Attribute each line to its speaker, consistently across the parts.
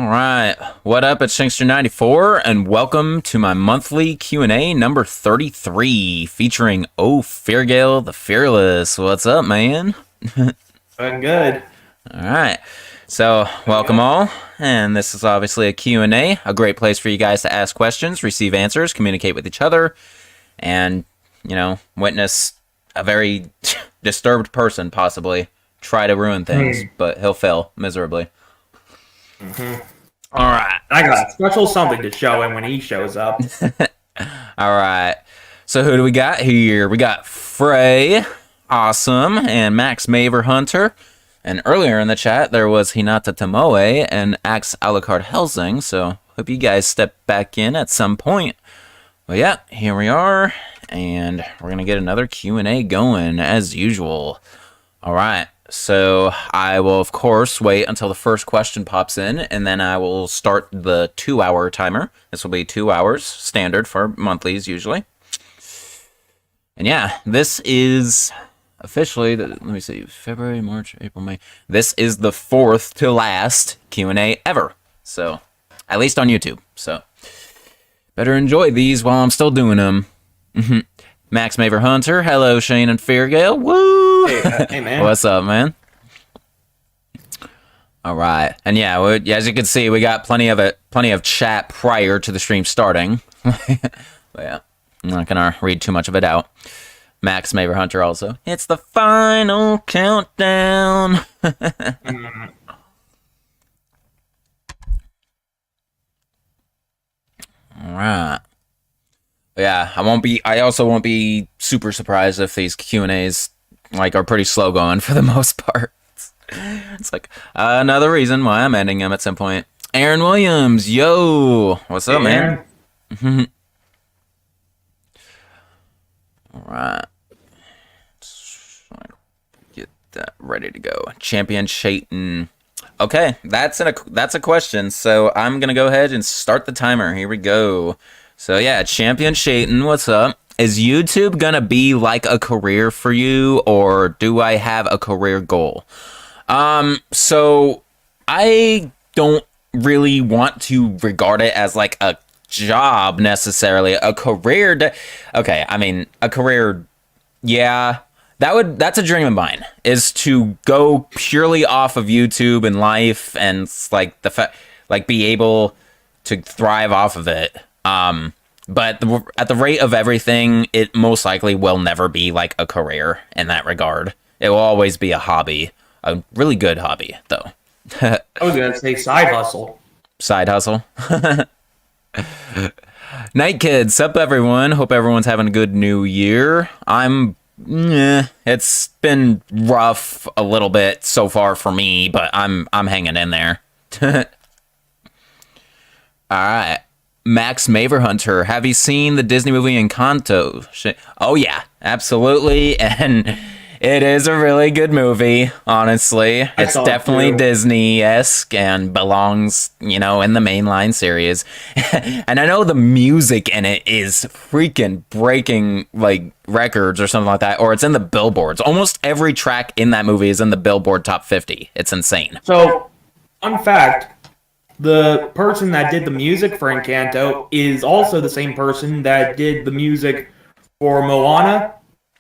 Speaker 1: All right, what up? It's Shankster94, and welcome to my monthly Q&A number 33, featuring Fergale the Fearless. What's up, man?
Speaker 2: Doing good.
Speaker 1: All right, so welcome all, and this is obviously a Q&A, a great place for you guys to ask questions, receive answers, communicate with each other, and, witness a very disturbed person possibly try to ruin things, but he'll fail miserably. All right.
Speaker 2: I got a special something to show him when he shows up.
Speaker 1: All right. So who do we got here? We got Frey, awesome, and Max Maver Hunter. And earlier in the chat, there was Hinata Tomoe and Axe Alucard Helsing. So hope you guys step back in at some point. But yeah, here we are. And we're going to get another Q&A going as usual. All right. So I will, of course, wait until the first question pops in, and then I will start the 2-hour timer. This will be 2 hours, standard for monthlies usually. And yeah, this is officially, let me see, February, March, April, May. This is the 4th to last Q&A ever. So, at least on YouTube. So, better enjoy these while I'm still doing them. Max Maver Hunter, hello Shane and Fairgale, woo!
Speaker 2: Hey, man.
Speaker 1: What's up, man? All right, and yeah, as you can see, we got plenty of chat prior to the stream starting. But yeah, I'm not gonna read too much of it out. Max Maver Hunter also. It's the final countdown. All right. Yeah, I also won't be super surprised if these Q&As are pretty slow going for the most part. It's like another reason why I'm ending them at some point. Aaron Williams, yo, what's up, man? All right, get that ready to go. Champion Shayton. Okay, that's a question. So I'm gonna go ahead and start the timer. Here we go. So yeah, Champion Shayton, what's up? Is YouTube gonna be like a career for you, or do I have a career goal? So I don't really want to regard it as like a job necessarily. A career, okay, I mean a career, yeah. That's a dream of mine, is to go purely off of YouTube and life, and be able to thrive off of it. But at the rate of everything, it most likely will never be like a career in that regard. It will always be a hobby, a really good hobby, though.
Speaker 2: I was gonna say side hustle.
Speaker 1: Side hustle. Night Kids, sup everyone? Hope everyone's having a good new year. It's been rough a little bit so far for me, but I'm hanging in there. All right. Max Maver Hunter, have you seen the Disney movie Encanto? Oh yeah, absolutely, and it is a really good movie, honestly. It's definitely Disney-esque and belongs, in the mainline series. And I know the music in it is freaking breaking, records or something like that, or it's in the billboards. Almost every track in that movie is in the Billboard Top 50. It's insane.
Speaker 2: So, fun fact, the person that did the music for Encanto is also the same person that did the music for Moana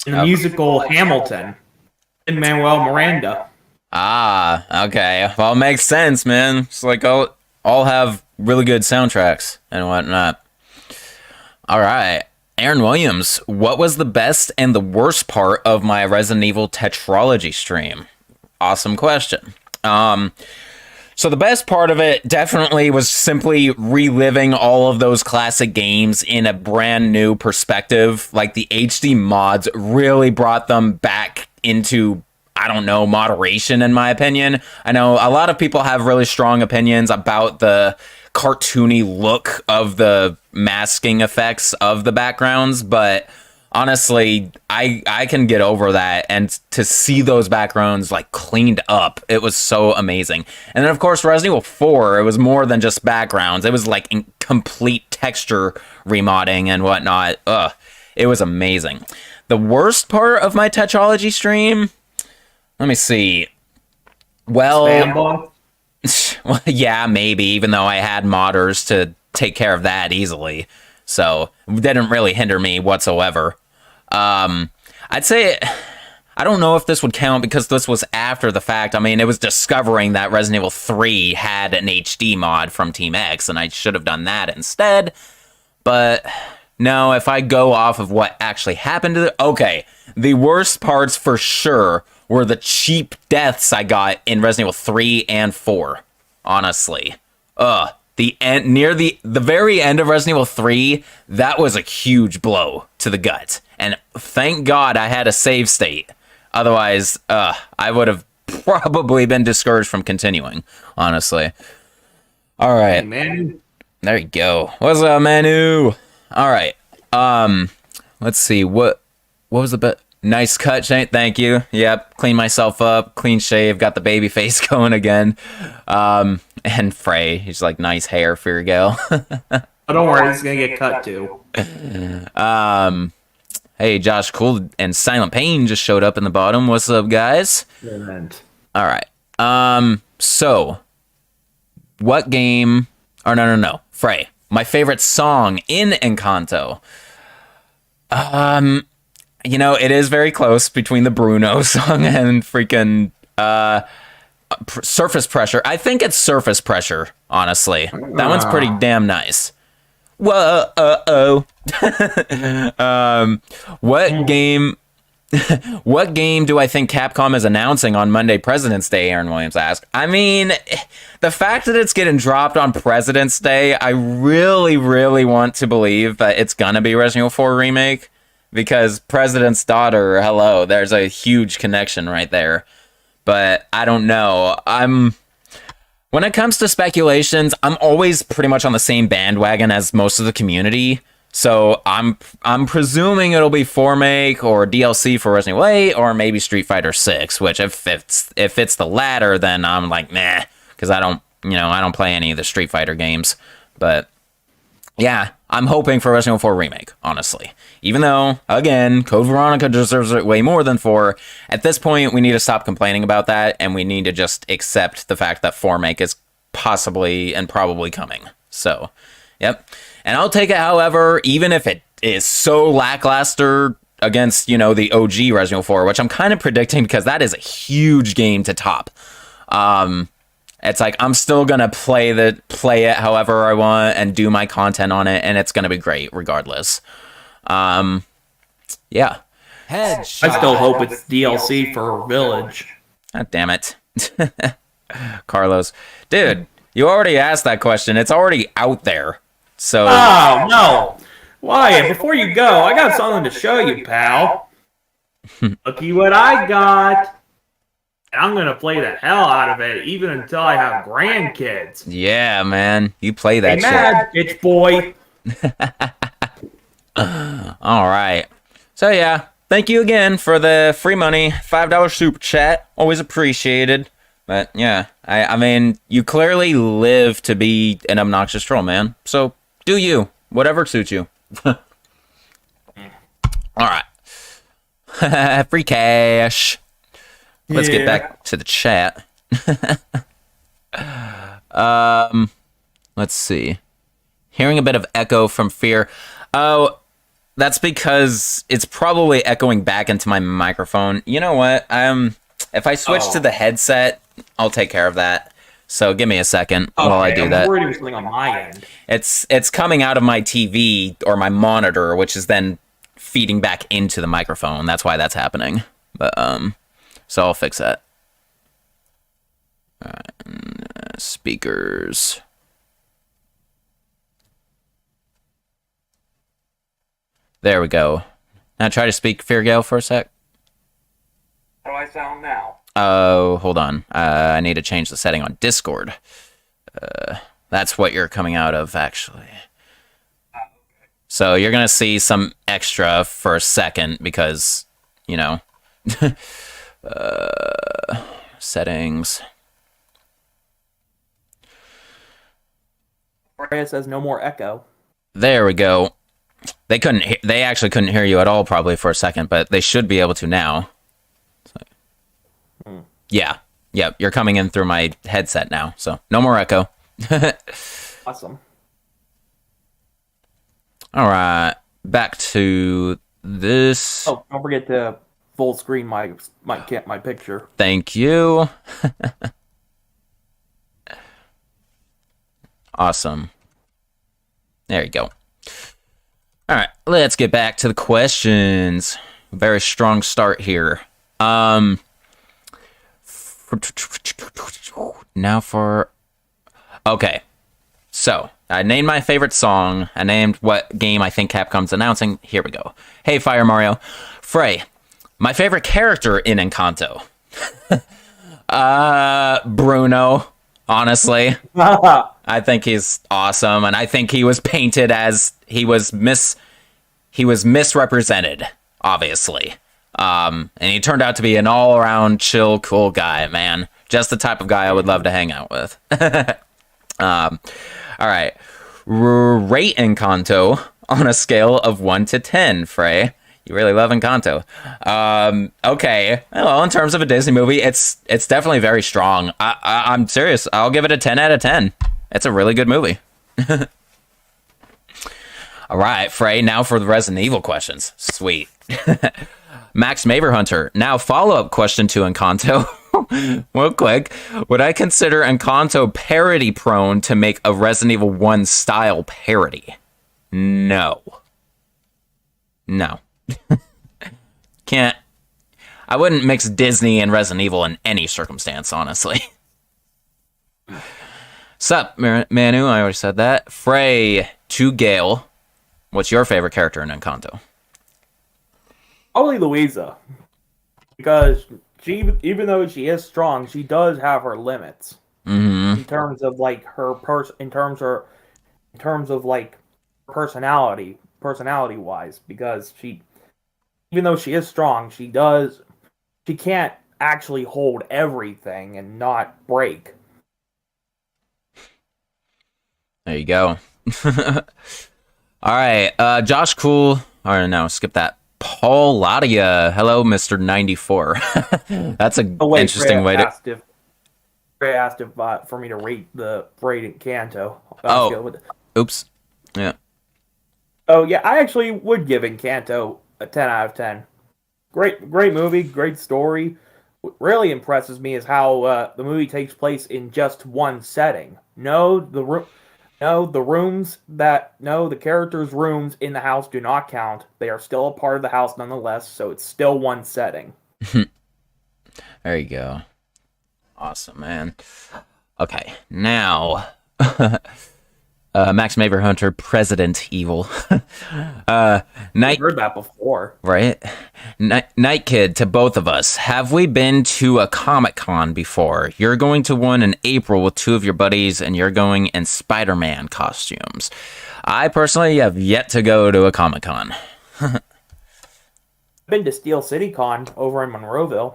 Speaker 2: and the musical Hamilton, and Manuel Miranda.
Speaker 1: Ah, okay. Well, it makes sense, man. It's like all have really good soundtracks and whatnot. All right. Aaron Williams, what was the best and the worst part of my Resident Evil tetralogy stream? Awesome question. So the best part of it definitely was simply reliving all of those classic games in a brand new perspective. Like the HD mods really brought them back into, I don't know, moderation in my opinion. I know a lot of people have really strong opinions about the cartoony look of the masking effects of the backgrounds, but honestly, I can get over that, and to see those backgrounds cleaned up, it was so amazing. And then of course Resident Evil 4, it was more than just backgrounds. It was complete texture remodding and whatnot. It was amazing. The worst part of my tetralogy stream, let me see. Well, Well, yeah, maybe, even though I had modders to take care of that easily. So it didn't really hinder me whatsoever. I'd say, I don't know if this would count because this was after the fact. I mean, it was discovering that Resident Evil 3 had an HD mod from Team X, and I should have done that instead. But no, if I go off of what actually happened to okay, the worst parts for sure were the cheap deaths I got in Resident Evil 3 and 4. Honestly. The end, near the very end of Resident Evil 3, that was a huge blow to the gut. And thank God I had a save state. Otherwise, I would have probably been discouraged from continuing, honestly. All right.
Speaker 2: Man.
Speaker 1: There you go. What's up, Manu? All right. Let's see. What was the best? Nice cut, Shane. Thank you. Yep. Clean myself up. Clean shave. Got the baby face going again. And Frey. He's like, nice hair for your gal.
Speaker 2: Oh, don't worry. It's going to get cut too.
Speaker 1: Hey, Josh Cool and Silent Pain just showed up in the bottom. What's up, guys? All right. So, what game... Or no. Frey. My favorite song in Encanto. You know, it is very close between the Bruno song and freaking Surface Pressure. I think it's Surface Pressure, honestly. That one's pretty damn nice. Whoa, what game do I think Capcom is announcing on Monday President's Day, Aaron Williams asked. I mean, the fact that it's getting dropped on President's Day, I really, really want to believe that it's gonna be Resident Evil 4 Remake. Because President's Daughter, hello, there's a huge connection right there. But I don't know. When it comes to speculations, I'm always pretty much on the same bandwagon as most of the community. So I'm presuming it'll be 4-make or DLC for Resident Evil 8 or maybe Street Fighter 6. Which if it's the latter, then I'm like nah, because I don't play any of the Street Fighter games. But yeah, I'm hoping for Resident Evil 4 Remake, honestly. Even though, again, Code Veronica deserves it way more than 4. At this point, we need to stop complaining about that, and we need to just accept the fact that 4-make is possibly and probably coming. So, yep. And I'll take it, however, even if it is so lackluster against, the OG Resident Evil 4, which I'm kind of predicting because that is a huge game to top. It's like I'm still gonna play it however I want and do my content on it, and it's gonna be great regardless. Yeah.
Speaker 2: Headshot. I still hope it's DLC for Village.
Speaker 1: God damn it, Carlos, dude, you already asked that question. It's already out there. So.
Speaker 2: Oh no! Why? Before you go, I got something to show you, pal. Looky what I got. I'm gonna play the hell out of it, even until I have grandkids.
Speaker 1: Yeah, man, you play that
Speaker 2: shit. Mad, bitch boy.
Speaker 1: All right. So yeah, thank you again for the free money, $5 super chat. Always appreciated. But yeah, I mean, you clearly live to be an obnoxious troll, man. So do you, whatever suits you. All right. Free cash. Let's get back to the chat. Let's see. Hearing a bit of echo from Fear. Oh, that's because it's probably echoing back into my microphone. You know what? If I switch to the headset, I'll take care of that. So give me a second while I do that.
Speaker 2: I'm worried it was something on my end.
Speaker 1: It's coming out of my TV or my monitor, which is then feeding back into the microphone. That's why that's happening. But so I'll fix that. All right, speakers. There we go. Now try to speak Fear Gale for a sec.
Speaker 2: How do I sound now?
Speaker 1: Oh, hold on. I need to change the setting on Discord. That's what you're coming out of, actually. So you're going to see some extra for a second because, settings.
Speaker 2: Freya says no more echo.
Speaker 1: There we go. They actually couldn't hear you at all probably for a second, but they should be able to now. So, yeah. Yep, you're coming in through my headset now, so no more echo.
Speaker 2: Awesome.
Speaker 1: All right, back to this.
Speaker 2: Oh, don't forget to full screen my picture.
Speaker 1: Thank you. Awesome. There you go. All right, let's get back to the questions. Very strong start here. Now for... Okay. So, I named my favorite song. I named what game I think Capcom's announcing. Here we go. Hey, Fire Mario. Frey, my favorite character in Encanto. Bruno, honestly. I think he's awesome, and I think he was painted as he was misrepresented, obviously. And he turned out to be an all-around chill, cool guy, man. Just the type of guy I would love to hang out with. All right. Rate Encanto on a scale of 1 to 10, Frey. You really love Encanto. Okay. Well, in terms of a Disney movie, it's definitely very strong. I'm serious. I'll give it a 10 out of 10. It's a really good movie. All right, Frey, now for the Resident Evil questions. Sweet. Max Maverhunter. Now, follow-up question to Encanto. Real quick. Would I consider Encanto parody-prone to make a Resident Evil 1 style parody? No. No. Can't. I wouldn't mix Disney and Resident Evil in any circumstance, honestly. Sup, Manu? I already said that. Frey to Gale. What's your favorite character in Encanto?
Speaker 2: Probably Louisa, because she, even though she is strong, she does have her limits in terms of like her in terms of like personality wise. Because she, even though she is strong, she can't actually hold everything and not break.
Speaker 1: There you go. All right, Josh Cool. Or no, skip that. Paul Ladia. Hello, Mr. 94. That's a interesting way to...
Speaker 2: Ray asked if for me to rate Encanto.
Speaker 1: Oops. Yeah.
Speaker 2: Oh, yeah, I actually would give Encanto a 10 out of 10. Great movie, great story. What really impresses me is how the movie takes place in just one setting. The characters' rooms in the house do not count. They are still a part of the house nonetheless, so it's still one setting.
Speaker 1: There you go. Awesome, man. Okay, now... Max Maverhunter, President Evil.
Speaker 2: I've heard that before.
Speaker 1: Right? Night Kid, to both of us. Have we been to a Comic-Con before? You're going to one in April with two of your buddies, and you're going in Spider-Man costumes. I personally have yet to go to a Comic-Con.
Speaker 2: I've been to Steel City Con over in Monroeville.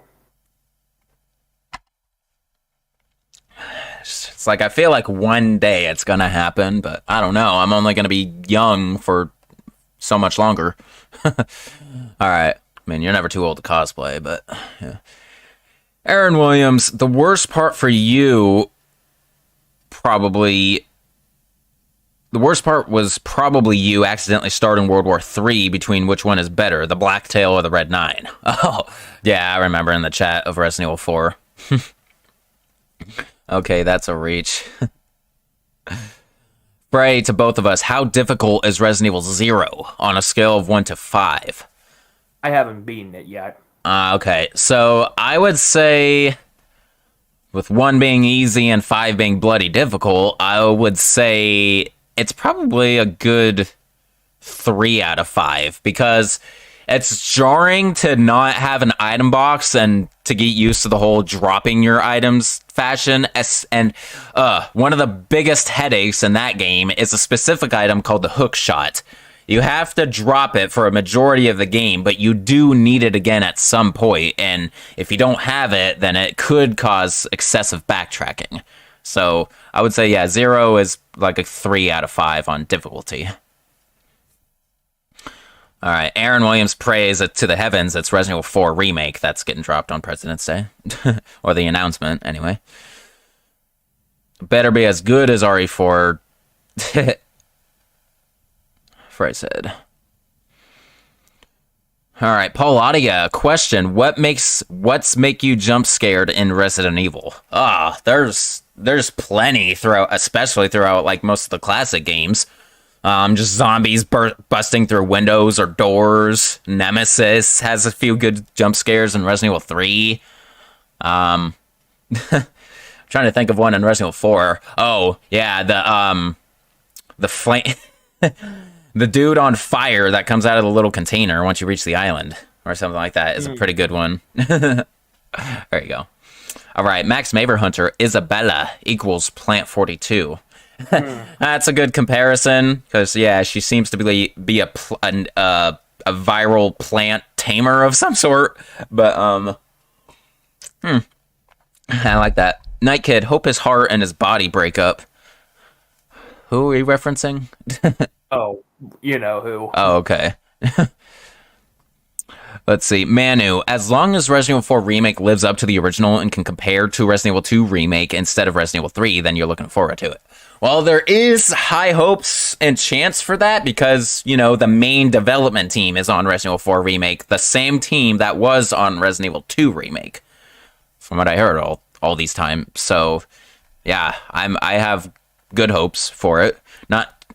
Speaker 1: It's like, I feel like one day it's gonna happen, but I don't know. I'm only gonna be young for so much longer. Alright. I mean, you're never too old to cosplay, but yeah. Aaron Williams, the worst part for you, the worst part was probably you accidentally starting World War III between which one is better, the Black Tail or the Red 9. Oh, yeah, I remember in the chat of Resident Evil 4. Okay, that's a reach. Frey, to both of us, how difficult is Resident Evil 0 on a scale of 1 to 5?
Speaker 2: I haven't beaten it yet.
Speaker 1: Okay, so I would say, with 1 being easy and 5 being bloody difficult, I would say it's probably a good 3 out of 5, because it's jarring to not have an item box and to get used to the whole dropping your items fashion. And one of the biggest headaches in that game is a specific item called the hook shot. You have to drop it for a majority of the game, but you do need it again at some point, and if you don't have it, then it could cause excessive backtracking. So I would say, yeah, 0 is like a 3 out of 5 on difficulty. All right. Aaron Williams prays it to the heavens. It's Resident Evil 4 remake that's getting dropped on President's Day, or the announcement anyway. Better be as good as RE4. Frey said. All right, Paul Audia, question: what's make you jump scared in Resident Evil? There's plenty throughout, especially throughout like most of the classic games. Just zombies busting through windows or doors. Nemesis has a few good jump scares in Resident Evil 3. I'm trying to think of one in Resident Evil 4. Oh yeah, the flame. The dude on fire that comes out of the little container once you reach the island or something like that is a pretty good one. There you go. All right, Max Maver Hunter, Isabella equals Plant 42. That's a good comparison because, yeah, she seems to be a viral plant tamer of some sort. But, I like that. Night Kid, hope his heart and his body break up. Who are you referencing?
Speaker 2: Oh, you know who.
Speaker 1: Oh, okay. Let's see. Manu, as long as Resident Evil 4 Remake lives up to the original and can compare to Resident Evil 2 Remake instead of Resident Evil 3, then you're looking forward to it. Well, there is high hopes and chance for that because, you know, the main development team is on Resident Evil 4 Remake, the same team that was on Resident Evil 2 Remake, from what I heard all these times. So, yeah, I have good hopes for it.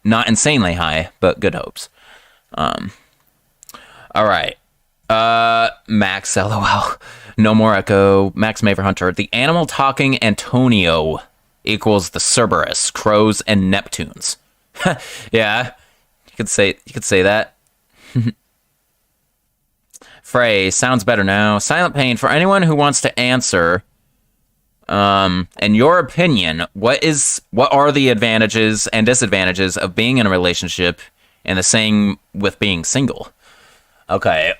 Speaker 1: Not insanely high, but good hopes. All right. Max, LOL. No more echo. Max Maver Hunter. The animal talking Antonio equals the Cerberus, crows, and Neptunes. Yeah, you could say that. Frey, sounds better now. Silent Pain, for anyone who wants to answer, in your opinion, what are the advantages and disadvantages of being in a relationship and the same with being single? Okay.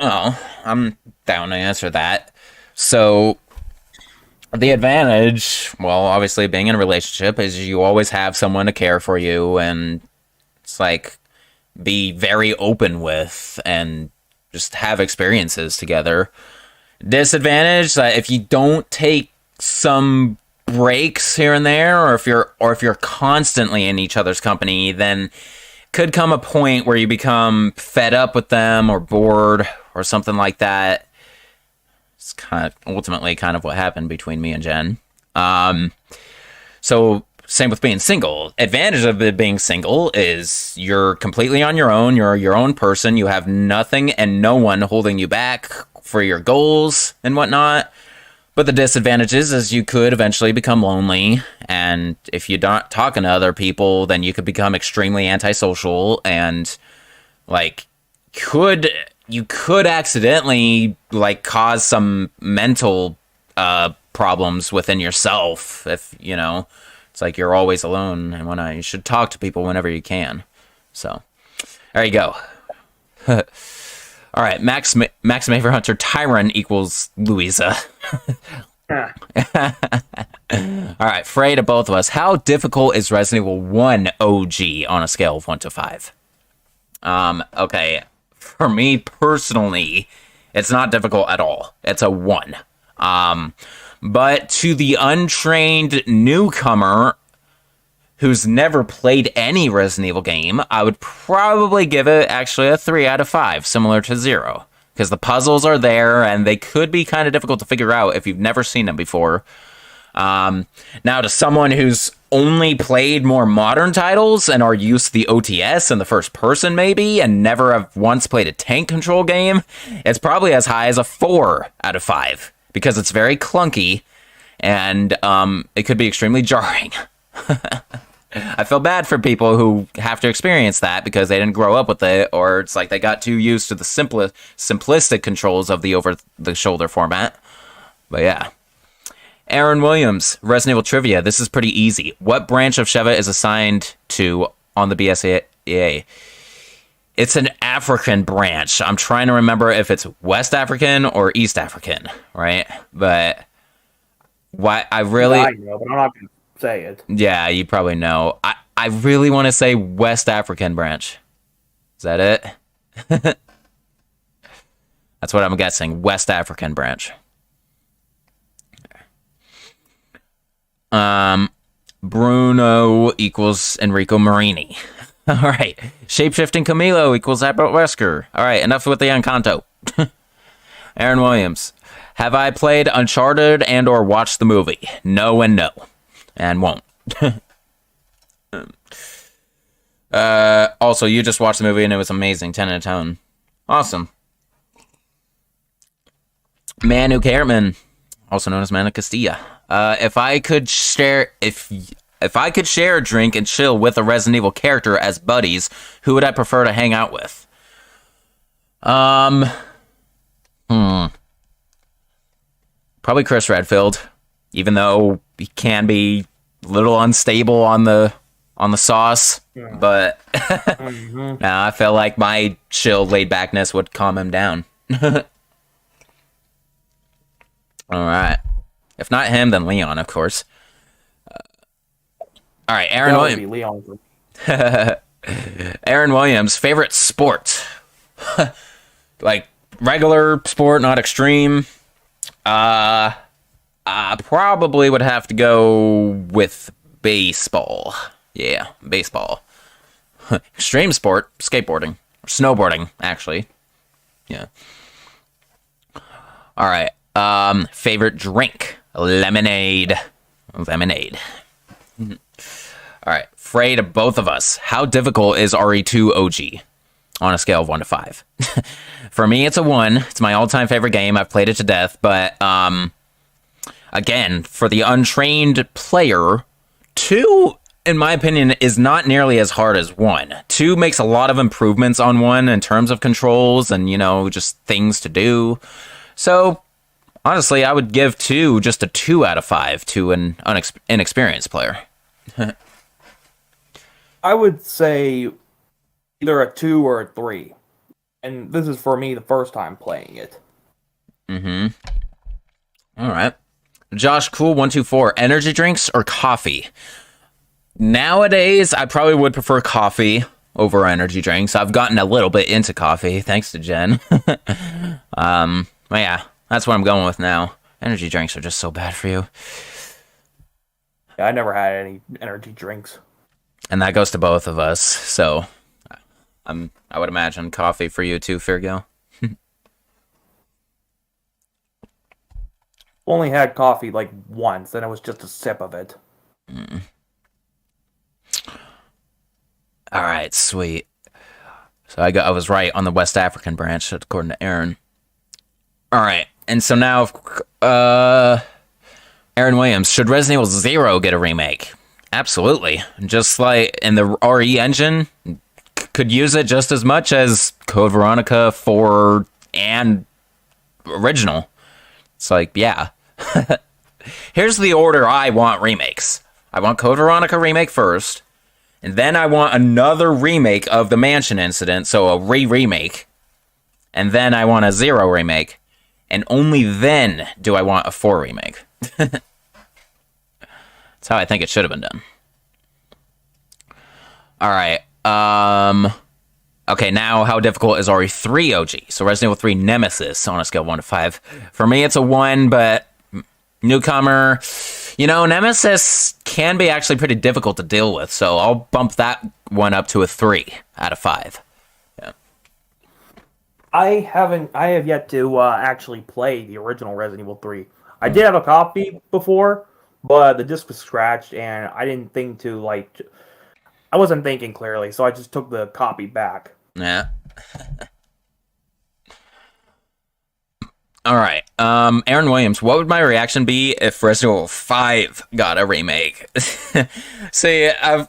Speaker 1: Oh, I'm down to answer that. So, the advantage, well, obviously being in a relationship is you always have someone to care for you and it's like be very open with and just have experiences together. Disadvantage, if you don't take some breaks here and there, or if you're constantly in each other's company, then could come a point where you become fed up with them or bored or something like that. It's ultimately kind of what happened between me and Jen. So same with being single. Advantage of it being single is you're completely on your own. You're your own person. You have nothing and no one holding you back for your goals and whatnot. But the disadvantages is you could eventually become lonely, and if you're not talking to other people, then you could become extremely antisocial, and like you could accidentally like cause some mental problems within yourself if you know it's like you're always alone and whatnot. You should talk to people whenever you can. So there you go. All right, Max Maver Hunter Tyron equals Louisa. All right, Frey to both of us. How difficult is Resident Evil 1 OG on a scale of 1 to 5? Okay, for me personally, it's not difficult at all. It's a 1. But to the untrained newcomer who's never played any Resident Evil game, I would probably give it actually a 3 out of 5, similar to 0. Because the puzzles are there, and they could be kind of difficult to figure out if you've never seen them before. Now, to someone who's only played more modern titles and are used to the OTS and the first person maybe, and never have once played a tank control game, it's probably as high as a 4 out of 5. Because it's very clunky, and it could be extremely jarring. I feel bad for people who have to experience that because they didn't grow up with it, or it's like they got too used to the simplistic controls of the over-the-shoulder format. But yeah. Aaron Williams, Resident Evil Trivia. This is pretty easy. What branch of Sheva is assigned to on the BSAA? It's an African branch. I'm trying to remember if it's West African or East African, right? But why I really...
Speaker 2: I know, but I'm not going to say it.
Speaker 1: Yeah, you probably know. I really want to say West African branch. Is that it? That's what I'm guessing. West African branch. Bruno equals Enrico Marini. All right. Shapeshifting Camilo equals Albert Wesker. All right. Enough with the Encanto. Aaron Williams. Have I played Uncharted and or watched the movie? No and no. And won't. Also, you just watched the movie and it was amazing. 10 out of 10. Awesome. Manu Careman, also known as Manu Castilla. If I could share a drink and chill with a Resident Evil character as buddies, who would I prefer to hang out with? Probably Chris Redfield, even though he can be a little unstable on the sauce, but nah, I feel like my chill laid backness would calm him down. All right. If not him, then Leon, of course. All right, Aaron Williams.
Speaker 2: Leon.
Speaker 1: Aaron Williams, favorite sport? Like regular sport, not extreme. I probably would have to go with baseball. Yeah, baseball. Extreme sport, skateboarding. Or snowboarding, actually. Yeah. All right. Favorite drink? Lemonade. Lemonade. All right. Afraid of both of us. How difficult is RE2 OG? On a scale of 1 to 5. For me, it's a 1. It's my all-time favorite game. I've played it to death. But, again, for the untrained player, 2, in my opinion, is not nearly as hard as 1. 2 makes a lot of improvements on 1 in terms of controls and, just things to do. So, honestly, I would give 2 just a 2 out of 5 to an inexperienced player.
Speaker 2: I would say either a 2 or a 3. And this is for me the first time playing it.
Speaker 1: All right. Josh Cool 124, energy drinks or coffee? Nowadays, I probably would prefer coffee over energy drinks. I've gotten a little bit into coffee, thanks to Jen. But yeah, that's what I'm going with now. Energy drinks are just so bad for you.
Speaker 2: Yeah, I never had any energy drinks.
Speaker 1: And that goes to both of us, so I would imagine coffee for you too, Firgo.
Speaker 2: Only had coffee like once, and it was just a sip of it.
Speaker 1: All right, sweet. So I was right on the West African branch, according to Aaron. All right, and so now, Aaron Williams, should Resident Evil 0 get a remake? Absolutely. Just like in the RE engine, could use it just as much as Code Veronica 4 and original. It's like, yeah. Here's the order I want remakes. I want Code Veronica remake first, and then I want another remake of the Mansion incident, so a remake, and then I want a 0 remake, and only then do I want a 4 remake. That's how I think it should have been done. All right. Okay, now how difficult is RE3 OG? So Resident Evil 3 Nemesis on a scale of 1 to 5. For me, it's a 1, but newcomer, Nemesis can be actually pretty difficult to deal with, so I'll bump that one up to a 3 out of 5. Yeah.
Speaker 2: I have yet to actually play the original Resident Evil 3. I did have a copy before, but the disc was scratched, and I didn't think to, I wasn't thinking clearly, so I just took the copy back.
Speaker 1: Yeah. All right. Aaron Williams, what would my reaction be if Resident Evil 5 got a remake? See, I've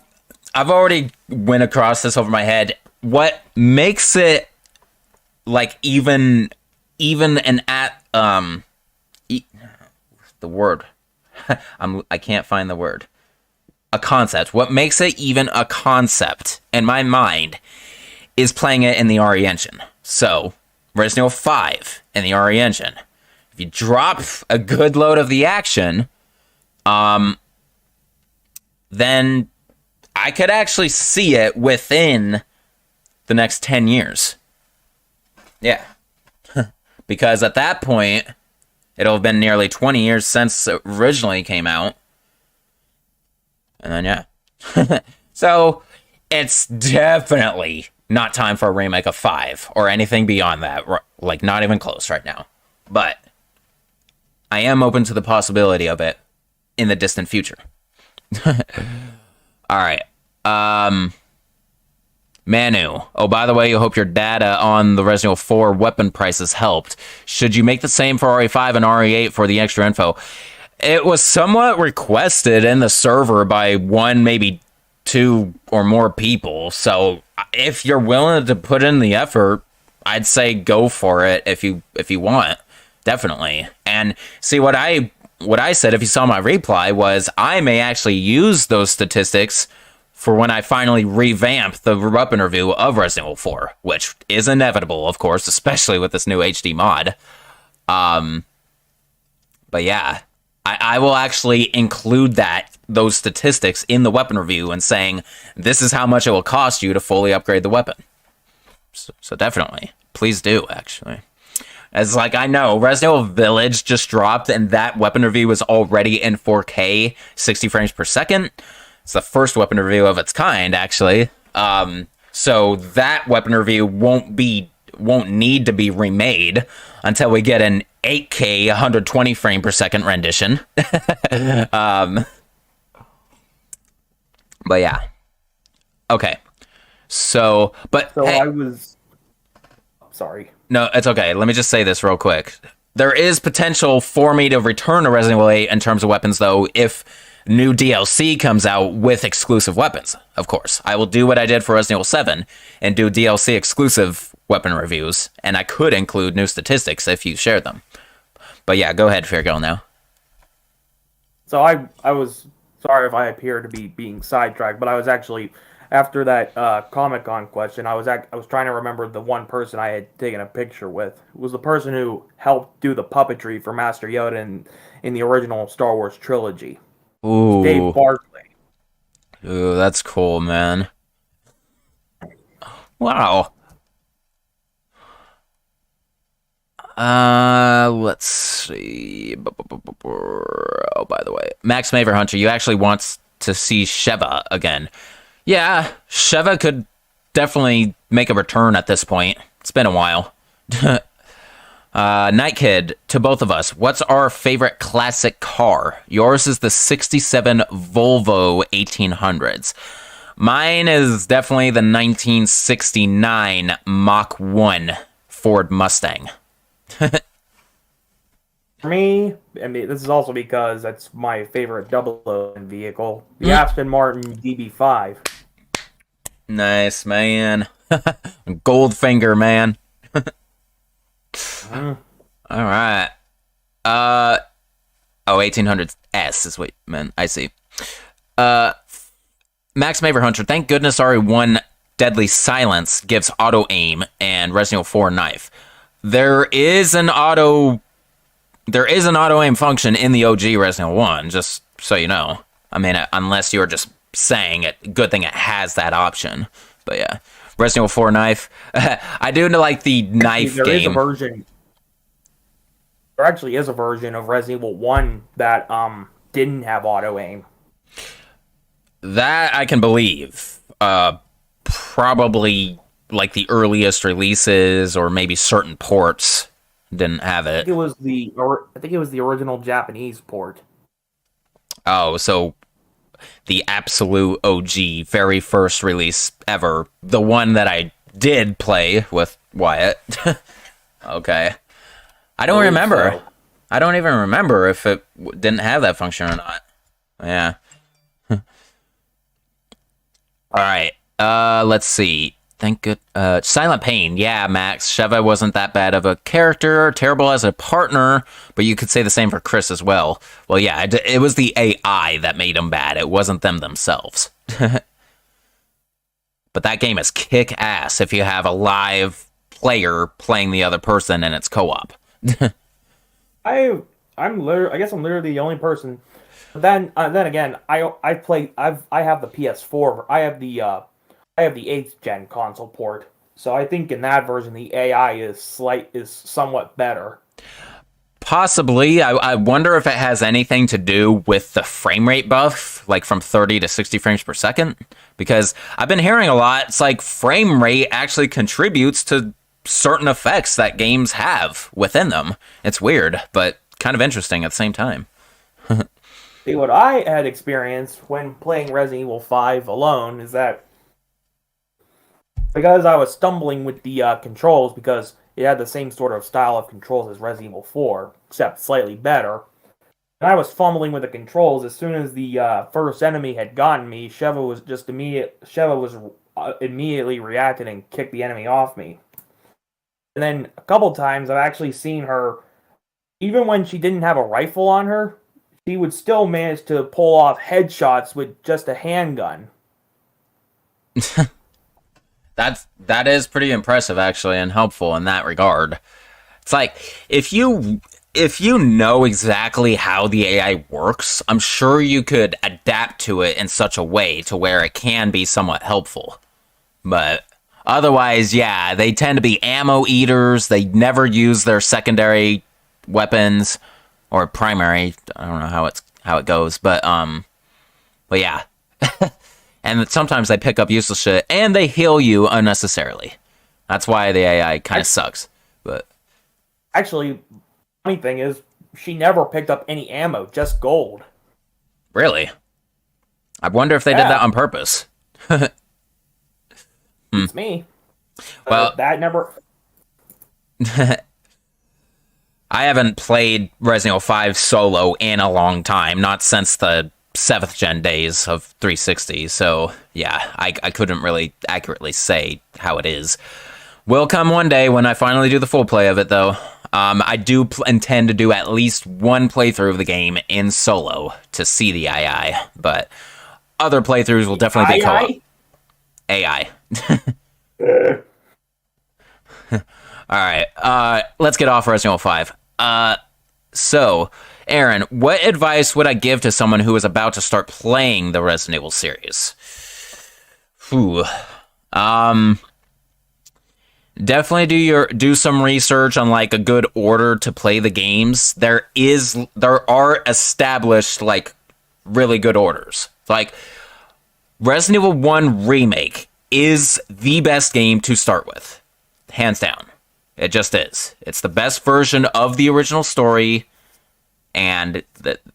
Speaker 1: already went across this over my head. What makes it even an at the word I can't find the word. A concept. What makes it even a concept in my mind is playing it in the RE engine. So, Resident Evil 5 in the RE engine. If you drop a good load of the action, then I could actually see it within the next 10 years. Yeah. Because at that point, it'll have been nearly 20 years since it originally came out. And then, yeah. So, it's definitely not time for a remake of 5 or anything beyond that. Like, not even close right now. But I am open to the possibility of it in the distant future. All right. Manu. Oh, by the way, you hope your data on the Resident Evil 4 weapon prices helped. Should you make the same for RE5 and RE8 for the extra info? It was somewhat requested in the server by one, maybe two or more people. So if you're willing to put in the effort, I'd say go for it if you want. Definitely. And see what I said, if you saw my reply, was I may actually use those statistics for when I finally revamp the weapon review of Resident Evil 4, which is inevitable, of course, especially with this new HD mod. But yeah, I will actually include those statistics in the weapon review and saying, this is how much it will cost you to fully upgrade the weapon. So definitely, please do, actually. As like, I know, Resident Evil Village just dropped, and that weapon review was already in 4K, 60 frames per second. It's the first weapon review of its kind, actually. So that weapon review won't need to be remade until we get an 8K 120 frame per second rendition. But yeah. Okay. So hey,
Speaker 2: I was sorry.
Speaker 1: No, it's okay. Let me just say this real quick. There is potential for me to return to Resident Evil 8 in terms of weapons, though, if new DLC comes out with exclusive weapons, of course. I will do what I did for Resident Evil 7 and do DLC exclusive weapon reviews, and I could include new statistics if you shared them. But yeah, go ahead, Fair Girl, now.
Speaker 2: So I was sorry if I appear to be being sidetracked, but I was actually after that Comic-Con question, I was trying to remember the one person I had taken a picture with. It was the person who helped do the puppetry for Master Yoda in the original Star Wars trilogy.
Speaker 1: Ooh.
Speaker 2: Dave Barkley.
Speaker 1: Ooh, that's cool, man. Wow. Let's see. Oh, by the way, Max Maver Hunter, you actually want to see Sheva again. Yeah, Sheva could definitely make a return at this point. It's been a while. Night Kid, to both of us, what's our favorite classic car? Yours is the 67 Volvo 1800s. Mine is definitely the 1969 Mach 1 Ford Mustang.
Speaker 2: For me, I mean, this is also because that's my favorite 007 vehicle, the Aston Martin DB5.
Speaker 1: Nice, man. Goldfinger, man. All right. 1800S is what you meant. I see. Max Maver Hunter, thank goodness RE1 Deadly Silence gives auto aim and Resident Evil 4 knife. There is an auto aim function in the OG Resident Evil 1, just so you know. I mean, unless you're just saying it, good thing it has that option. But yeah, Resident Evil 4 knife. I do like the knife
Speaker 2: there
Speaker 1: game.
Speaker 2: Is a version. There actually is a version of Resident Evil 1 that didn't have auto aim.
Speaker 1: That I can believe. Probably like the earliest releases, or maybe certain ports didn't have it.
Speaker 2: I think it was the original Japanese port.
Speaker 1: Oh, so the absolute OG, very first release ever, the one that I did play with Wyatt. Okay, I don't remember. So. I don't even remember if it didn't have that function or not. Yeah. All right. Let's see. Thank good. Silent Pain. Yeah, Max. Sheva wasn't that bad of a character. Terrible as a partner, but you could say the same for Chris as well. Well, yeah, it was the AI that made him bad. It wasn't them themselves. But that game is kick ass if you have a live player playing the other person and it's co-op.
Speaker 2: I guess I'm literally the only person. But then again, I have the PS4. I have the 8th gen console port. So I think in that version the AI is somewhat better.
Speaker 1: Possibly. I wonder if it has anything to do with the frame rate buff, like from 30 to 60 frames per second. Because I've been hearing a lot, it's like frame rate actually contributes to certain effects that games have within them. It's weird, but kind of interesting at the same time.
Speaker 2: See, what I had experienced when playing Resident Evil 5 alone is that because I was stumbling with the controls, because it had the same sort of style of controls as Resident Evil 4, except slightly better. And I was fumbling with the controls. As soon as the first enemy had gotten me, Sheva was immediately reacted and kicked the enemy off me. And then a couple times I've actually seen her, even when she didn't have a rifle on her, she would still manage to pull off headshots with just a handgun.
Speaker 1: That is pretty impressive actually and helpful in that regard. It's like if you know exactly how the AI works, I'm sure you could adapt to it in such a way to where it can be somewhat helpful. But otherwise, yeah, they tend to be ammo eaters. They never use their secondary weapons or primary. I don't know how it goes, but yeah. And sometimes they pick up useless shit and they heal you unnecessarily. That's why the AI kind of sucks. But
Speaker 2: actually, funny thing is, she never picked up any ammo, just gold.
Speaker 1: Really? I wonder if they did that on purpose.
Speaker 2: It's me.
Speaker 1: Well,
Speaker 2: that never.
Speaker 1: I haven't played Resident Evil 5 solo in a long time, not since the 7th gen days of 360. So yeah, I couldn't really accurately say how it is. Will come one day when I finally do the full play of it, though. I do intend to do at least one playthrough of the game in solo to see the AI, but other playthroughs will definitely be co-op. AI. Alright, let's get off Resident Evil 5. So, Aaron, what advice would I give to someone who is about to start playing the Resident Evil series? Definitely do some research on like a good order to play the games. There are established like really good orders. Like Resident Evil 1 Remake is the best game to start with. Hands down. It just is. It's the best version of the original story, and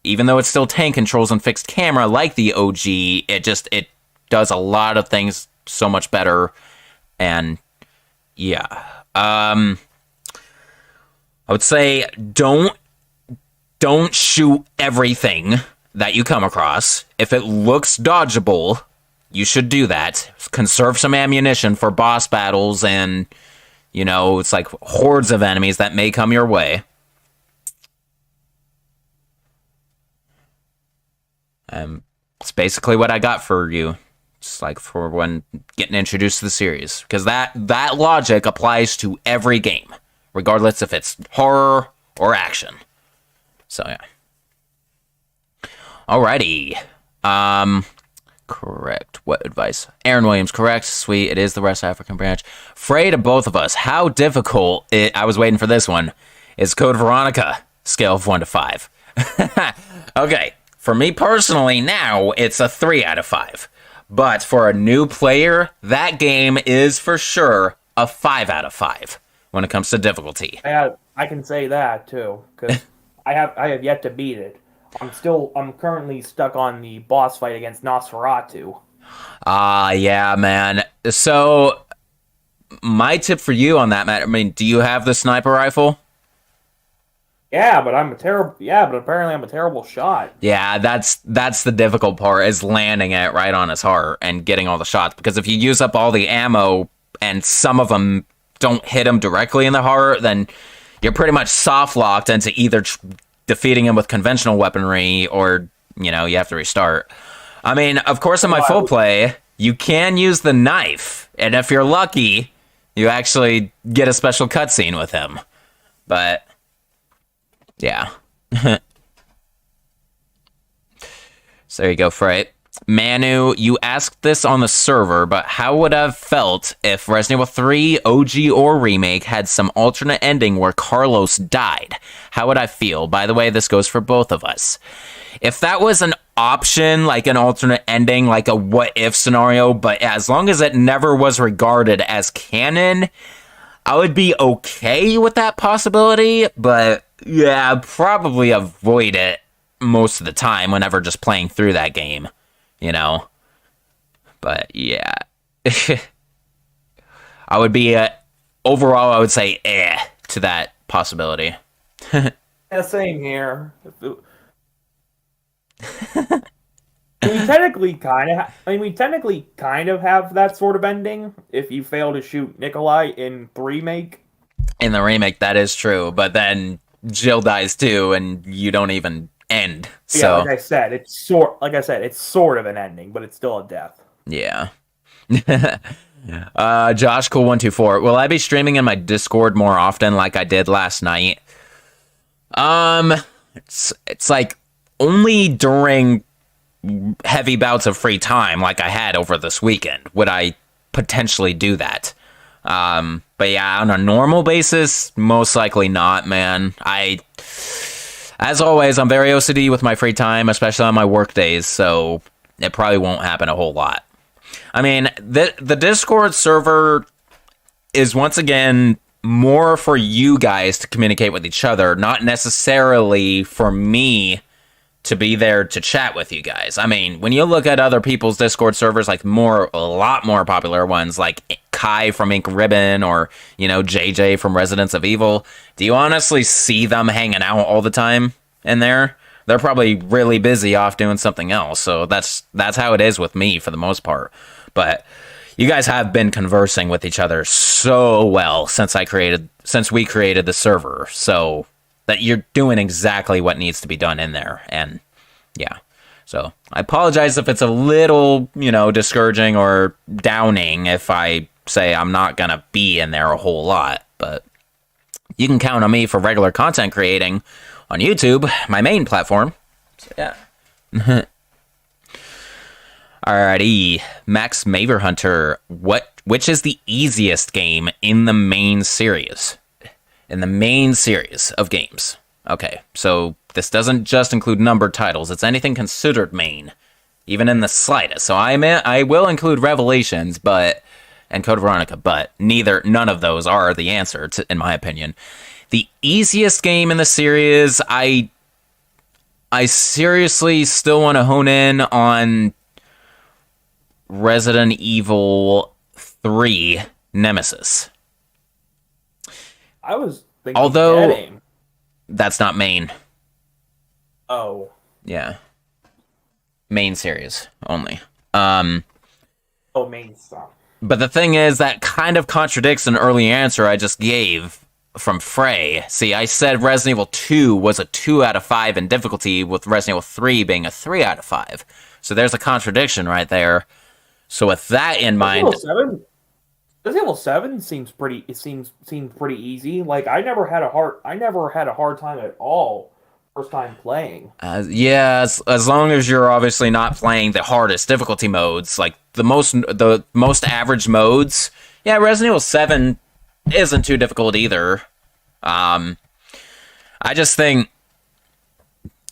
Speaker 1: even though it's still tank controls and fixed camera like the OG, it does a lot of things so much better. And yeah, I would say don't shoot everything that you come across. If it looks dodgeable, you should do that. Conserve some ammunition for boss battles, and it's like hordes of enemies that may come your way. It's basically what I got for you. It's like for when getting introduced to the series, because that logic applies to every game, regardless if it's horror or action. So yeah. Alrighty. Correct. What advice? Aaron Williams, correct. Sweet. It is the West African branch. Afraid of both of us. How difficult, I was waiting for this one, is Code Veronica? Scale of 1 to 5. Okay. For me personally, now, it's a 3 out of 5. But for a new player, that game is for sure a 5 out of 5 when it comes to difficulty.
Speaker 2: I can say that, too, because I have yet to beat it. I'm currently stuck on the boss fight against Nosferatu.
Speaker 1: Yeah, man. So, my tip for you on that matter, do you have the sniper rifle?
Speaker 2: Yeah, but apparently I'm a terrible shot.
Speaker 1: Yeah, that's the difficult part, is landing it right on his heart and getting all the shots. Because if you use up all the ammo and some of them don't hit him directly in the heart, then you're pretty much soft locked into either defeating him with conventional weaponry, or you have to restart. Of course, in my full play, you can use the knife, and if you're lucky, you actually get a special cutscene with him. But yeah. So there you go, Fright. Manu, you asked this on the server, but how would I have felt if Resident Evil 3, OG, or Remake had some alternate ending where Carlos died? How would I feel? By the way, this goes for both of us. If that was an option, like an alternate ending, like a what-if scenario, but as long as it never was regarded as canon, I would be okay with that possibility, but yeah, I'd probably avoid it most of the time whenever just playing through that game. You know, but yeah, I would be overall. I would say to that possibility.
Speaker 2: Yeah, same here. We technically kind of. We technically kind of have that sort of ending if you fail to shoot Nikolai in the remake.
Speaker 1: In the remake, that is true, but then Jill dies too, and you don't even end. So
Speaker 2: yeah, like I said, it's sort of an ending, but it's still a death.
Speaker 1: Yeah. Josh Cool 124. Will I be streaming in my Discord more often like I did last night? It's like only during heavy bouts of free time like I had over this weekend would I potentially do that. But yeah, on a normal basis, most likely not, man. As always, I'm very OCD with my free time, especially on my work days, so it probably won't happen a whole lot. I mean, the Discord server is once again more for you guys to communicate with each other, not necessarily for me to be there to chat with you guys. I mean, when you look at other people's Discord servers, like a lot more popular ones, like Kai from Ink Ribbon or, JJ from Residents of Evil, do you honestly see them hanging out all the time in there? They're probably really busy off doing something else. So that's how it is with me for the most part. But you guys have been conversing with each other so well since we created the server. So that you're doing exactly what needs to be done in there. And yeah. So I apologize if it's a little, discouraging or downing if I say I'm not going to be in there a whole lot. But you can count on me for regular content creating on YouTube, my main platform. So yeah. Alrighty. Max Maverhunter. Which is the easiest game in the main series? In the main series of games. Okay, so this doesn't just include numbered titles. It's anything considered main, even in the slightest. So I will include Revelations, and Code Veronica, but none of those are the answer, in my opinion. The easiest game in the series, I seriously still want to hone in on Resident Evil 3 Nemesis.
Speaker 2: I was thinking
Speaker 1: although that's not main.
Speaker 2: Oh.
Speaker 1: Yeah. Main series only.
Speaker 2: Main stuff.
Speaker 1: But the thing is, that kind of contradicts an early answer I just gave from Frey. See, I said Resident Evil 2 was a 2 out of 5 in difficulty, with Resident Evil 3 being a 3 out of 5. So there's a contradiction right there. So with that in mind...
Speaker 2: Resident Evil 7 seems pretty easy. Like I never had a hard time at all first time playing.
Speaker 1: Yeah, as long as you're obviously not playing the hardest difficulty modes, like the most average modes. Yeah, Resident Evil 7 isn't too difficult either. I just think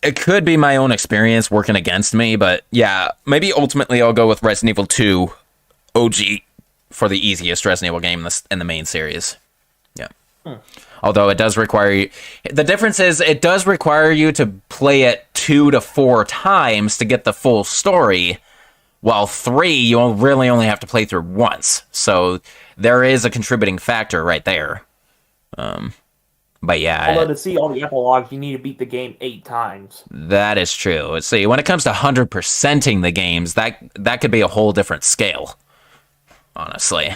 Speaker 1: it could be my own experience working against me, but yeah, maybe ultimately I'll go with Resident Evil 2 OG for the easiest Resident Evil game in the main series. Yeah. Although it does require you... The difference is it does require you to play it 2 to 4 times to get the full story, while 3, you really only have to play through once. So there is a contributing factor right there. But yeah...
Speaker 2: Although to see all the epilogues, you need to beat the game 8 times.
Speaker 1: That is true. Let's see, when it comes to 100%ing the games, that could be a whole different scale. Honestly.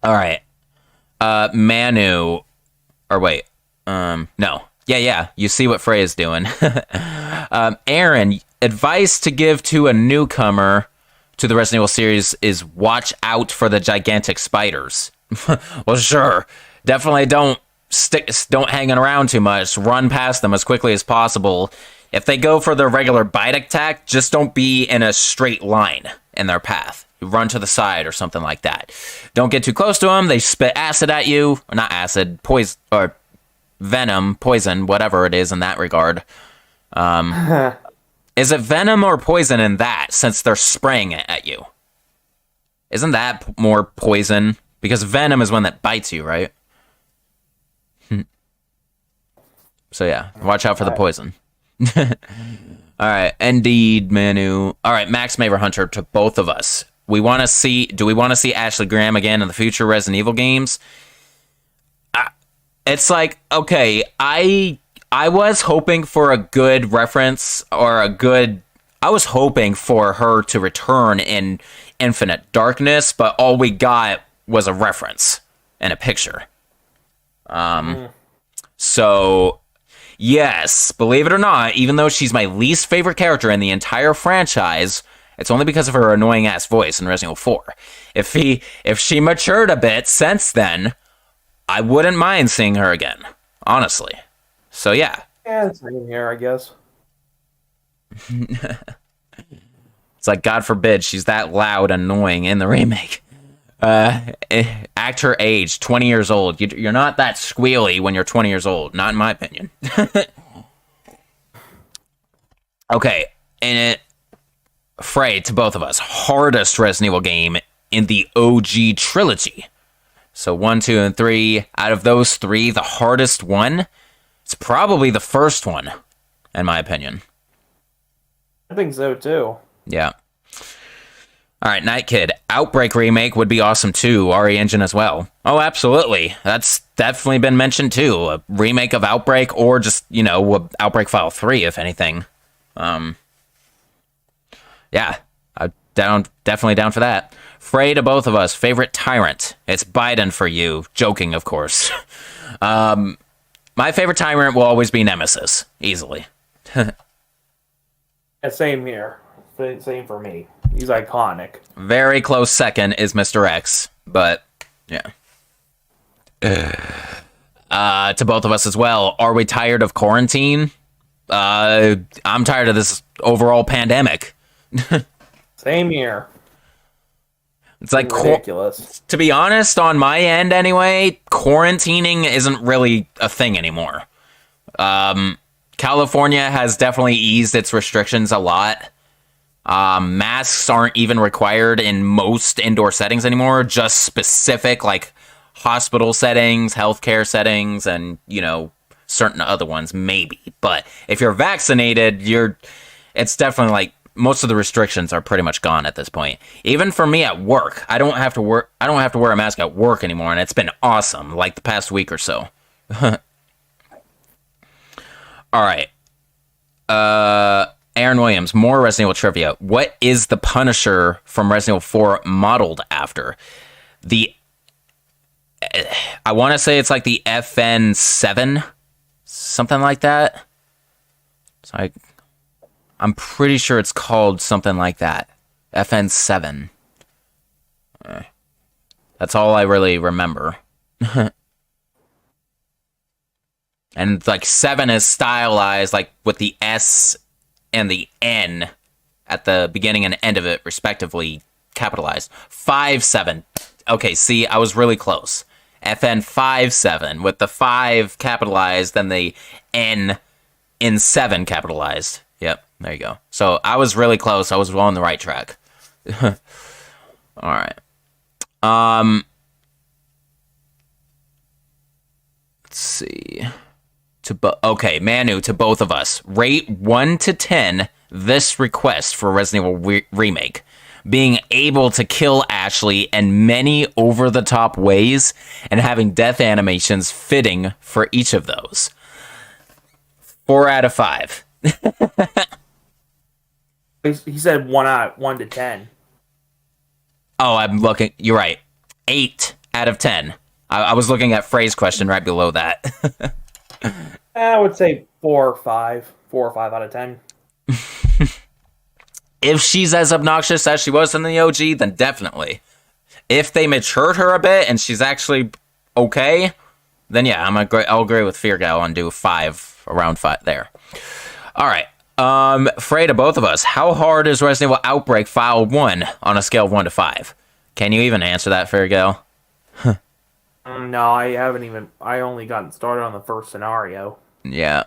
Speaker 1: Alright. Manu. Or wait. No. Yeah. You see what Frey is doing. Aaron, advice to give to a newcomer to the Resident Evil series is watch out for the gigantic spiders. Well, sure. Definitely don't hang around too much. Run past them as quickly as possible. If they go for their regular bite attack, just don't be in a straight line in their path. You run to the side or something like that. Don't get too close to them. They spit acid at you. Or not acid, poison, or venom, poison, whatever it is in that regard. Is it venom or poison in that, since they're spraying it at you? Isn't that more poison? Because venom is one that bites you, right? So yeah, watch out for the poison. Alright, indeed, Manu. Alright, Max Maver Hunter, to both of us. Do we want to see Ashley Graham again in the future Resident Evil games? It's like, okay, I was hoping for a good reference, or I was hoping for her to return in Infinite Darkness, but all we got was a reference and a picture. So, yes, believe it or not, even though she's my least favorite character in the entire franchise, it's only because of her annoying-ass voice in Resident Evil 4. If she matured a bit since then, I wouldn't mind seeing her again, honestly. So, yeah.
Speaker 2: Yeah, same here, I guess.
Speaker 1: It's like, God forbid, she's that loud and annoying in the remake. Act her age, 20 years old. You're not that squealy when you're 20 years old, not in my opinion. Okay, and Frey, to both of us, hardest Resident Evil game in the OG trilogy. So 1, 2, and 3, out of those 3, the hardest one, it's probably the first one, in my opinion.
Speaker 2: I think so, too.
Speaker 1: Yeah. Alright, Night Kid. Outbreak remake would be awesome too. RE Engine as well. Oh, absolutely. That's definitely been mentioned too. A remake of Outbreak, or just, Outbreak File 3, if anything. Yeah. Definitely down for that. Frey, to both of us. Favorite Tyrant. It's Biden for you. Joking, of course. My favorite Tyrant will always be Nemesis. Easily.
Speaker 2: Yeah, same here. Same for me. He's iconic.
Speaker 1: Very close second is Mr. X, but yeah. To both of us as well. Are we tired of quarantine? I'm tired of this overall pandemic.
Speaker 2: Same here.
Speaker 1: It's like
Speaker 2: ridiculous.
Speaker 1: To be honest, on my end anyway, quarantining isn't really a thing anymore. California has definitely eased its restrictions a lot. Masks aren't even required in most indoor settings anymore, just specific like hospital settings, healthcare settings, and certain other ones maybe. But if you're vaccinated, it's definitely like most of the restrictions are pretty much gone at this point. Even for me at work, I don't have to wear a mask at work anymore, and it's been awesome like the past week or so. All right. Aaron Williams, more Resident Evil trivia. What is the Punisher from Resident Evil 4 modeled after? I want to say it's like the FN7, something like that. So I'm pretty sure it's called something like that. FN7. That's all I really remember. And like 7 is stylized like with the S and the N at the beginning and end of it, respectively, capitalized. 5-7. Okay, see, I was really close. FN 5-7 with the 5 capitalized, then the N in 7 capitalized. Yep, there you go. So I was really close. I was well on the right track. All right. Let's see. Okay, Manu, to both of us. Rate 1 to 10 this request for Resident Evil Remake. Being able to kill Ashley in many over-the-top ways and having death animations fitting for each of those. 4 out of 5.
Speaker 2: He said 1 to 10.
Speaker 1: Oh, I'm looking. You're right. 8 out of 10. I was looking at Frey's question right below that.
Speaker 2: I would say 4 or 5. 4 or 5 out of 10.
Speaker 1: If she's as obnoxious as she was in the OG, then definitely. If they matured her a bit and she's actually okay, then yeah, I'll agree with Fear Gal and do 5, around 5 there. All right. Frey, to both of us, how hard is Resident Evil Outbreak File 1 on a scale of 1 to 5? Can you even answer that, Fairgal?
Speaker 2: No, I haven't even. I only gotten started on the first scenario.
Speaker 1: Yeah.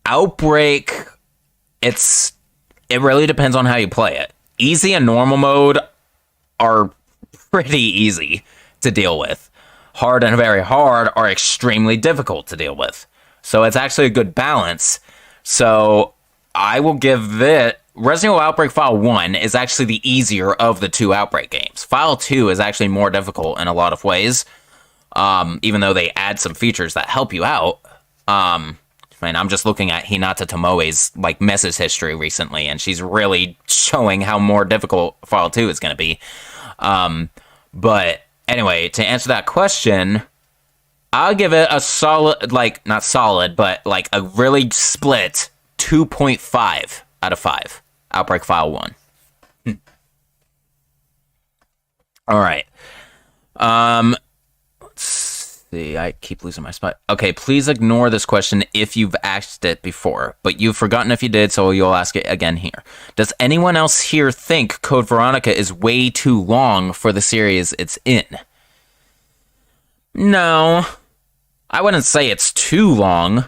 Speaker 1: Outbreak, it really depends on how you play it. Easy and normal mode are pretty easy to deal with. Hard and very hard are extremely difficult to deal with. So it's actually a good balance. So I will give it... Resident Evil Outbreak File 1 is actually the easier of the two Outbreak games. File 2 is actually more difficult in a lot of ways, even though they add some features that help you out. I'm just looking at Hinata Tomoe's message history recently, and she's really showing how more difficult File 2 is going to be. But anyway, to answer that question, I'll give it a solid, not solid, but a really split 2.5 out of 5. Outbreak File 1. All right. Let's see. I keep losing my spot. Okay, please ignore this question if you've asked it before, but you've forgotten if you did, so you'll ask it again here. Does anyone else here think Code Veronica is way too long for the series it's in? No. I wouldn't say it's too long,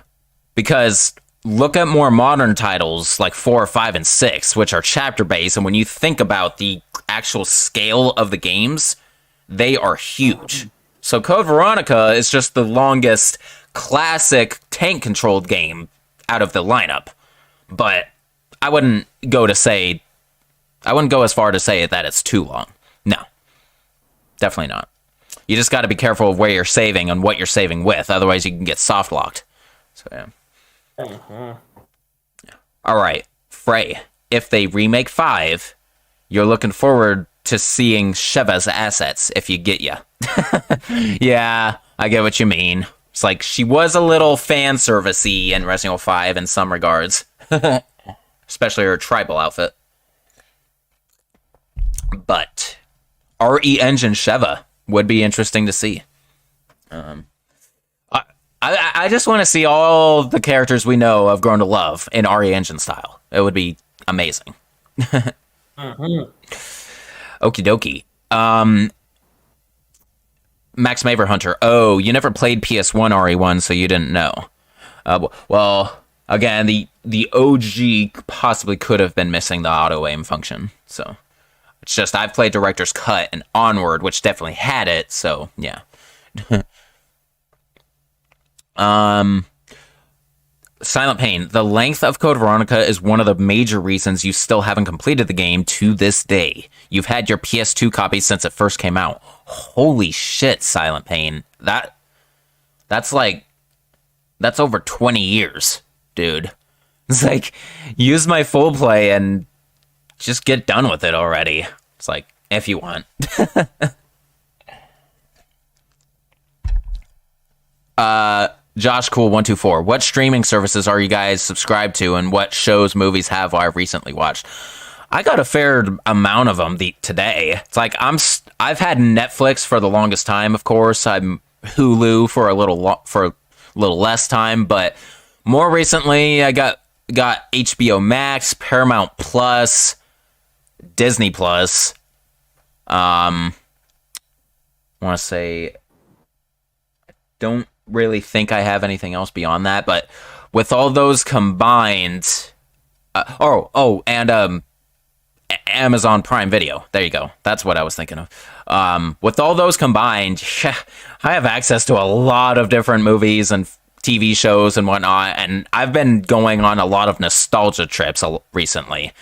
Speaker 1: because look at more modern titles like 4, 5, and 6, which are chapter-based, and when you think about the actual scale of the games, they are huge. So Code Veronica is just the longest classic tank-controlled game out of the lineup. But I wouldn't go as far to say that it's too long. No. Definitely not. You just got to be careful of where you're saving and what you're saving with, otherwise you can get soft-locked. So, yeah. All right, Frey. If they remake 5, you're looking forward to seeing Sheva's assets, if you get ya. Yeah, I get what you mean. It's like she was a little fan servicey in Resident Evil 5 in some regards. Especially her tribal outfit. But RE Engine Sheva would be interesting to see. I just want to see all the characters we know have grown to love in RE Engine style. It would be amazing. Okie dokie. Max Maver Hunter. Oh, you never played PS1 RE1, so you didn't know. Well, again, the OG possibly could have been missing the auto aim function. So it's just I've played Director's Cut and Onward, which definitely had it. So yeah. Silent Pain. The length of Code Veronica is one of the major reasons you still haven't completed the game to this day. You've had your PS2 copy since it first came out. Holy shit, Silent Pain. That's over 20 years, dude. It's like, use my full play and just get done with it already. It's like, if you want. Josh Cool 124. What streaming services are you guys subscribed to, and what shows, movies have I recently watched? I got a fair amount of them today. It's like I've had Netflix for the longest time, of course. I'm Hulu for a little less time, but more recently I got HBO Max, Paramount Plus, Disney Plus. I want to say I don't really think I have anything else beyond that, but with all those combined, and Amazon Prime Video. There you go. That's what I was thinking of. With all those combined, I have access to a lot of different movies and TV shows and whatnot, and I've been going on a lot of nostalgia trips recently.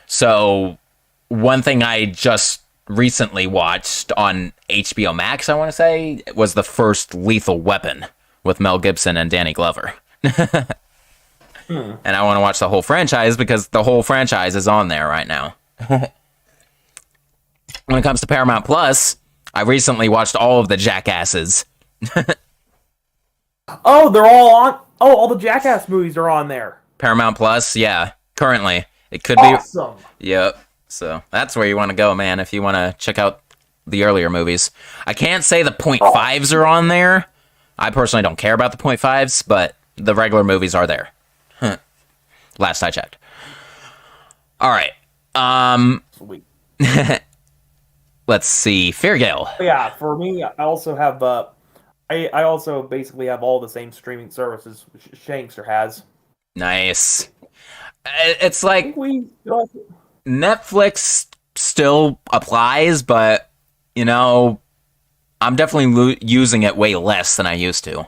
Speaker 1: So one thing I just recently watched on HBO Max, I want to say, was the first Lethal Weapon with Mel Gibson and Danny Glover. And I want to watch the whole franchise because the whole franchise is on there right now. When it comes to Paramount Plus, I recently watched all of the Jackasses.
Speaker 2: Oh, they're all on. Oh, all the Jackass movies are on there.
Speaker 1: Paramount Plus, yeah. Currently, it could
Speaker 2: Awesome.
Speaker 1: be. Yep. So that's where you want to go, man, if you want to check out the earlier movies. I can't say the .5s are on there. I personally don't care about the .5s, but The regular movies are there. Last I checked. All right.
Speaker 2: Sweet.
Speaker 1: Let's see. Feargale.
Speaker 2: Yeah, for me, I also have I also basically have all the same streaming services Shankster has.
Speaker 1: Nice. It's
Speaker 2: I
Speaker 1: like
Speaker 2: think we
Speaker 1: Netflix still applies, but you know, I'm definitely using it way less than I used to.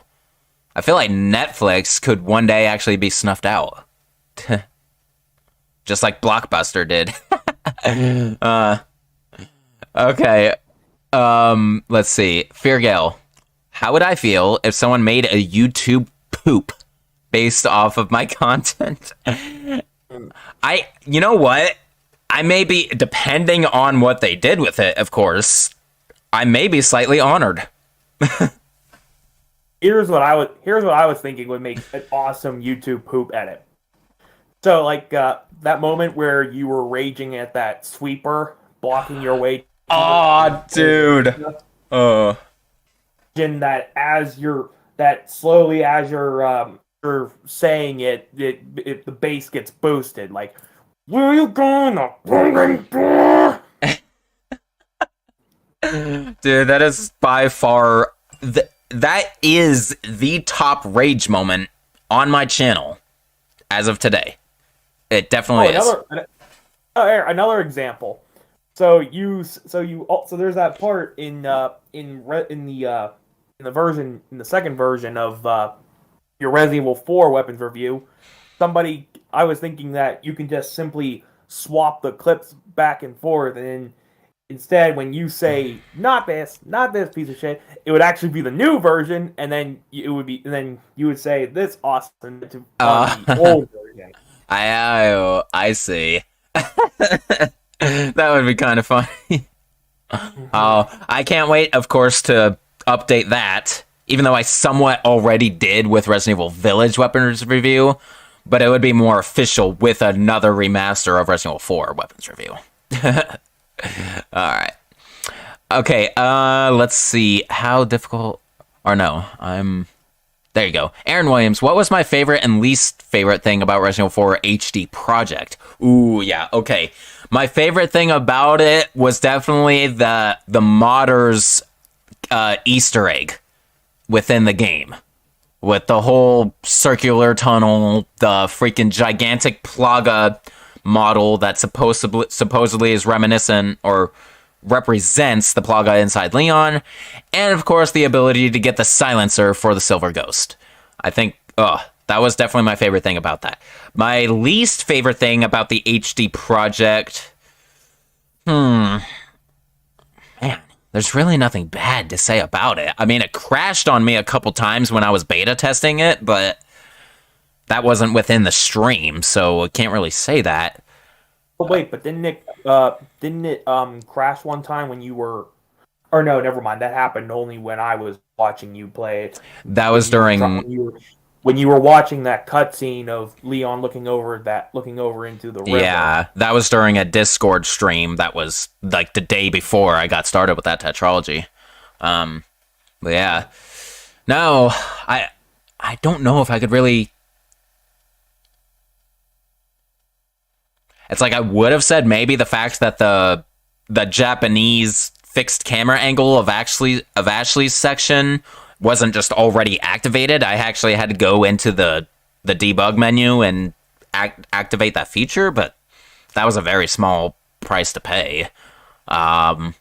Speaker 1: I feel like Netflix could one day actually be snuffed out. Just like Blockbuster did. Okay. Let's see. Feargale. How would I feel if someone made a YouTube poop based off of my content? You know what? I may be, depending on what they did with it, of course, I may be slightly honored.
Speaker 2: here's what I was thinking would make an awesome YouTube poop edit. So like that moment where you were raging at that sweeper blocking your way.
Speaker 1: Oh, dude.
Speaker 2: In that as you're slowly as you're saying it, the bass gets boosted. Like, where are you going?
Speaker 1: Dude, that is by far that is the top rage moment on my channel as of today. It definitely is.
Speaker 2: Another example. So there's that part in the second version of your Resident Evil 4 weapons review. I was thinking that you can just simply swap the clips back and forth, and then instead, when you say not this piece of shit, it would actually be the new version, and then you would say this awesome to the old version.
Speaker 1: I see. That would be kind of funny. I can't wait, of course, to update that, even though I somewhat already did with Resident Evil Village weapons review, but it would be more official with another remaster of Resident Evil 4 weapons review. Alright. Okay, let's see. How difficult... Or no, there you go. Aaron Williams, what was my favorite and least favorite thing about Resident Evil 4 HD Project? Ooh, yeah, okay. My favorite thing about it was definitely the modders Easter egg within the game. With the whole circular tunnel, the freaking gigantic Plaga model that supposedly is reminiscent or represents the Plaga inside Leon, and of course the ability to get the silencer for the Silver Ghost. I think, that was definitely my favorite thing about that. My least favorite thing about the HD project, man, there's really nothing bad to say about it. I mean, it crashed on me a couple times when I was beta testing it, but that wasn't within the stream, so I can't really say that.
Speaker 2: Oh wait, but didn't it crash one time when you were? Or no, never mind. That happened only when I was watching you play it.
Speaker 1: That was during
Speaker 2: when you were watching that cutscene of Leon looking over into the river.
Speaker 1: Yeah, that was during a Discord stream. That was like the day before I got started with that tetralogy. But yeah, no, I don't know if I could really. It's like I would have said maybe the fact that the Japanese fixed camera angle of Ashley's section wasn't just already activated. I actually had to go into the debug menu and activate that feature, but that was a very small price to pay.
Speaker 2: Oh,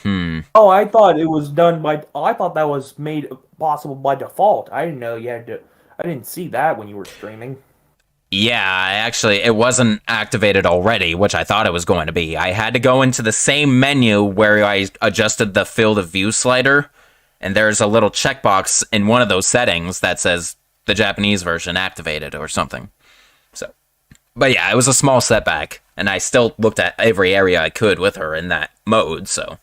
Speaker 2: I thought it was done by. I thought that was made possible by default. I didn't know you had to. I didn't see that when you were streaming.
Speaker 1: Yeah, it wasn't activated already, which I thought it was going to be. I had to go into the same menu where I adjusted the field of view slider, and there's a little checkbox in one of those settings that says the Japanese version activated or something. So, but yeah, it was a small setback, and I still looked at every area I could with her in that mode, so.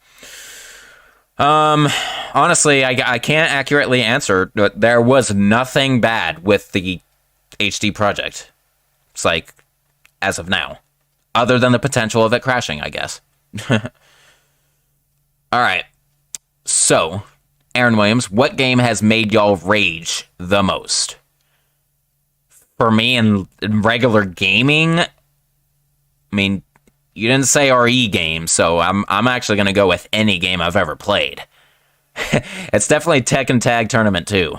Speaker 1: Honestly, I can't accurately answer, but there was nothing bad with the HD project. It's like, as of now. Other than the potential of it crashing, I guess. Alright. So, Aaron Williams, what game has made y'all rage the most? For me, in regular gaming, I mean, you didn't say RE game, so I'm actually going to go with any game I've ever played. It's definitely Tekken Tag Tournament 2.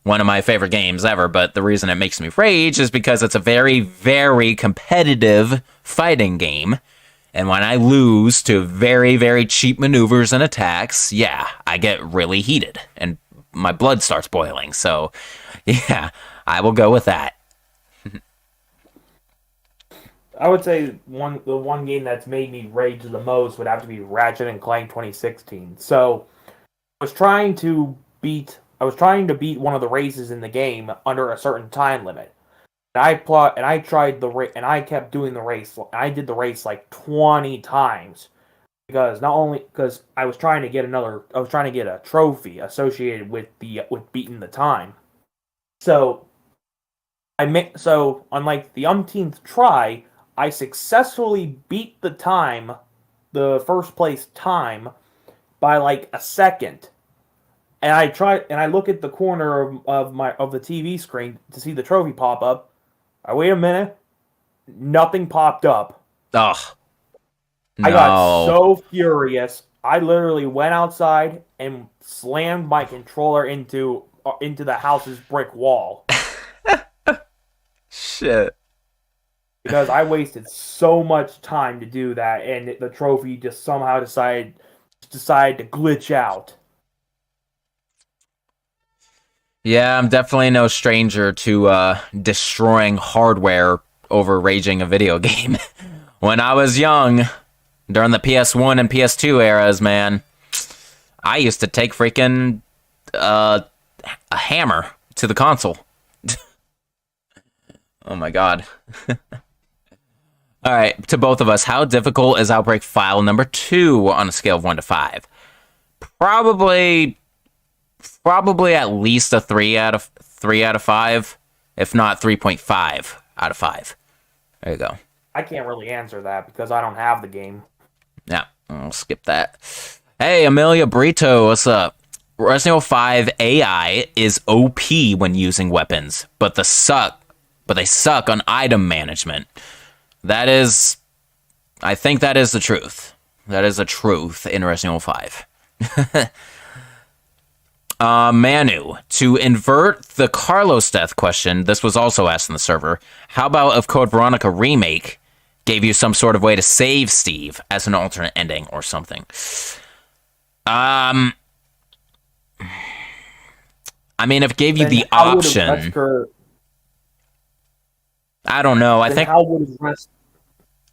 Speaker 1: One of my favorite games ever, but the reason it makes me rage is because it's a very, very competitive fighting game. And when I lose to very, very cheap maneuvers and attacks, yeah, I get really heated and my blood starts boiling. So, yeah, I will go with that.
Speaker 2: I would say the one game that's made me rage the most would have to be Ratchet and Clank 2016. So I was trying to beat one of the races in the game under a certain time limit. And I tried and I kept doing the race. I did the race like 20 times because I was trying to get a trophy associated with beating the time. So on like the umpteenth try, I successfully beat the first place time by like a second. And I look at the corner of the TV screen to see the trophy pop up. I wait a minute, nothing popped up.
Speaker 1: Ugh. No.
Speaker 2: I got so furious. I literally went outside and slammed my controller into the house's brick wall.
Speaker 1: Shit.
Speaker 2: Because I wasted so much time to do that, and the trophy just somehow decided to glitch out.
Speaker 1: Yeah, I'm definitely no stranger to destroying hardware over raging a video game. When I was young, during the PS1 and PS2 eras, man, I used to take freaking a hammer to the console. Oh my god. All right, to both of us, how difficult is Outbreak File number 2 on a scale of 1 to 5? Probably at least a 3 out of 5, if not 3.5 out of 5. There you go.
Speaker 2: I can't really answer that because I don't have the game.
Speaker 1: Yeah, I'll skip that. Hey, Amelia Brito, what's up? Resident Evil 5 AI is OP when using weapons, but they suck on item management. I think that is the truth. That is the truth in Resident Evil 5. Manu, to invert the Carlos death question, this was also asked in the server. How about if Code Veronica Remake gave you some sort of way to save Steve as an alternate ending or something? I mean, if it gave you the option, I don't know. I think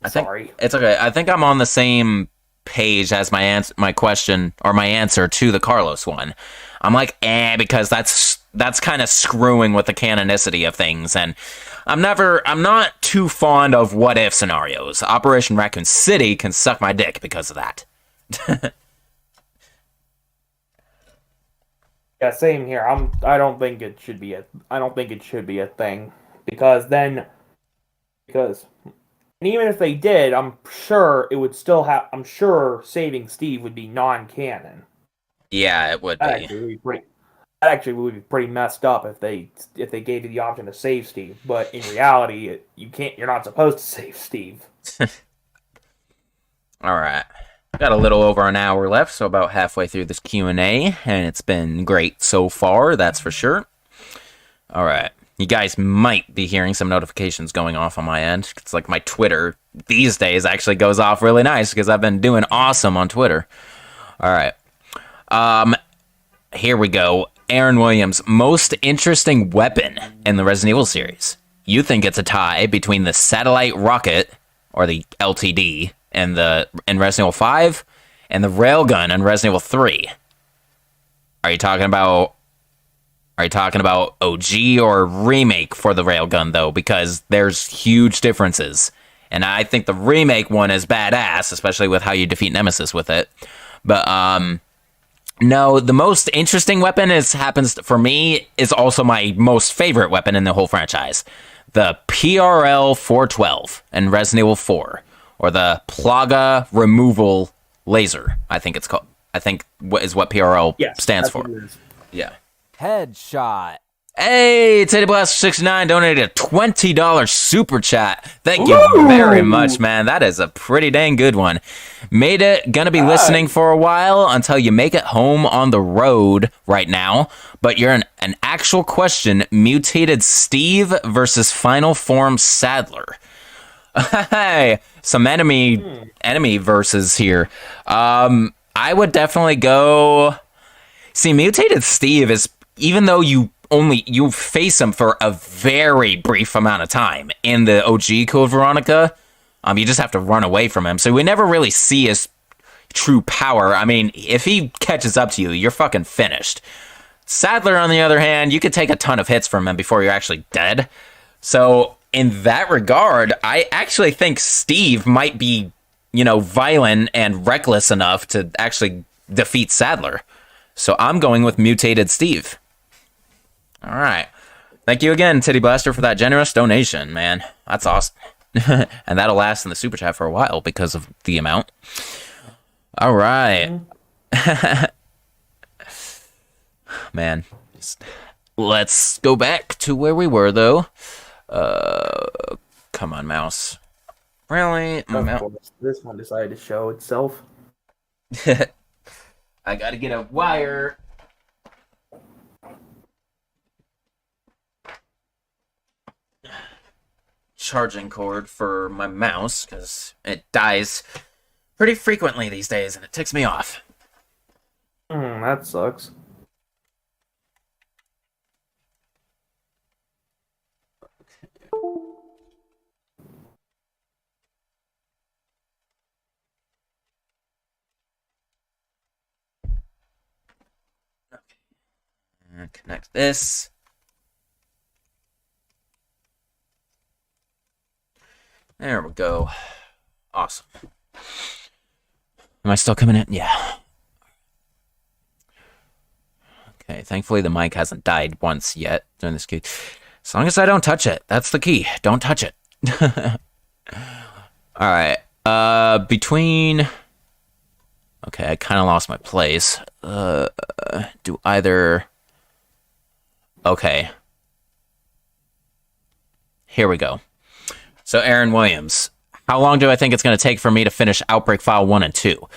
Speaker 1: it's okay. I think I'm on the same page as my question or my answer to the Carlos one. I'm like, because that's kind of screwing with the canonicity of things, and I'm not too fond of what if scenarios. Operation Raccoon City can suck my dick because of that.
Speaker 2: Yeah, same here. I don't think it should be a thing because even if they did, I'm sure saving Steve would be non-canon.
Speaker 1: Yeah, it would be.
Speaker 2: That actually would be pretty messed up if they gave you the option to save Steve. But in reality, you're not supposed to save Steve.
Speaker 1: All right. Got a little over an hour left, so about halfway through this Q&A, and it's been great so far, that's for sure. All right. You guys might be hearing some notifications going off on my end. It's like my Twitter these days actually goes off really nice because I've been doing awesome on Twitter. All right. Here we go. Aaron Williams, most interesting weapon in the Resident Evil series. You think it's a tie between the satellite rocket, or the LTD, in Resident Evil 5, and the railgun in Resident Evil 3. Are you talking about OG or remake for the railgun, though? Because there's huge differences. And I think the remake one is badass, especially with how you defeat Nemesis with it. But, no, the most interesting weapon for me, is also my most favorite weapon in the whole franchise. The PRL 412 in Resident Evil 4. Or the Plaga Removal Laser, I think it's called. I think what PRL
Speaker 2: Yes,
Speaker 1: stands
Speaker 2: that's
Speaker 1: for.
Speaker 2: what it is.
Speaker 1: Yeah.
Speaker 3: Headshot.
Speaker 1: Hey, Teddy Blaster 69 donated a $20 super chat. Thank you
Speaker 2: Ooh.
Speaker 1: very much, man. That is a pretty dang good one. Made it. Gonna be listening for a while until you make it home on the road right now. But you're an actual question. Mutated Steve versus Final Form Sadler. Hey, some enemy versus here. I would definitely go. See, Mutated Steve is, even though you face him for a very brief amount of time in the OG Code Veronica, you just have to run away from him. So we never really see his true power. I mean, if he catches up to you, you're fucking finished. Sadler, on the other hand, you could take a ton of hits from him before you're actually dead. So in that regard, I actually think Steve might be, violent and reckless enough to actually defeat Sadler. So I'm going with Mutated Steve. All right. Thank you again, Titty Blaster, for that generous donation, man. That's awesome. And that'll last in the super chat for a while because of the amount. All right. Man, let's go back to where we were, though. Come on, mouse. Really?
Speaker 2: Of course, this one decided to show itself.
Speaker 1: I gotta get a wire. Charging cord for my mouse, because it dies pretty frequently these days, and it ticks me off.
Speaker 2: That sucks.
Speaker 1: And connect this. There we go. Awesome. Am I still coming in? Yeah. Okay, thankfully the mic hasn't died once yet during this key. As long as I don't touch it. That's the key. Don't touch it. Alright. Between... Okay, I kind of lost my place. Do either... Okay. Here we go. So, Aaron Williams, how long do I think it's going to take for me to finish Outbreak File 1 and 2?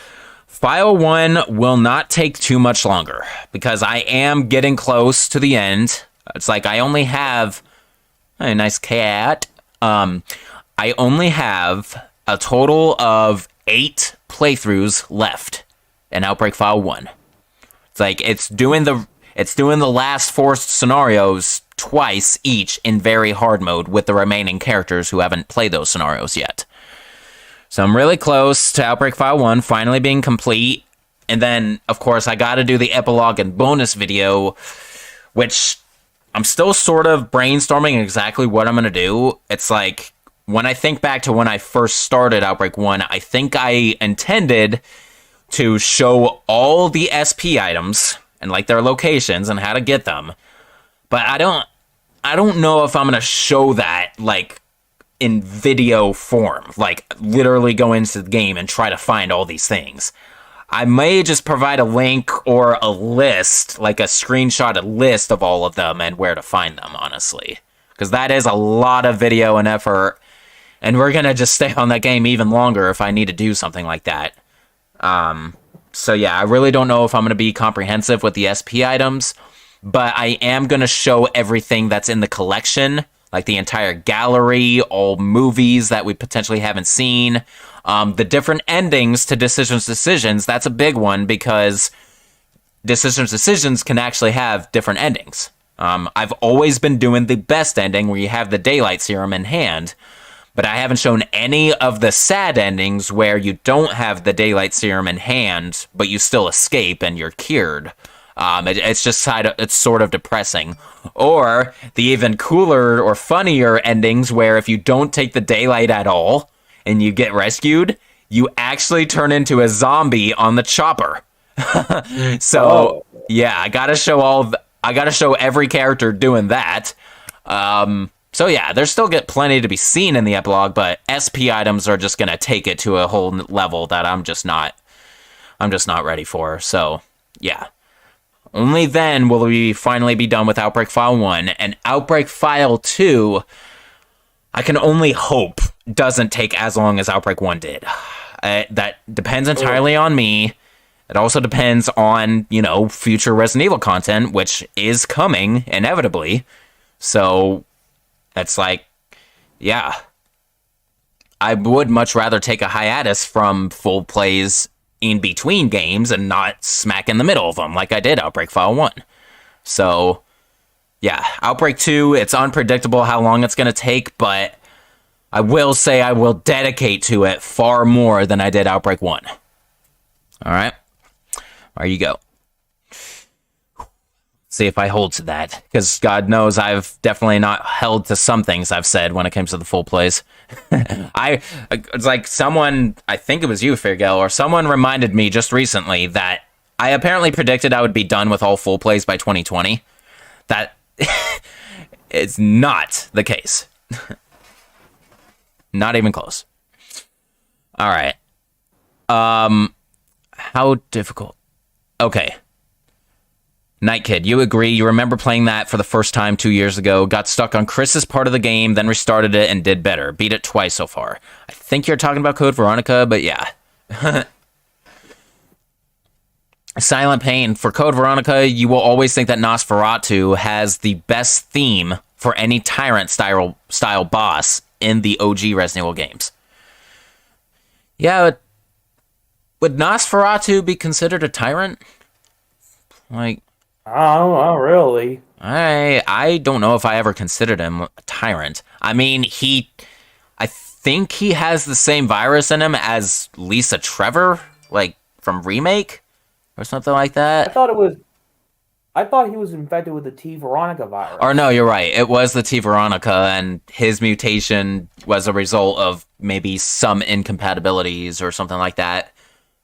Speaker 1: File 1 will not take too much longer, because I am getting close to the end. It's like I only have... a nice cat. I only have a total of 8 playthroughs left in Outbreak File 1. It's like it's doing the last 4 scenarios twice each in very hard mode with the remaining characters who haven't played those scenarios yet. So I'm really close to Outbreak File 1 finally being complete. And then, of course, I gotta do the epilogue and bonus video, which I'm still sort of brainstorming exactly what I'm gonna do. It's like, when I think back to when I first started Outbreak 1, I think I intended to show all the SP items and like their locations and how to get them. But I don't know if I'm going to show that like in video form, like literally go into the game and try to find all these things. I may just provide a link or a list, like a screenshot, a list of all of them and where to find them, honestly. Because that is a lot of video and effort, and we're going to just stay on that game even longer if I need to do something like that. So yeah, I really don't know if I'm going to be comprehensive with the SP items, but I am going to show everything that's in the collection, like the entire gallery, all movies that we potentially haven't seen, the different endings to Decisions, that's a big one because Decisions can actually have different endings. I've always been doing the best ending where you have the Daylight Serum in hand, but I haven't shown any of the sad endings where you don't have the Daylight Serum in hand, but you still escape and you're cured. It's sort of depressing. Or the even cooler or funnier endings where if you don't take the daylight at all and you get rescued, you actually turn into a zombie on the chopper. So yeah, I gotta show every character doing that. So yeah, there's still plenty to be seen in the epilogue, but SP items are just gonna take it to a whole level that I'm I'm just not ready for. So, yeah. Only then will we finally be done with Outbreak File 1, and Outbreak File 2, I can only hope, doesn't take as long as Outbreak 1 did. That depends entirely on me. It also depends on, future Resident Evil content, which is coming, inevitably. So, it's like, yeah. I would much rather take a hiatus from full plays in between games and not smack in the middle of them like I did Outbreak File 1. So, yeah, Outbreak 2, it's unpredictable how long it's going to take, but I will say I will dedicate to it far more than I did Outbreak 1. All right? There you go. See if I hold to that, because God knows I've definitely not held to some things I've said when it comes to the full plays. It's like someone, I think it was you, Fairgale, or someone reminded me just recently that I apparently predicted I would be done with all full plays by 2020. That is not the case. Not even close. All right. How difficult? Okay. Night Kid, you agree. You remember playing that for the first time 2 years ago, got stuck on Chris's part of the game, then restarted it and did better. Beat it twice so far. I think you're talking about Code Veronica, but yeah. Silent Pain, for Code Veronica, you will always think that Nosferatu has the best theme for any Tyrant style boss in the OG Resident Evil games. Yeah, would Nosferatu be considered a Tyrant? Like,
Speaker 2: Oh, really?
Speaker 1: I don't know if I ever considered him a Tyrant. I mean, I think he has the same virus in him as Lisa Trevor, like, from Remake? Or something like that.
Speaker 2: I thought he was infected with the T. Veronica virus.
Speaker 1: Or no, you're right. It was the T. Veronica, and his mutation was a result of maybe some incompatibilities or something like that.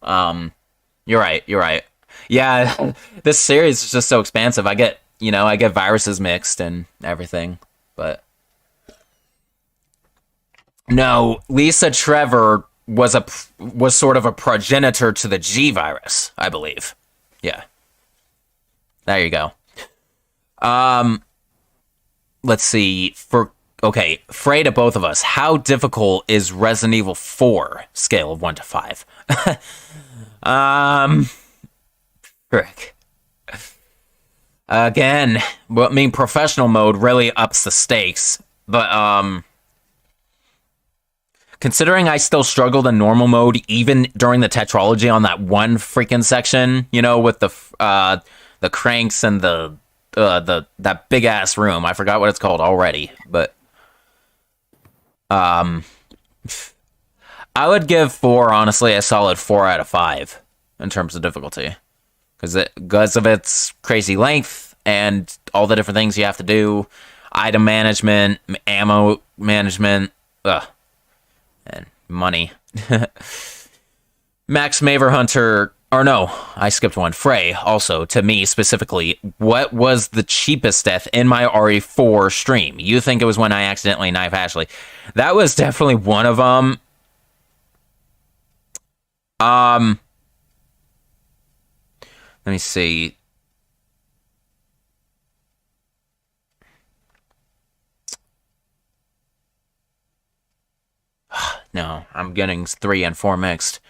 Speaker 1: You're right. Yeah, this series is just so expansive. I get viruses mixed and everything, but no, Lisa Trevor was sort of a progenitor to the G virus, I believe. Yeah. There you go. Let's see. Frey to both of us. How difficult is Resident Evil 4 scale of 1 to 5? Frick. Again, professional mode really ups the stakes, but considering I still struggled in normal mode even during the tetralogy on that one freaking section, with the cranks and that big ass room. I forgot what it's called already, but I would give 4 honestly a solid 4 out of 5 in terms of difficulty. Because of its crazy length and all the different things you have to do, item management, ammo management, and money. Max Maver Hunter, or no, I skipped one. Frey, also, to me specifically, what was the cheapest death in my RE4 stream? You think it was when I accidentally knife Ashley. That was definitely one of them. Let me see. No, I'm getting 3 and 4 mixed.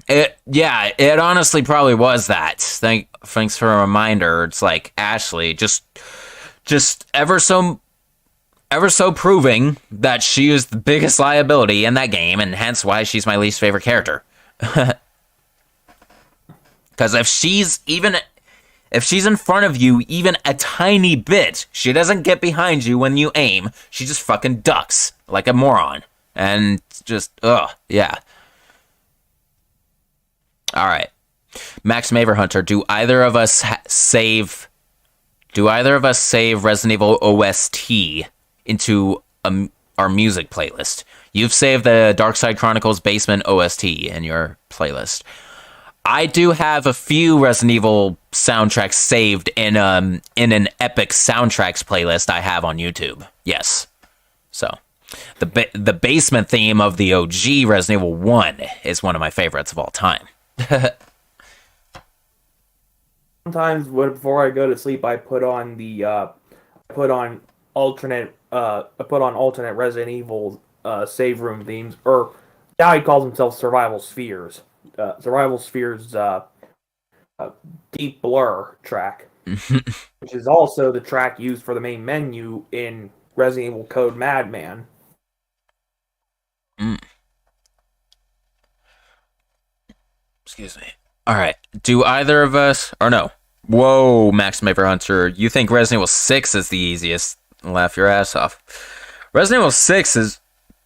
Speaker 1: It honestly probably was that. Thanks for a reminder. It's like Ashley just ever so proving that she is the biggest liability in that game, and hence why she's my least favorite character. Because if she's in front of you even a tiny bit, she doesn't get behind you when you aim. She just fucking ducks like a moron. And just, yeah. Alright. Max Maver Hunter, do either of us save Resident Evil OST into our music playlist? You've saved the Dark Side Chronicles Basement OST in your playlist. I do have a few Resident Evil soundtracks saved in an epic soundtracks playlist I have on YouTube. Yes. So, The basement theme of the OG Resident Evil 1 is one of my favorites of all time.
Speaker 2: Sometimes before I go to sleep, I put on alternate Resident Evil save room themes, or now he calls himself Survival Spheres. Survival Spheres Deep Blur track, which is also the track used for the main menu in Resident Evil Code Madman.
Speaker 1: Excuse me. All right. Do either of us, or no? Whoa, Max Maver Hunter, you think Resident Evil 6 is the easiest? Laugh your ass off. Resident Evil 6 is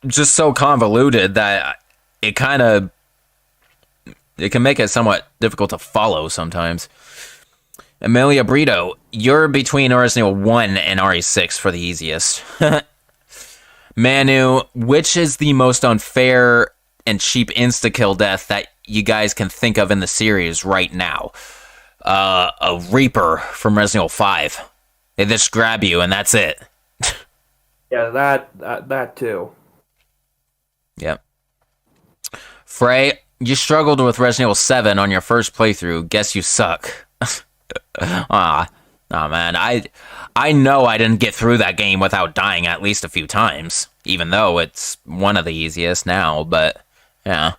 Speaker 1: just so convoluted that it can make it somewhat difficult to follow sometimes. Amelia Brito, you're between Resident Evil 1 and RE6 for the easiest. Manu, which is the most unfair and cheap insta-kill death that you guys can think of in the series right now? A Reaper from Resident Evil 5. They just grab you and that's it.
Speaker 2: Yeah, that too.
Speaker 1: Yep. Frey, you struggled with Resident Evil 7 on your first playthrough. Guess you suck. Nah, man. I know I didn't get through that game without dying at least a few times, even though it's one of the easiest now, but yeah.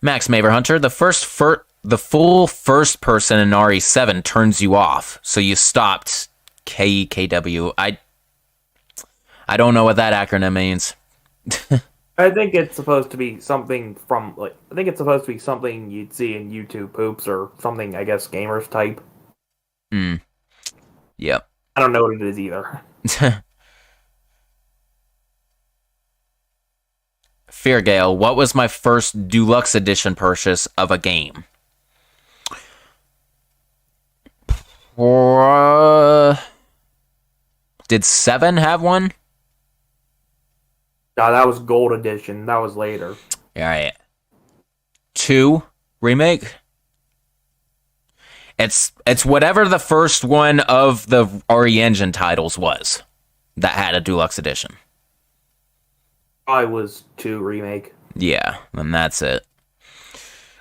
Speaker 1: Max Maver Hunter, the full first person in RE7 turns you off, so you stopped KEKW. I don't know what that acronym means.
Speaker 2: I think it's supposed to be something something you'd see in YouTube poops or something, I guess, gamers type.
Speaker 1: Yep.
Speaker 2: I don't know what it is either.
Speaker 1: Feargale, what was my first deluxe edition purchase of a game? Did 7 have one?
Speaker 2: No, that was Gold Edition. That was later.
Speaker 1: Alright. 2 remake? It's whatever the first one of the RE Engine titles was that had a deluxe edition.
Speaker 2: Probably was 2 remake.
Speaker 1: Yeah, then that's it.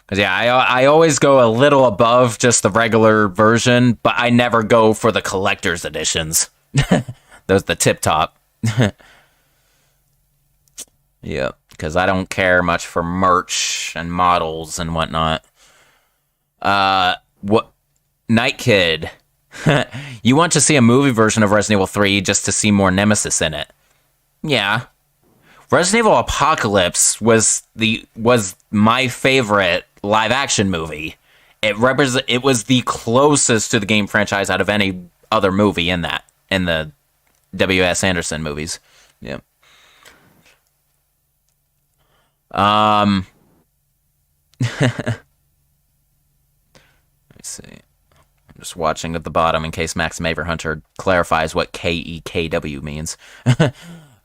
Speaker 1: Because, yeah, I always go a little above just the regular version, but I never go for the collector's editions. Those the tip top. Yep, because I don't care much for merch and models and whatnot. What? Night Kid. You want to see a movie version of Resident Evil 3 just to see more Nemesis in it? Yeah. Resident Evil Apocalypse was my favorite live action movie. It was the closest to the game franchise out of any other movie in the W.S. Anderson movies. Yeah. Let me see. I'm just watching at the bottom in case Max Maver Hunter clarifies what KEKW means.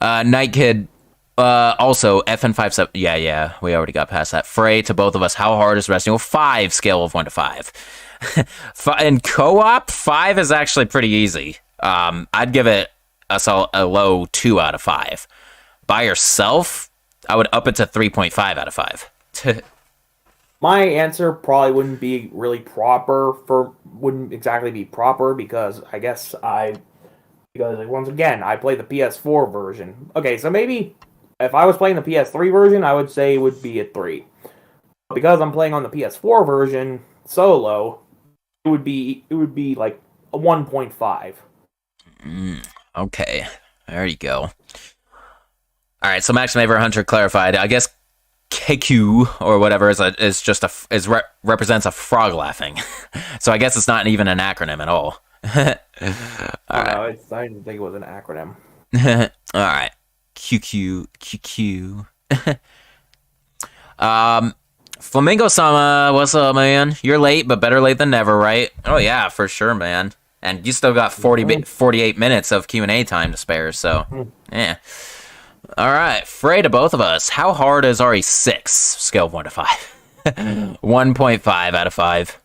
Speaker 1: Night Kid. Also, FN57. Yeah, we already got past that. Frey, to both of us, how hard is Resident Evil 5 scale of 1 to 5? In co-op, 5 is actually pretty easy. I'd give it a low 2 out of 5. By yourself, I would up it to 3.5 out of 5.
Speaker 2: My answer probably wouldn't exactly be proper because once again, I play the PS4 version. Okay, so maybe if I was playing the PS3 version, I would say it would be a 3. But because I'm playing on the PS4 version solo, it would be like a 1.5.
Speaker 1: Okay, there you go. All right, so Max Maver Hunter clarified. I guess KQ or whatever represents a frog laughing. So I guess it's not even an acronym at all. All right.
Speaker 2: No, I didn't think it was an acronym.
Speaker 1: All right. QQ. Flamingo Sama, what's up, man? You're late, but better late than never, right? Oh yeah, for sure, man. And you still got 48 minutes of Q&A time to spare, so yeah. All right, Frey, to both of us, how hard is RE6? Scale of 1 to 5. 1.5 out of 5.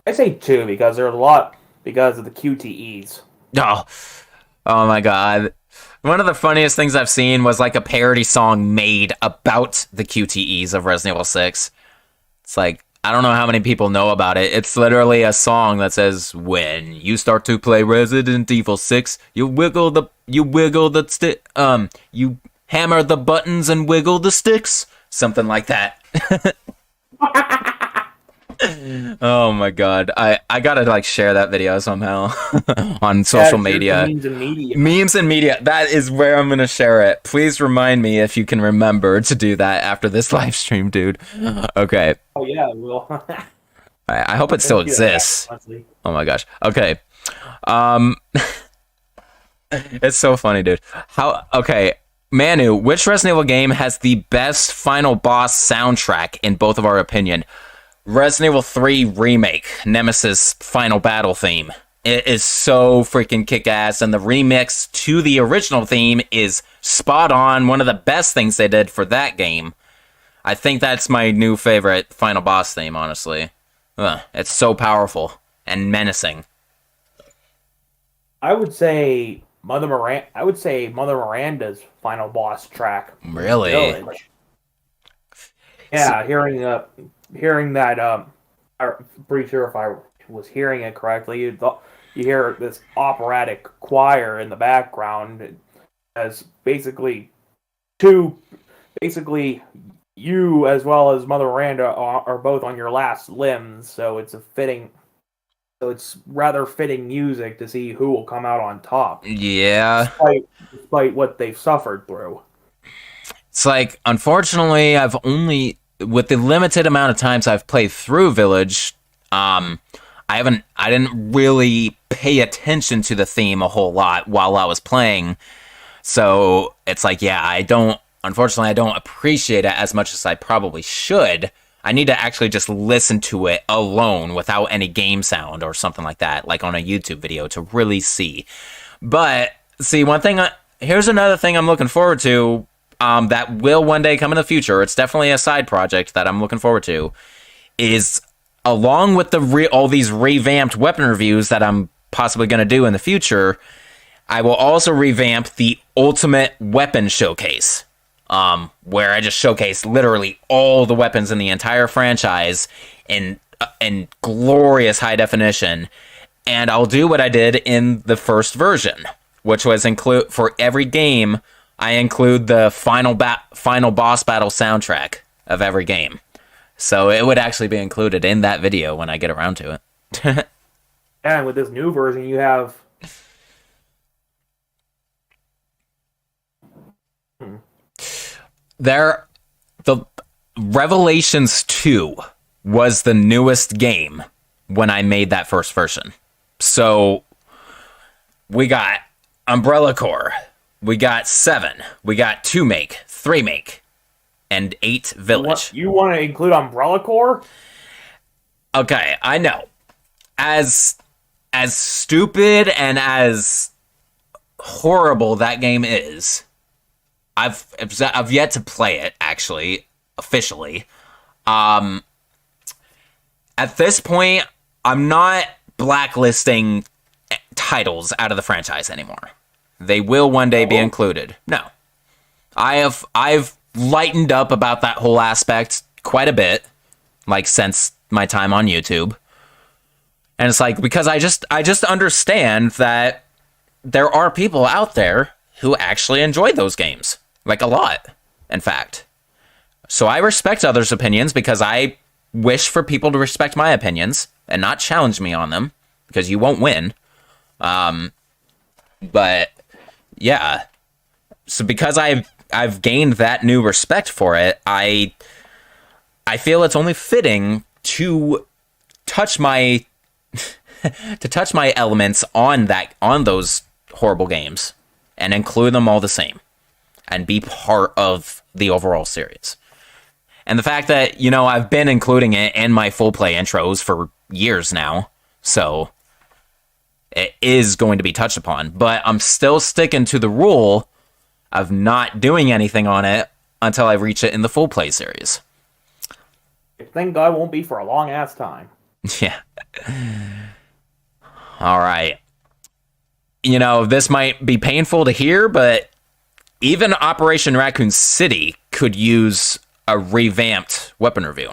Speaker 2: I say 2 because there's because of the QTEs.
Speaker 1: Oh, Oh my god. One of the funniest things I've seen was like a parody song made about the QTEs of Resident Evil 6. It's like, I don't know how many people know about it. It's literally a song that says, "When you start to play Resident Evil 6, you hammer the buttons and wiggle the sticks." Something like that. Oh my god. I gotta like share that video somehow on social media.
Speaker 2: Memes and media.
Speaker 1: Memes and media. That is where I'm gonna share it. Please remind me if you can remember to do that after this live stream, dude. Okay.
Speaker 2: Oh yeah, well.
Speaker 1: I hope it still exists. Oh my gosh. Okay. It's so funny, dude. Okay. Manu, which Resident Evil game has the best final boss soundtrack in both of our opinion? Resident Evil 3 Remake, Nemesis final battle theme. It is so freaking kick-ass, and the remix to the original theme is spot on. One of the best things they did for that game. I think that's my new favorite final boss theme, honestly. It's so powerful and menacing.
Speaker 2: I would say Mother Miranda's final boss track.
Speaker 1: Really?
Speaker 2: Village. Yeah, hearing that, I'm pretty sure if I was hearing it correctly, you hear this operatic choir in the background as basically you as well as Mother Miranda are both on your last limbs, so it's rather fitting music to see who will come out on top.
Speaker 1: Yeah.
Speaker 2: Despite what they've suffered through.
Speaker 1: It's like, unfortunately, with the limited amount of times I've played through Village, I didn't really pay attention to the theme a whole lot while I was playing. So it's like, yeah, unfortunately, I don't appreciate it as much as I probably should. I need to actually just listen to it alone without any game sound or something like that, like on a YouTube video to really see. But see, here's another thing I'm looking forward to. That will one day come in the future. It's definitely a side project that I'm looking forward to. Is along with all these revamped weapon reviews that I'm possibly going to do in the future, I will also revamp the Ultimate Weapon Showcase, where I just showcase literally all the weapons in the entire franchise in glorious high definition. And I'll do what I did in the first version, which was include for every game. I include the final boss battle soundtrack of every game. So it would actually be included in that video when I get around to it.
Speaker 2: And with this new version, you have...
Speaker 1: The Revelations 2 was the newest game when I made that first version. So we got Umbrella Corps. We got 7. We got 2 make, 3 make, and 8 village.
Speaker 2: You want to include Umbrella Corps?
Speaker 1: Okay, I know. As stupid and as horrible that game is, I've yet to play it actually officially. At this point, I'm not blacklisting titles out of the franchise anymore. They will one day be included. No. I've lightened up about that whole aspect quite a bit, like since my time on YouTube. And it's like, because I just understand that there are people out there who actually enjoy those games. Like a lot, in fact. So I respect others' opinions because I wish for people to respect my opinions and not challenge me on them, because you won't win. But yeah, so because I've gained that new respect for it, I feel it's only fitting to touch my elements on those horrible games and include them all the same and be part of the overall series. And the fact that, I've been including it in my full play intros for years now, so it is going to be touched upon, but I'm still sticking to the rule of not doing anything on it until I reach it in the full play series.
Speaker 2: Thank God won't be for a long ass time.
Speaker 1: Yeah. All right. you know, this might be painful to hear, but even Operation Raccoon City could use a revamped weapon review.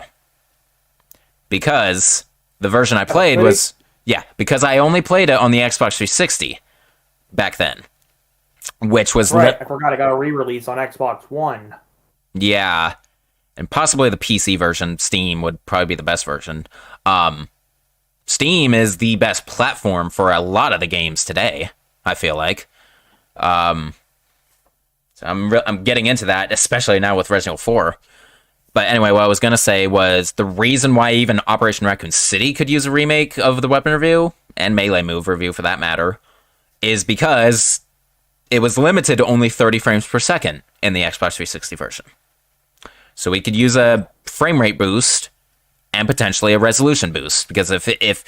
Speaker 1: Because the version I played was... Yeah, because I only played it on the Xbox 360 back then. Which was...
Speaker 2: Right, I forgot I got a re-release on Xbox One.
Speaker 1: Yeah, and possibly the PC version, Steam, would probably be the best version. Steam is the best platform for a lot of the games today, I feel like. So I'm getting into that, especially now with Resident Evil 4. But anyway, what I was going to say was the reason why even Operation Raccoon City could use a remake of the weapon review, and melee move review for that matter, is because it was limited to only 30 frames per second in the Xbox 360 version. So we could use a frame rate boost and potentially a resolution boost. Because if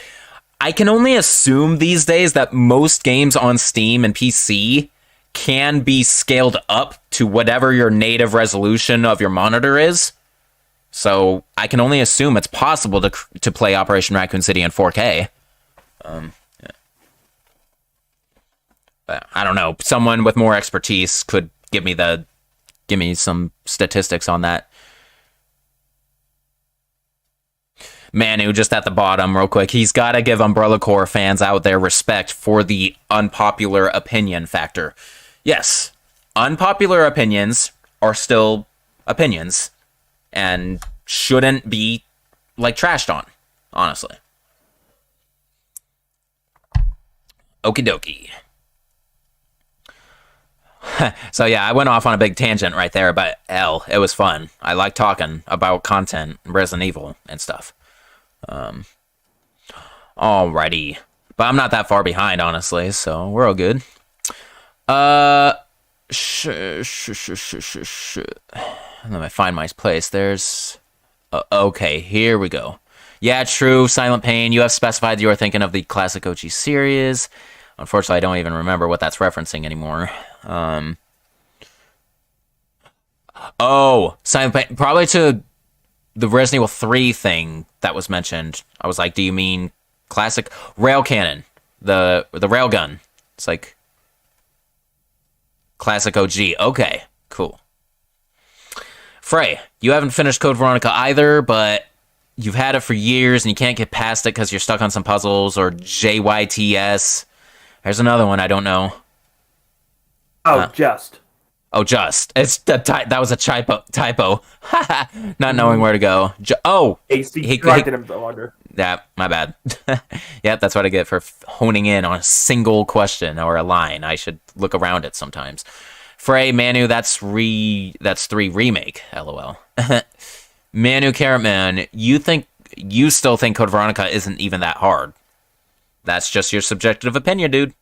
Speaker 1: I can only assume these days that most games on Steam and PC can be scaled up to whatever your native resolution of your monitor is. So I can only assume it's possible to play Operation Raccoon City in 4K. Yeah. But I don't know. Someone with more expertise could give me some statistics on that. Manu, just at the bottom, real quick. He's got to give Umbrella Corps fans out there respect for the unpopular opinion factor. Yes, unpopular opinions are still opinions and shouldn't be, like, trashed on, honestly. Okie dokie. So yeah, I went off on a big tangent right there, but hell, it was fun. I like talking about content, Resident Evil, and stuff. Alrighty. But I'm not that far behind, honestly, so we're all good. Let me find my place. There's... okay, here we go. Yeah, true, Silent Pain. You have specified you are thinking of the classic OG series. Unfortunately, I don't even remember what that's referencing anymore. Oh, Silent Pain. Probably to the Resident Evil 3 thing that was mentioned. I was like, do you mean classic rail cannon? The railgun. It's like classic OG. Okay, cool. Frey, you haven't finished Code Veronica either, but you've had it for years and you can't get past it because you're stuck on some puzzles, or JYTS. There's another one I don't know.
Speaker 2: Just.
Speaker 1: Oh, just. It's that was a typo. Not knowing where to go.
Speaker 2: He corrected him though under.
Speaker 1: Yeah, my bad. Yeah, that's what I get for honing in on a single question or a line. I should look around it sometimes. Frey, Manu, that's 3 remake. LOL. Manu Carrotman, you still think Code Veronica isn't even that hard? That's just your subjective opinion, dude.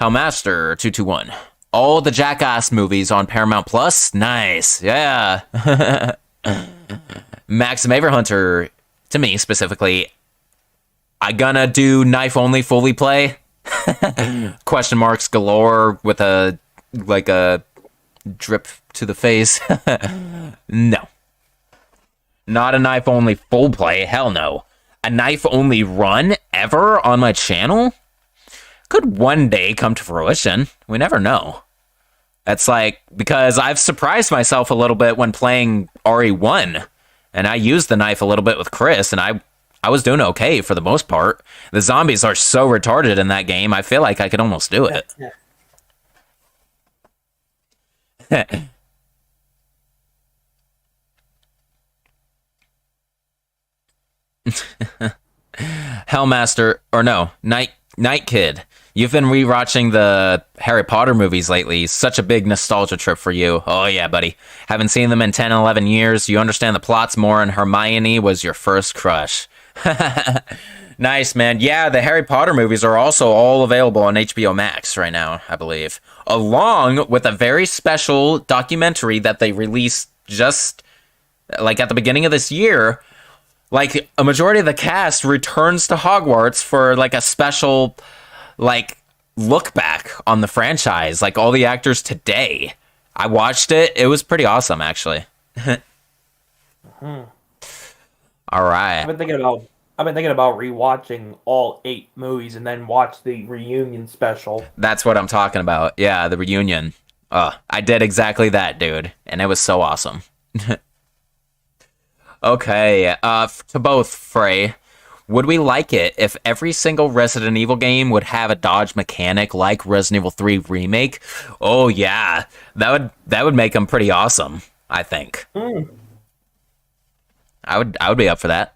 Speaker 1: Howmaster 221. All the Jackass movies on Paramount Plus? Nice. Yeah. Maxim Averhunter, to me specifically, I gonna do knife only fully play? Question marks galore with a drip to the face. No. Not a knife only full play. Hell no. A knife only run ever on my channel? Could one day come to fruition. We never know. That's like, because I've surprised myself a little bit when playing RE1, and I used the knife a little bit with Chris, and I was doing okay for the most part. The zombies are so retarded in that game, I feel like I could almost do it. Hellmaster, or no, Night Kid. You've been rewatching the Harry Potter movies lately. Such a big nostalgia trip for you. Oh yeah, buddy. Haven't seen them in 10, 11 years. You understand the plots more, and Hermione was your first crush. Nice, man. Yeah, the Harry Potter movies are also all available on HBO Max right now, I believe. Along with a very special documentary that they released just like at the beginning of this year. Like, a majority of the cast returns to Hogwarts for like a special like look back on the franchise, like all the actors today. I watched it. It was pretty awesome, actually. All right.
Speaker 2: I've been thinking about I've been thinking about rewatching all 8 movies and then watch the reunion special.
Speaker 1: That's what I'm talking about. Yeah, the reunion. I did exactly that, dude, and it was so awesome. Okay, to both, Frey. Would we like it if every single Resident Evil game would have a dodge mechanic like Resident Evil 3 Remake? Oh yeah, that would make them pretty awesome, I think. I would be up for that.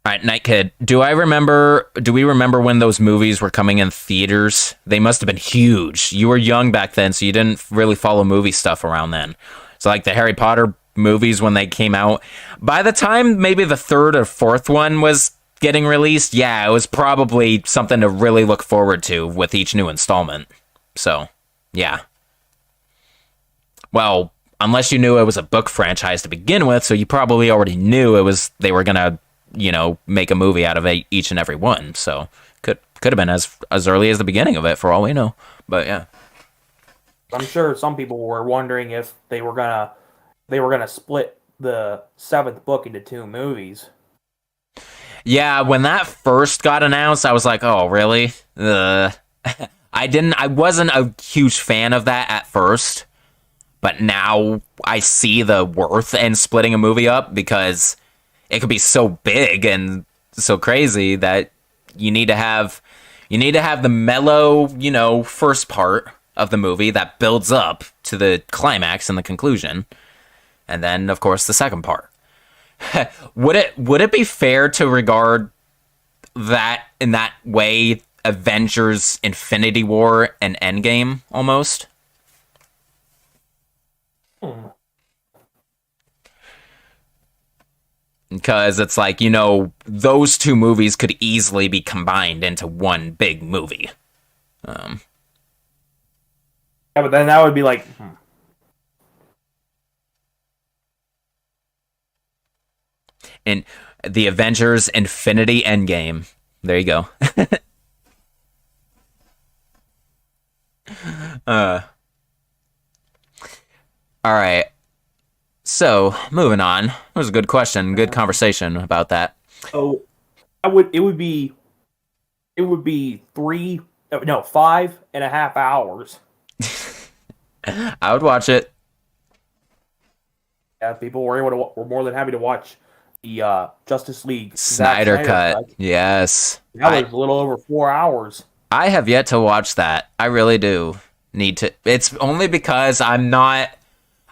Speaker 1: All right, Night Kid. Do we remember when those movies were coming in theaters? They must have been huge. You were young back then, so you didn't really follow movie stuff around then. So like the Harry Potter movies when they came out, by the time maybe the third or fourth one was getting released, yeah, it was probably something to really look forward to with each new installment. So, yeah. Well, unless you knew it was a book franchise to begin with, so you probably already knew they were gonna, make a movie out of each and every one. So could have been as early as the beginning of it for all we know. But yeah.
Speaker 2: I'm sure some people were wondering if they were gonna split the 7th book into 2 movies.
Speaker 1: Yeah, when that first got announced, I was like, "Oh, really?" I wasn't a huge fan of that at first, but now I see the worth in splitting a movie up because it could be so big and so crazy that you need to have the mellow, first part of the movie that builds up to the climax and the conclusion. And then, of course, the second part. Would it be fair to regard that in that way, Avengers: Infinity War and Endgame almost? Because it's like, those 2 movies could easily be combined into one big movie.
Speaker 2: Yeah, but then that would be like...
Speaker 1: In the Avengers Infinity Endgame. There you go. All right. So, moving on. It was a good question, good conversation about that.
Speaker 2: Oh, it would be 5.5 hours.
Speaker 1: I would watch it.
Speaker 2: Yeah, people were more than happy to watch the Justice League
Speaker 1: Snyder cut. Yes.
Speaker 2: That was a little over 4 hours.
Speaker 1: I have yet to watch that. I really do need to. It's only because I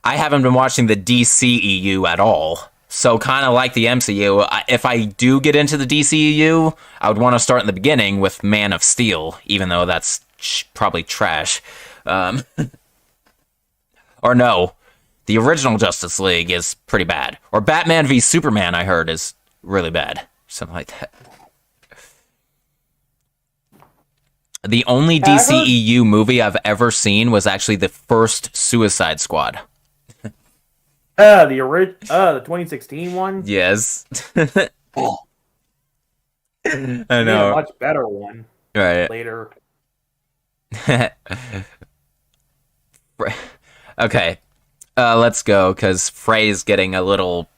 Speaker 1: haven't been watching the DCEU at all. So kind of like the MCU, if I do get into the DCEU, I would want to start in the beginning with Man of Steel, even though that's probably trash. Or no, the original Justice League is pretty bad. Or Batman v Superman, I heard, is really bad. Something like that. The only DCEU movie I've ever seen was actually the first Suicide Squad.
Speaker 2: The 2016 one?
Speaker 1: Yes.
Speaker 2: Oh.
Speaker 1: I know.
Speaker 2: A much better one.
Speaker 1: Right.
Speaker 2: Later.
Speaker 1: Okay. Let's go, because Frey's getting a little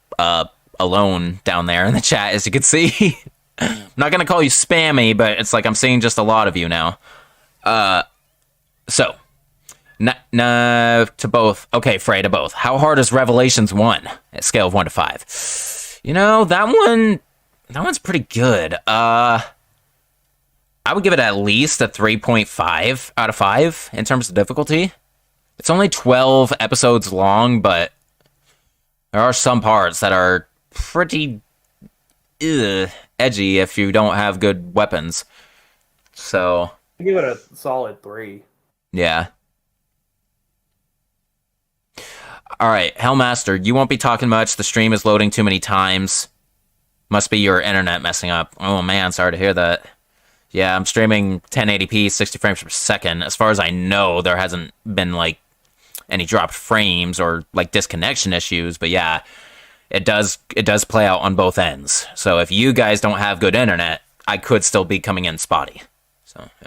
Speaker 1: alone down there in the chat, as you can see. I'm not going to call you spammy, but it's like I'm seeing just a lot of you now. So, to both. Okay, Frey, to both. How hard is Revelations 1? At scale of 1 to 5. That one's pretty good. I would give it at least a 3.5 out of 5 in terms of difficulty. It's only 12 episodes long, but there are some parts that are pretty edgy if you don't have good weapons. So,
Speaker 2: I give it a solid 3.
Speaker 1: Yeah. Alright, Hellmaster, you won't be talking much. The stream is loading too many times. Must be your internet messing up. Oh man, sorry to hear that. Yeah, I'm streaming 1080p, 60 frames per second. As far as I know, there hasn't been, any dropped frames or, disconnection issues. But yeah, it does play out on both ends. So if you guys don't have good internet, I could still be coming in spotty. So, yeah.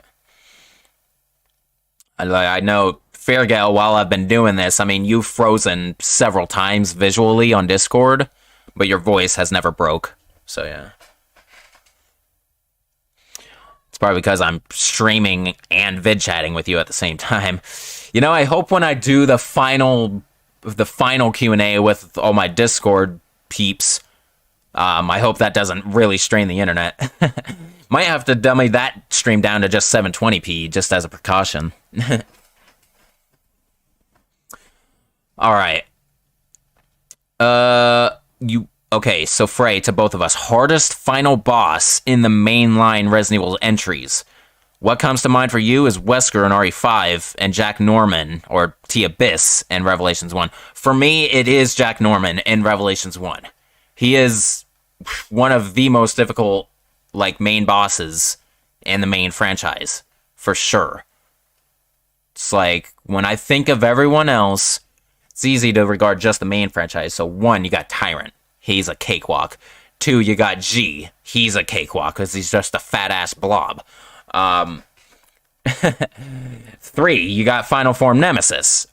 Speaker 1: I know, Fairgale, while I've been doing this, you've frozen several times visually on Discord, but your voice has never broke. So yeah. It's probably because I'm streaming and vid chatting with you at the same time. You know, I hope when I do the final Q&A with all my Discord peeps, I hope that doesn't really strain the internet. Might have to dummy that stream down to just 720p just as a precaution. All right. Okay, so Frey, to both of us, hardest final boss in the mainline Resident Evil entries. What comes to mind for you is Wesker in RE5 and Jack Norman, or T-Abyss in Revelations 1. For me, it is Jack Norman in Revelations 1. He is one of the most difficult, like, main bosses in the main franchise, for sure. It's like, when I think of everyone else, it's easy to regard just the main franchise. So 1, you got Tyrant. He's a cakewalk. 2, you got G. He's a cakewalk because he's just a fat-ass blob. 3, you got Final Form Nemesis.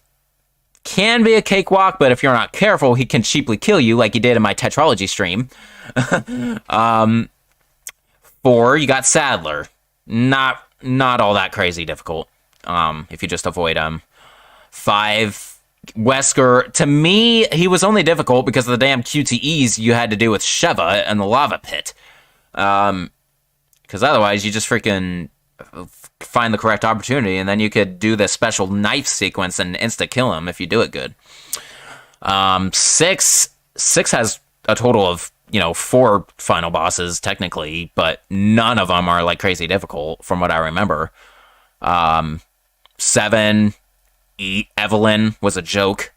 Speaker 1: Can be a cakewalk, but if you're not careful, he can cheaply kill you like he did in my Tetralogy stream. 4, you got Sadler. Not all that crazy difficult, if you just avoid him. 5, Wesker. To me, he was only difficult because of the damn QTEs you had to do with Sheva and the lava pit. Because otherwise, you just freaking find the correct opportunity, and then you could do the special knife sequence and insta-kill him if you do it good. 6 has a total of, 4 final bosses, technically, but none of them are, like, crazy difficult, from what I remember. 7, Evelyn was a joke.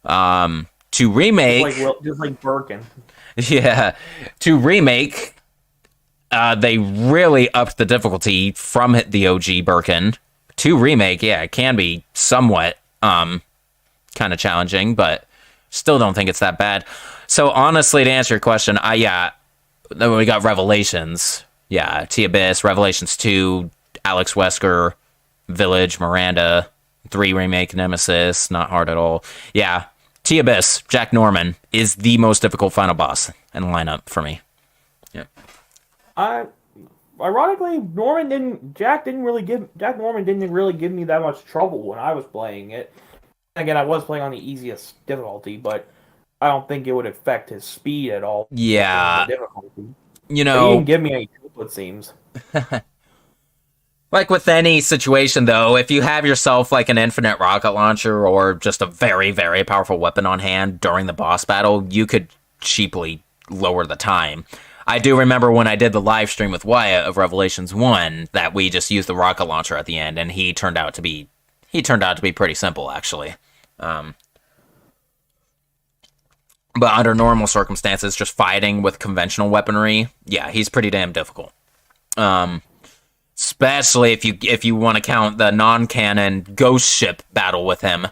Speaker 1: 2 remake...
Speaker 2: Just like Birkin.
Speaker 1: Yeah. 2 remake... they really upped the difficulty from the OG Birkin. 2 remake, yeah, it can be somewhat kind of challenging, but still don't think it's that bad. So honestly, to answer your question, we got Revelations. Yeah, T-Abyss, Revelations 2, Alex Wesker, Village, Miranda, 3 remake, Nemesis, not hard at all. Yeah, T-Abyss, Jack Norman, is the most difficult final boss in the lineup for me. Yeah.
Speaker 2: Ironically, Jack Norman didn't really give me that much trouble when I was playing it. Again, I was playing on the easiest difficulty, but I don't think it would affect his speed at all.
Speaker 1: Yeah.
Speaker 2: Difficulty.
Speaker 1: He
Speaker 2: didn't give me any trouble, it seems.
Speaker 1: Like with any situation, though, if you have yourself like an infinite rocket launcher or just a very, very powerful weapon on hand during the boss battle, you could cheaply lower the time. I do remember when I did the live stream with Wyatt of Revelations 1 that we just used the rocket launcher at the end, and he turned out to be pretty simple, actually. But under normal circumstances, just fighting with conventional weaponry, yeah, he's pretty damn difficult. Especially if you want to count the non-canon ghost ship battle with him,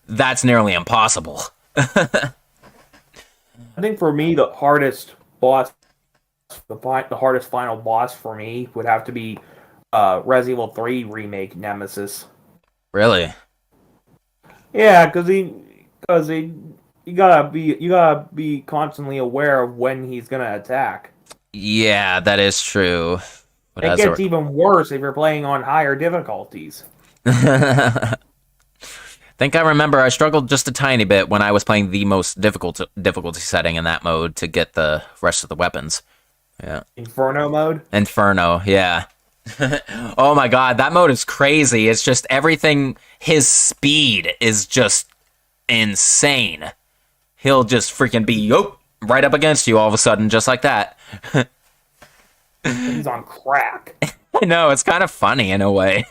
Speaker 1: that's nearly impossible.
Speaker 2: I think for me, the hardest final boss for me would have to be Resident Evil 3 remake Nemesis.
Speaker 1: Really?
Speaker 2: Yeah, because you gotta be constantly aware of when he's gonna attack.
Speaker 1: Yeah, that is true. But
Speaker 2: it gets even worse if you're playing on higher difficulties.
Speaker 1: I think I remember I struggled just a tiny bit when I was playing the most difficulty setting in that mode to get the rest of the weapons. Yeah.
Speaker 2: Inferno mode?
Speaker 1: Inferno, yeah. Oh my god, that mode is crazy. It's just everything, his speed is just insane. He'll just freaking be right up against you all of a sudden, just like that.
Speaker 2: He's on crack.
Speaker 1: I know, it's kind of funny in a way.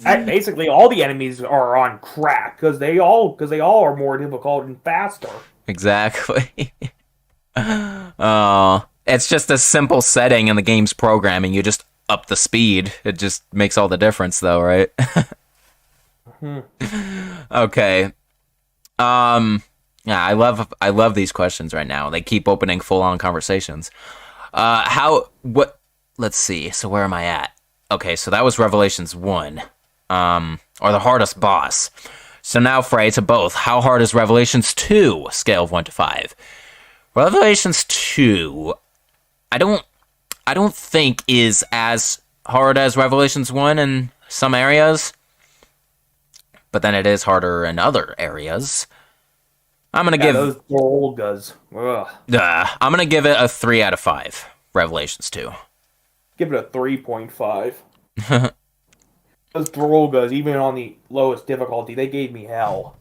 Speaker 2: Basically, all the enemies are on crack because they all are more difficult and faster.
Speaker 1: Exactly. Oh, it's just a simple setting in the game's programming. You just up the speed. It just makes all the difference, though, right? Okay. Yeah, I love these questions right now. They keep opening full-on conversations. Let's see. So where am I at? Okay, so that was Revelations 1. Or the hardest boss. So now, Frey, to both. How hard is Revelations 2? Scale of 1 to 5. Revelations 2, I don't think is as hard as Revelations 1 in some areas, but then it is harder in other areas. I'm gonna give
Speaker 2: those Olgas. Ugh.
Speaker 1: I'm gonna give it a 3 out of 5. Revelations 2.
Speaker 2: Give it a 3.5. Those Drogas, even on the lowest difficulty, they gave me hell.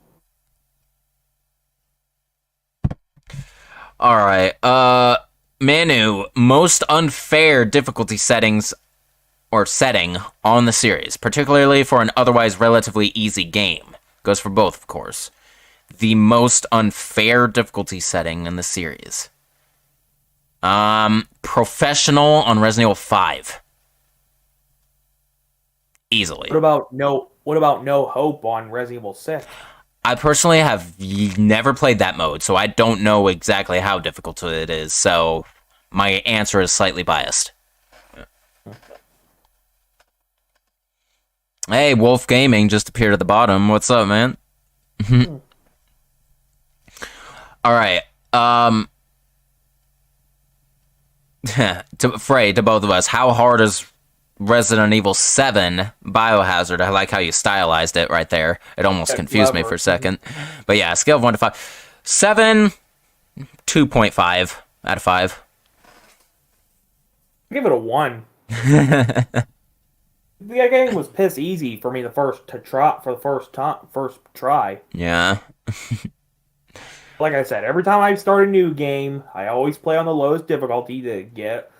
Speaker 1: All right, Manu, most unfair difficulty settings or setting on the series, particularly for an otherwise relatively easy game. Goes for both, of course. The most unfair difficulty setting in the series. Professional on Resident Evil 5. Easily.
Speaker 2: What about No Hope on Resident Evil 6?
Speaker 1: I personally have never played that mode, so I don't know exactly how difficult it is, so my answer is slightly biased. Hey, Wolf Gaming just appeared at the bottom. What's up, man? Alright, to both of us, how hard is Resident Evil 7 Biohazard? I like how you stylized it right there. It almost confused me for a second. But yeah, scale of 1 to 5. 7, 2.5 out of 5.
Speaker 2: Give it a 1. The game was piss easy for me first try.
Speaker 1: Yeah.
Speaker 2: Like I said, every time I start a new game, I always play on the lowest difficulty to get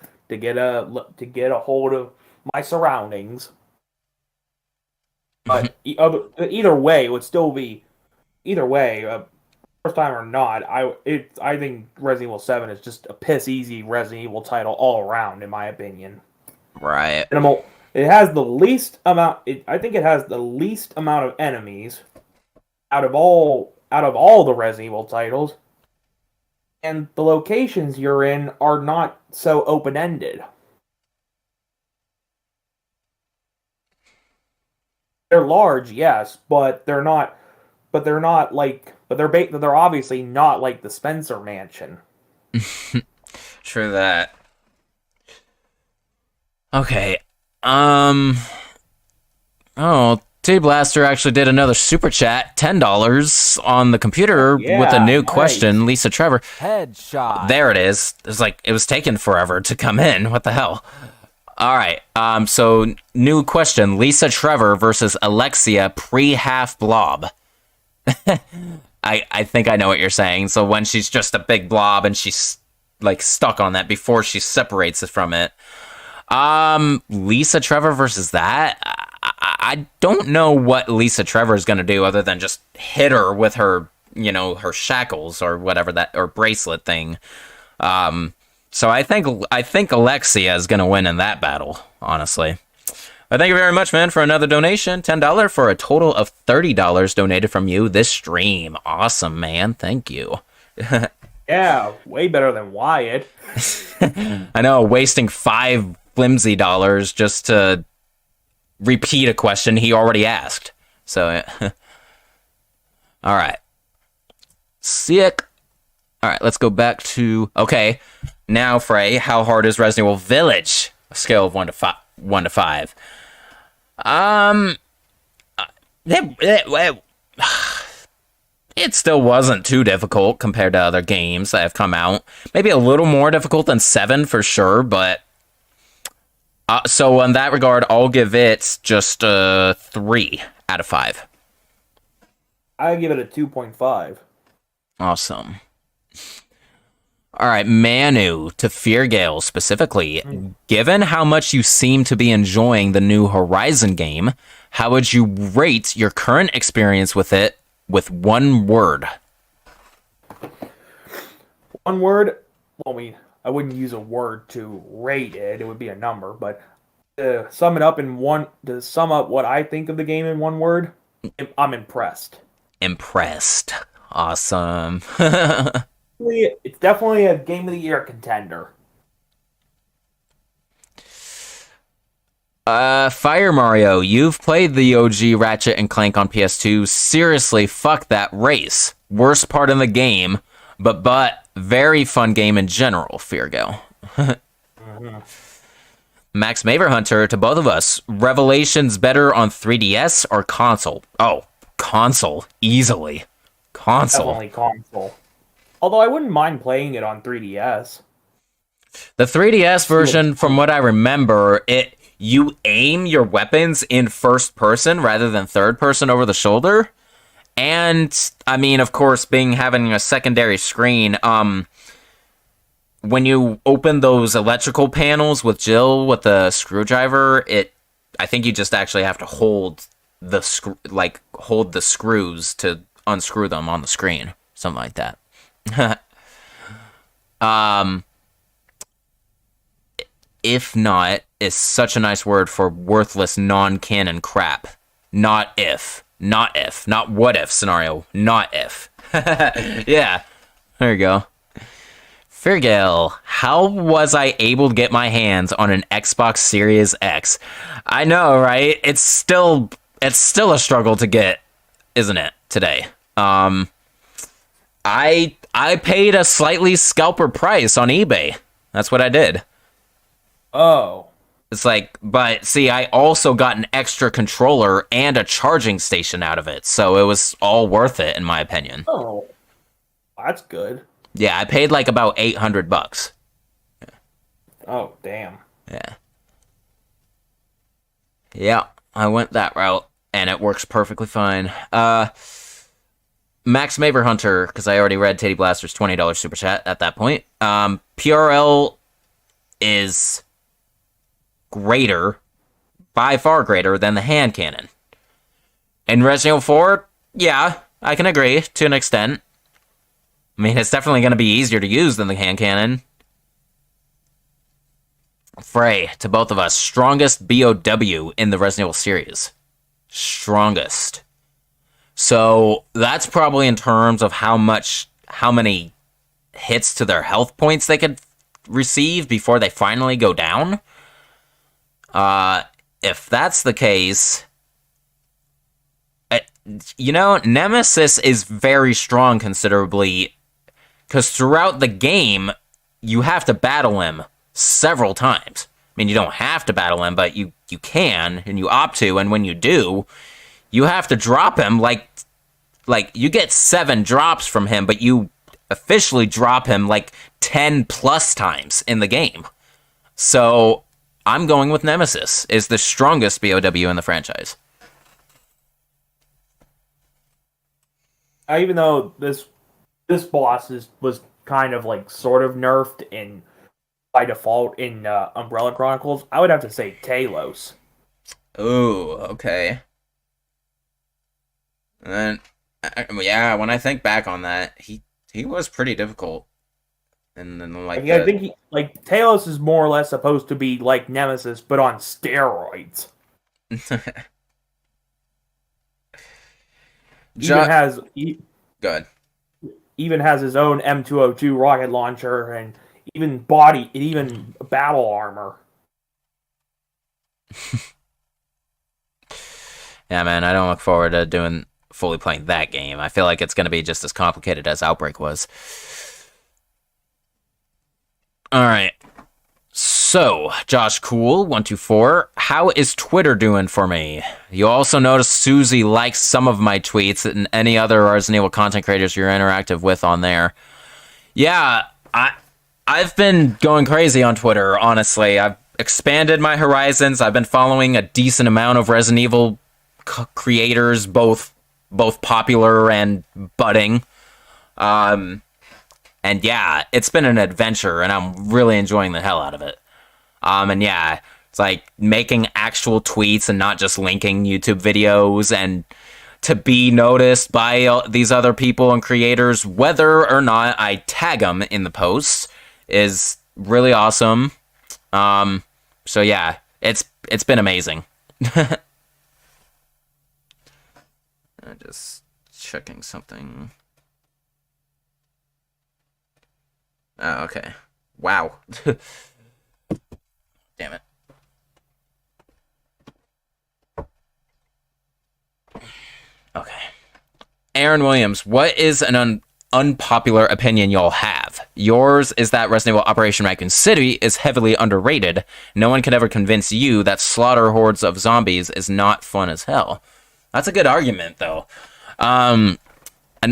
Speaker 2: a hold of my surroundings. But either way, it would still be first time or not. I think Resident Evil 7 is just a piss easy Resident Evil title all around, in my opinion.
Speaker 1: Right.
Speaker 2: It has the least amount. I think it has the least amount of enemies out of all the Resident Evil titles, and the locations you're in are not so open-ended. They're large, yes, but they're not. But they're not like. But they're obviously not like the Spencer Mansion.
Speaker 1: True that. Okay. Oh, T Blaster actually did another super chat, $10 on the computer with a new question. Lisa Trevor.
Speaker 3: Headshot.
Speaker 1: There it is. It was taking forever to come in. What the hell? All right. So new question: Lisa Trevor versus Alexia pre-half blob. I think I know what you're saying. So when she's just a big blob and she's like stuck on that before she separates it from it. Lisa Trevor versus that. I don't know what Lisa Trevor is gonna do other than just hit her with her, her shackles or whatever or bracelet thing. So I think Alexia is gonna win in that battle, honestly. Thank you very much, man, for another donation. $10 for a total of $30 donated from you this stream. Awesome, man. Thank you.
Speaker 2: Yeah, way better than Wyatt.
Speaker 1: I know, wasting $5 flimsy dollars just to repeat a question he already asked. So, all right. Sick. All right, let's go back to... Okay, now, Frey, how hard is Resident Evil Village? A scale of 1 to 5. It still wasn't too difficult compared to other games that have come out. Maybe a little more difficult than 7 for sure, but... so in that regard, I'll give it just 3 out of 5.
Speaker 2: I give it a 2.5.
Speaker 1: Awesome. All right, Manu, to Feargale specifically. Given how much you seem to be enjoying the new Horizon game, how would you rate your current experience with it with one word?
Speaker 2: One word? Well, I wouldn't use a word to rate it. It would be a number, but to sum up what I think of the game in one word, I'm impressed.
Speaker 1: Impressed. Awesome.
Speaker 2: It's definitely a Game of the Year contender.
Speaker 1: Fire Mario, you've played the OG Ratchet and Clank on PS2. Seriously, fuck that race. Worst part in the game, but very fun game in general, Feargale. Max Maverhunter, to both of us, Revelations better on 3DS or console? Oh, console. Easily. Console.
Speaker 2: Definitely console. Although I wouldn't mind playing it on 3DS.
Speaker 1: The 3DS version, from what I remember, you aim your weapons in first person rather than third person over the shoulder. And, I mean, of course, having a secondary screen, when you open those electrical panels with Jill with the screwdriver, I think you just actually have to hold the screws to unscrew them on the screen. Something like that. If not is such a nice word for worthless non-canon crap. Not if. Not if. Not what if scenario. Not if. Yeah. There you go. Fergal, how was I able to get my hands on an Xbox Series X? I know, right? It's still a struggle to get, isn't it, today? I paid a slightly scalper price on eBay. That's what I did.
Speaker 2: Oh.
Speaker 1: It's like, but see, I also got an extra controller and a charging station out of it, so it was all worth it, in my opinion.
Speaker 2: Oh. That's good.
Speaker 1: Yeah, I paid like about $800.
Speaker 2: Oh, damn.
Speaker 1: Yeah. Yeah, I went that route, and it works perfectly fine. Max Maverhunter, because I already read Titty Blaster's $20 super chat at that point. PRL is greater, by far greater, than the hand cannon. In Resident Evil 4, yeah, I can agree, to an extent. I mean, it's definitely going to be easier to use than the hand cannon. Frey, to both of us, strongest BOW in the Resident Evil series. Strongest. So, that's probably in terms of how many hits to their health points they could receive before they finally go down. If that's the case, Nemesis is very strong considerably, because throughout the game, you have to battle him several times. I mean, you don't have to battle him, but you can, and you opt to, and when you do, you have to drop him, like you get 7 drops from him, but you officially drop him like 10 plus times in the game. So, I'm going with Nemesis, is the strongest BOW in the franchise.
Speaker 2: Even though this boss was kind of like sort of nerfed in by default in Umbrella Chronicles, I would have to say Talos.
Speaker 1: Ooh, okay. And then, yeah, when I think back on that, he was pretty difficult. And then
Speaker 2: I think Talos is more or less supposed to be like Nemesis, but on steroids.
Speaker 1: Good.
Speaker 2: Even has his own M202 rocket launcher and even battle armor.
Speaker 1: Yeah, man, I don't look forward to fully playing that game. I feel like it's going to be just as complicated as Outbreak was. Alright. So, Josh Cool, 124, how is Twitter doing for me? You also notice Susie likes some of my tweets and any other Resident Evil content creators you're interactive with on there. Yeah, I've been going crazy on Twitter, honestly. I've expanded my horizons. I've been following a decent amount of Resident Evil creators, both popular and budding. And yeah, it's been an adventure, and I'm really enjoying the hell out of it. And yeah, it's like making actual tweets and not just linking YouTube videos, and to be noticed by these other people and creators, whether or not I tag them in the posts, is really awesome. So yeah, it's been amazing. I'm just checking something. Oh, okay. Wow. Damn it. Okay. Aaron Williams, what is an unpopular opinion y'all have? Yours is that Resident Evil Operation Raccoon City is heavily underrated. No one could ever convince you that slaughter hordes of zombies is not fun as hell. That's a good argument, though. An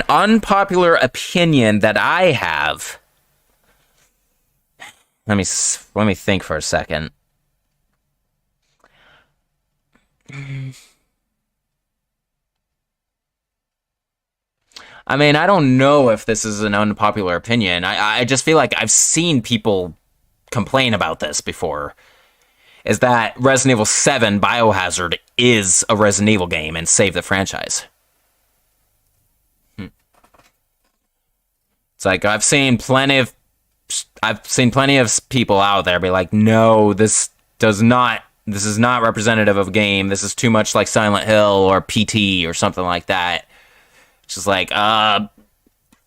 Speaker 1: unpopular opinion that I have. Let me think for a second. I mean, I don't know if this is an unpopular opinion. I just feel like I've seen people complain about this before. Is that Resident Evil 7 Biohazard is a Resident Evil game and save the franchise. It's like I've seen plenty of people out there be like, no, this is not representative of a game. This is too much like Silent Hill or PT or something like that. It's just like, I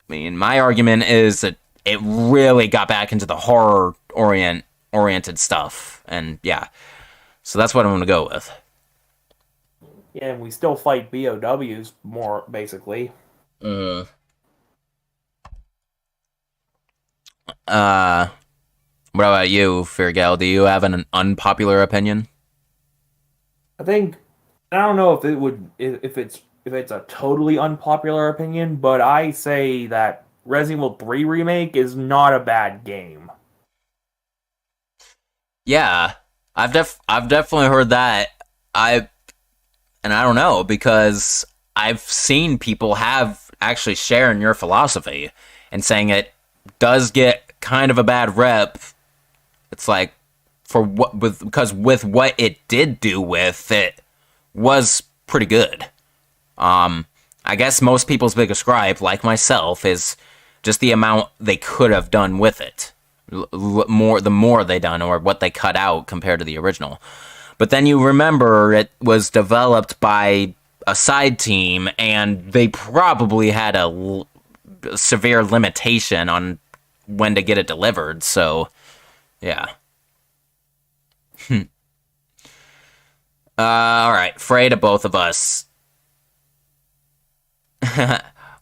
Speaker 1: mean, my argument is that it really got back into the horror oriented stuff, and yeah, so that's what I'm gonna go with.
Speaker 2: Yeah, and we still fight BOWs more, basically.
Speaker 1: What about you, Firgal? Do you have an unpopular opinion?
Speaker 2: I don't know if it's a totally unpopular opinion, but I say that Resident Evil 3 Remake is not a bad game.
Speaker 1: Yeah, I've definitely heard that. I don't know, because I've seen people have actually sharing your philosophy and saying it does get kind of a bad rep. It's like because with what it did do with it was pretty good. I guess most people's biggest gripe, like myself, is just the amount they could have done with it. The more they done, or what they cut out compared to the original. But then you remember it was developed by a side team, and they probably had a severe limitation on when to get it delivered. So, yeah. All right, Frey to both of us.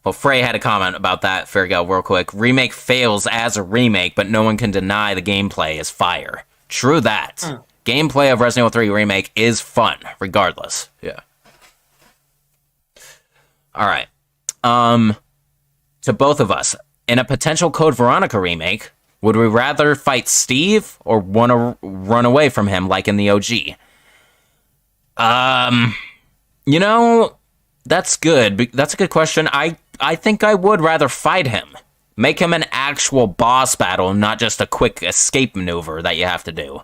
Speaker 1: Well, Frey had a comment about that, Fairgal, real quick. Remake fails as a remake, but no one can deny the gameplay is fire. True that. Gameplay of Resident Evil 3 Remake is fun, regardless. Yeah. Alright. To both of us, in a potential Code Veronica remake, would we rather fight Steve or want to run away from him like in the OG? You know, that's good. That's a good question. I think I would rather fight him. Make him an actual boss battle, not just a quick escape maneuver that you have to do.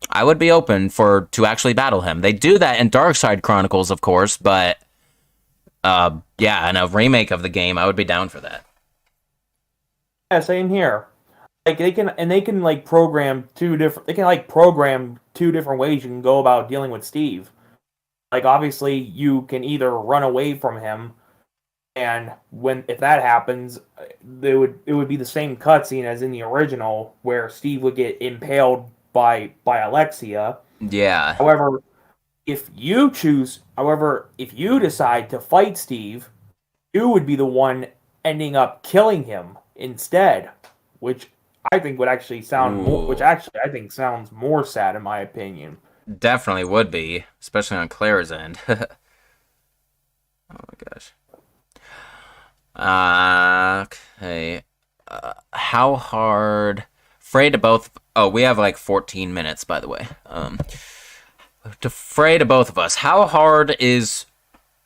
Speaker 1: I would be open to actually battle him. They do that in Darkside Chronicles, of course, but yeah, in a remake of the game, I would be down for that.
Speaker 2: Yeah, same here. Like they can program two different ways you can go about dealing with Steve. Like obviously you can either run away from him, and if that happens, it would be the same cutscene as in the original where Steve would get impaled by Alexia.
Speaker 1: Yeah.
Speaker 2: However, if you decide to fight Steve, you would be the one ending up killing him instead, which I think would actually sound I think sounds more sad in my opinion.
Speaker 1: Definitely would be, especially on Claire's end. Oh my gosh. Okay. How hard? Frey to both. Oh, we have like 14 minutes, by the way. To Frey to both of us, how hard is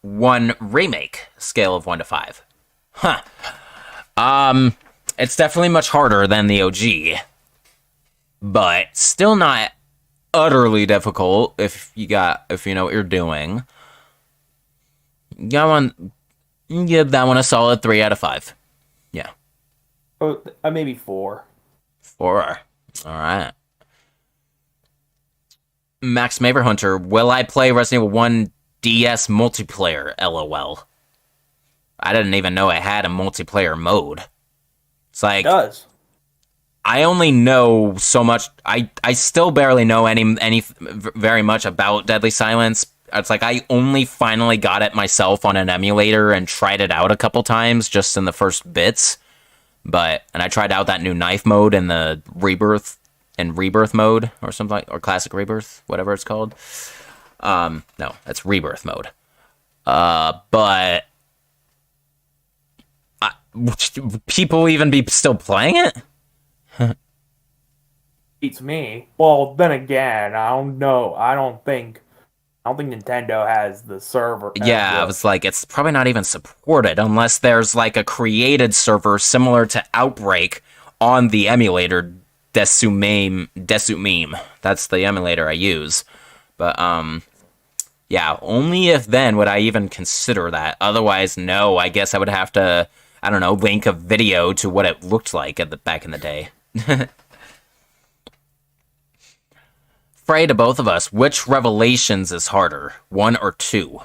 Speaker 1: one remake? Scale of 1 to 5. Huh. It's definitely much harder than the OG, but still not utterly difficult if you know what you're doing. Give that one a solid 3 out of 5. Yeah.
Speaker 2: Oh, maybe 4.
Speaker 1: 4. All right. Max Maverhunter, will I play Resident Evil 1 DS multiplayer? LOL. I didn't even know it had a multiplayer mode. It's like,
Speaker 2: it does.
Speaker 1: I only know so much. I still barely know any very much about Deadly Silence. It's like I only finally got it myself on an emulator and tried it out a couple times just in the first bits. and I tried out that new knife mode in the rebirth mode or something like, or classic rebirth, whatever it's called. No, it's rebirth mode. But people even be still playing it?
Speaker 2: Beats me. Well, then again, I don't know. I don't think Nintendo has the server.
Speaker 1: Yeah, I was like, it's probably not even supported unless there's like a created server similar to Outbreak on the emulator Desumeme. That's the emulator I use. But yeah, only if then would I even consider that. Otherwise, no. I guess I would have to, I don't know, link a video to what it looked like back in the day. Frey, to both of us, which Revelations is harder, 1 or 2?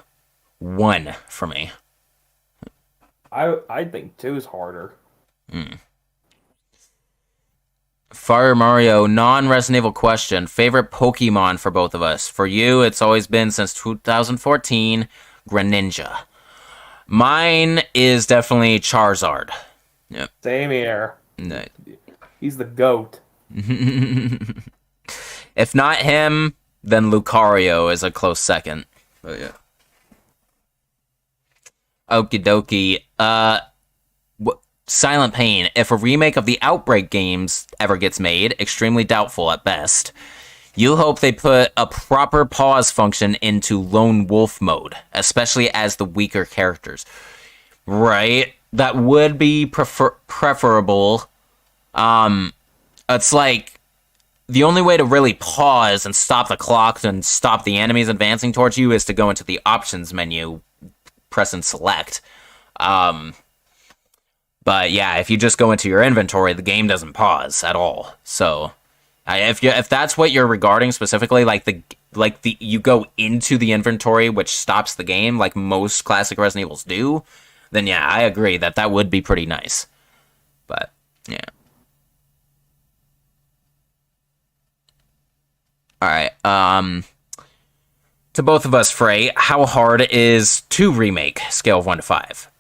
Speaker 1: 1 for me.
Speaker 2: I think 2 is harder.
Speaker 1: Fire Mario, non-Resident Evil question. Favorite Pokemon for both of us? For you, it's always been since 2014, Greninja. Mine is definitely Charizard. Yep.
Speaker 2: Same here.
Speaker 1: No.
Speaker 2: He's the GOAT.
Speaker 1: If not him, then Lucario is a close second. But yeah. Okie dokie. Silent Pain. If a remake of the Outbreak games ever gets made, extremely doubtful at best, you hope they put a proper pause function into Lone Wolf mode, especially as the weaker characters. Right? That would be preferable. It's like, the only way to really pause and stop the clock and stop the enemies advancing towards you is to go into the options menu, press and select. But yeah, if you just go into your inventory, the game doesn't pause at all. So, if that's what you're regarding specifically, you go into the inventory, which stops the game, like most classic Resident Evils do, then yeah, I agree that would be pretty nice. But yeah. Alright, to both of us, Frey, how hard is 2 remake, scale of 1 to 5?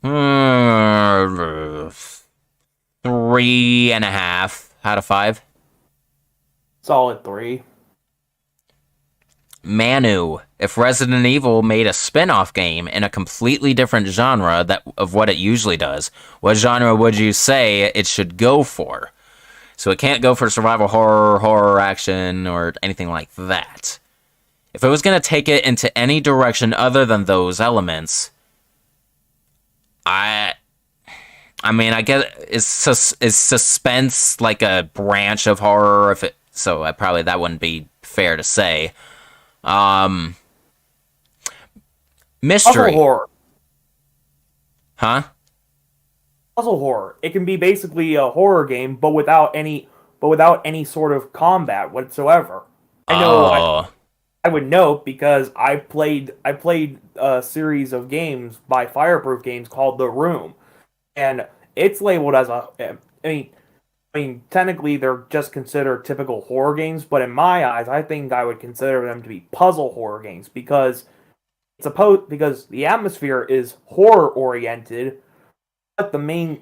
Speaker 1: 3.5 out of 5.
Speaker 2: Solid 3.
Speaker 1: Manu, if Resident Evil made a spin-off game in a completely different genre of what it usually does, what genre would you say it should go for? So it can't go for survival horror action, or anything like that. If it was going to take it into any direction other than those elements, I mean, I guess is suspense like a branch of horror? So probably that wouldn't be fair to say. Mystery.
Speaker 2: Puzzle horror.
Speaker 1: Huh?
Speaker 2: Puzzle horror. It can be basically a horror game, but without any sort of combat whatsoever. I know. I would know because I played a series of games by Fireproof Games called The Room, and it's labeled as a. I mean, technically they're just considered typical horror games, but in my eyes, I think I would consider them to be puzzle horror games because because the atmosphere is horror oriented. But the main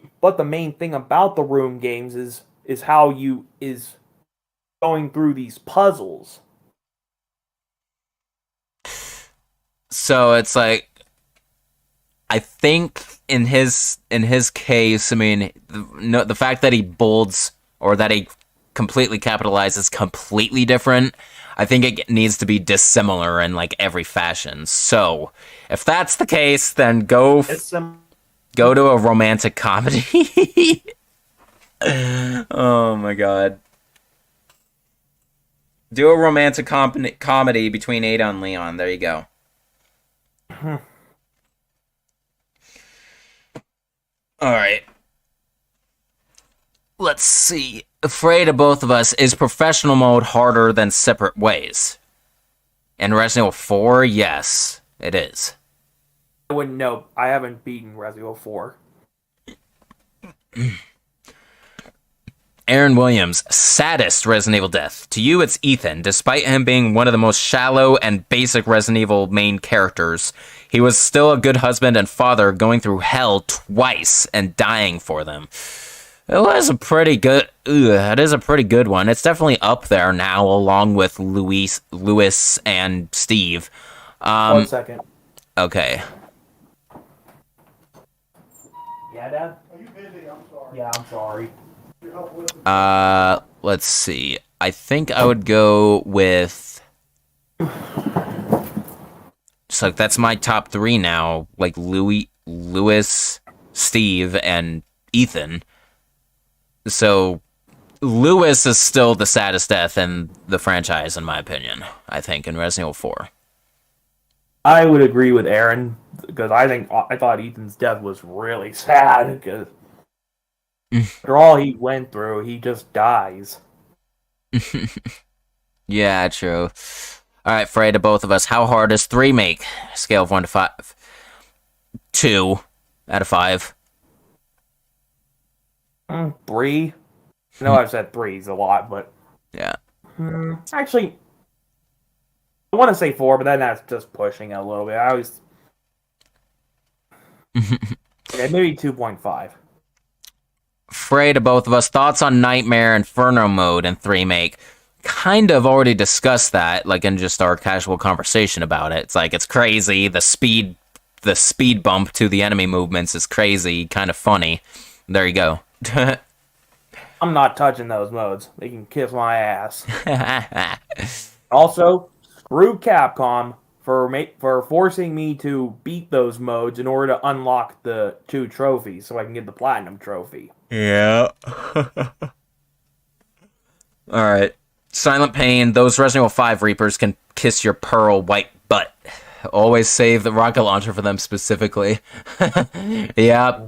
Speaker 2: thing about the Room games is how you is going through these puzzles.
Speaker 1: So it's like, I think in his case, I mean, the fact that he bolds or that he completely capitalizes completely different, I think it needs to be dissimilar in like every fashion. So if that's the case, then go to a romantic comedy. Oh my god. Do a romantic comedy between Ada and Leon. There you go. Alright. Let's see. Afraid of both of us, is professional mode harder than separate ways? In Resident Evil 4, yes, it is.
Speaker 2: I wouldn't know. I haven't beaten Resident Evil 4.
Speaker 1: Aaron Williams, saddest Resident Evil death. To you, it's Ethan. Despite him being one of the most shallow and basic Resident Evil main characters, he was still a good husband and father, going through hell twice and dying for them. It was a pretty good. It is a pretty good one. It's definitely up there now, along with Lewis, and Steve.
Speaker 2: 1 second.
Speaker 1: Okay.
Speaker 2: Yeah, Dad? Are you busy? I'm sorry. Yeah, I'm sorry.
Speaker 1: Let's see. I think I would go with. So that's my top 3 now. Like Lewis, Steve, and Ethan. So Lewis is still the saddest death in the franchise, in my opinion. I think in Resident Evil 4.
Speaker 2: I would agree with Aaron because I thought Ethan's death was really sad because after all he went through, he just dies.
Speaker 1: Yeah, true. All right, Frey, to both of us, how hard does 3 make? Scale of 1 to 5. 2 out of 5.
Speaker 2: 3. I know I've said 3s a lot, but
Speaker 1: Yeah.
Speaker 2: actually, I want to say 4, but then that's just pushing it a little bit. I always maybe 2.5.
Speaker 1: Frey, to both of us, thoughts on Nightmare Inferno mode in 3 make? Kind of already discussed that, like in just our casual conversation about it. It's like it's crazy. The speed bump to the enemy movements is crazy, kind of funny. There you go.
Speaker 2: I'm not touching those modes. They can kiss my ass. Also, screw Capcom for forcing me to beat those modes in order to unlock the 2 trophies so I can get the Platinum trophy.
Speaker 1: Yeah. Alright. Silent Pain, those Resident Evil 5 Reapers can kiss your pearl white butt. Always save the rocket launcher for them specifically. Yeah.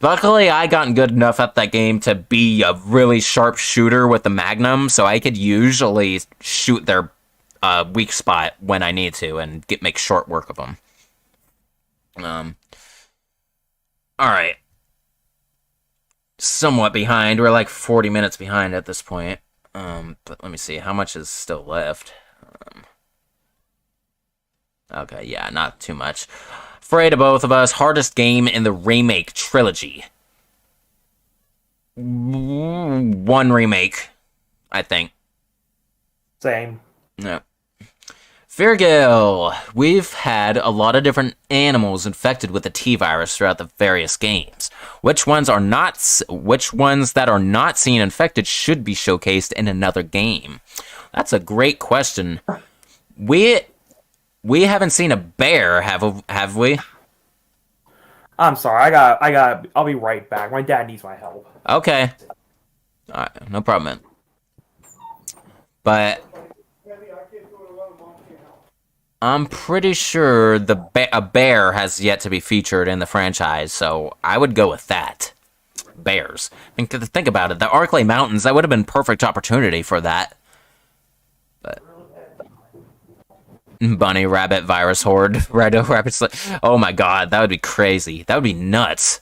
Speaker 1: Luckily, I gotten good enough at that game to be a really sharp shooter with the Magnum, so I could usually shoot their weak spot when I need to and make short work of them. Alright. Somewhat behind. We're like 40 minutes behind at this point. But let me see. How much is still left? Okay, yeah, not too much. Frey, to both of us, hardest game in the remake trilogy. 1 remake, I think.
Speaker 2: Same.
Speaker 1: Yeah. Virgil, we've had a lot of different animals infected with the T-virus throughout the various games. Which ones that are not seen infected should be showcased in another game? That's a great question. We haven't seen a bear, have we?
Speaker 2: I'm sorry. I'll be right back. My dad needs my help.
Speaker 1: Okay. All right, no problem, man. But I'm pretty sure a bear has yet to be featured in the franchise, so I would go with that. Bears. Think about it. The Arklay Mountains, that would have been perfect opportunity for that. But bunny, rabbit, virus horde, rabbit. Oh my god, that would be crazy. That would be nuts.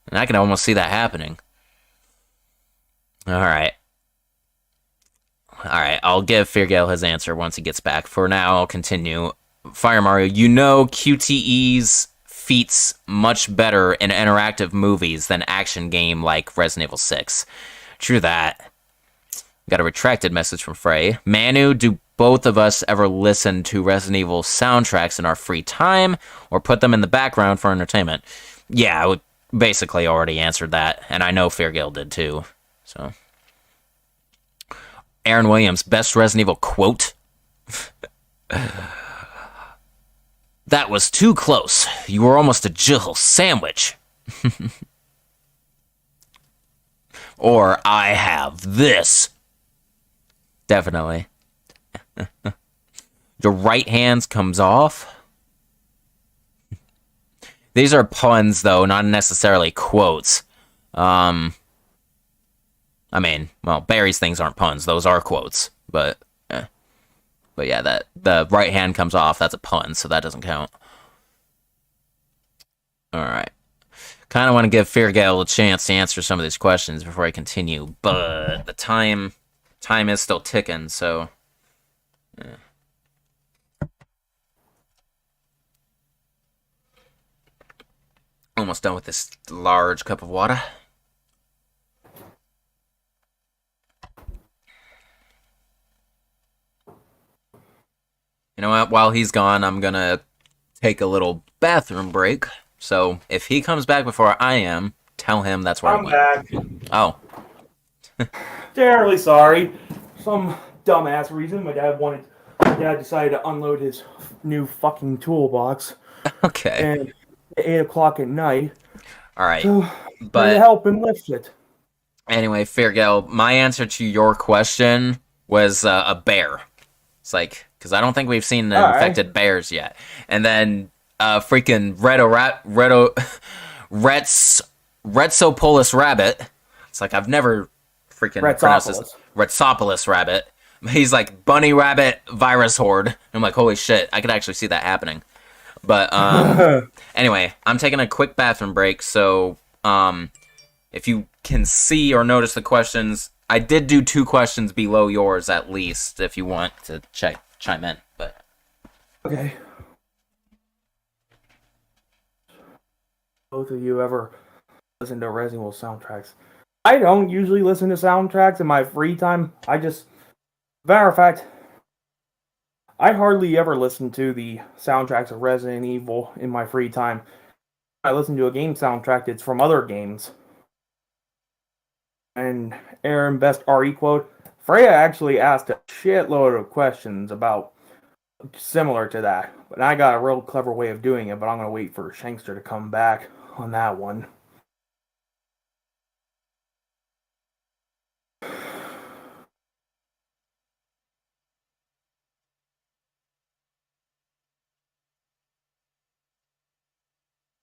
Speaker 1: And I can almost see that happening. Alright, I'll give Feargale his answer once he gets back. For now, I'll continue. Fire Mario, you know QTE's feats much better in interactive movies than action game like Resident Evil 6. True that. Got a retracted message from Frey. Manu, do both of us ever listen to Resident Evil soundtracks in our free time, or put them in the background for entertainment? Yeah, I basically already answered that, and I know Feargale did too. So, Aaron Williams, best Resident Evil quote? That was too close. You were almost a Jill sandwich. Or, I have this. Definitely. Your right hand comes off. These are puns, though, not necessarily quotes. I mean, well, Barry's things aren't puns. Those are quotes. But yeah, that the right hand comes off, that's a pun, so that doesn't count. Alright. kind of want to give Feargale a chance to answer some of these questions before I continue, but the time is still ticking, so... Yeah. Almost done with this large cup of water. You know what? While he's gone, I'm gonna take a little bathroom break. So if he comes back before I am, tell him that's where I
Speaker 2: I'm
Speaker 1: went.
Speaker 2: back.
Speaker 1: Oh.
Speaker 2: Terribly sorry. Some dumbass reason my dad decided to unload his new fucking toolbox.
Speaker 1: Okay.
Speaker 2: And at 8 o'clock at night.
Speaker 1: All right.
Speaker 2: So,
Speaker 1: But
Speaker 2: to help him lift it.
Speaker 1: anyway, Feargale, my answer to your question was a bear. It's like, because I don't think we've seen infected bears yet. And then freaking Retsopolis rabbit. It's like, I've never freaking pronounced this. Retsopolis rabbit. He's like bunny rabbit virus horde. I'm like, holy shit, I could actually see that happening. But anyway, I'm taking a quick bathroom break, so if you can see or notice the questions, I did do 2 questions below yours at least, if you want to chime in. But
Speaker 2: okay. Both of you ever listen to Resident Evil soundtracks? I don't usually listen to soundtracks in my free time. Matter of fact, I hardly ever listen to the soundtracks of Resident Evil in my free time. I listen to a game soundtrack, it's from other games. And Aaron, best RE quote, Freya actually asked a shitload of questions about similar to that. But I got a real clever way of doing it, but I'm going to wait for Shankster to come back on that one.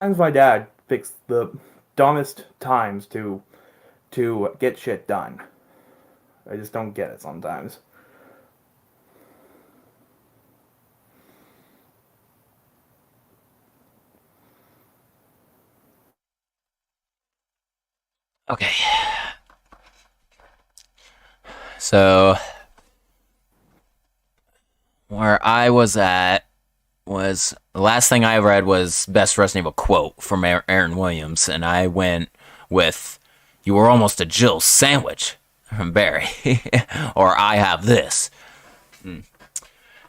Speaker 2: Sometimes my dad picks the dumbest times to get shit done. I just don't get it sometimes.
Speaker 1: okay. So where I was at was the last thing I read was best Resident Evil quote from Aaron Williams, and I went with "You were almost a Jill sandwich" from Barry, or "I have this."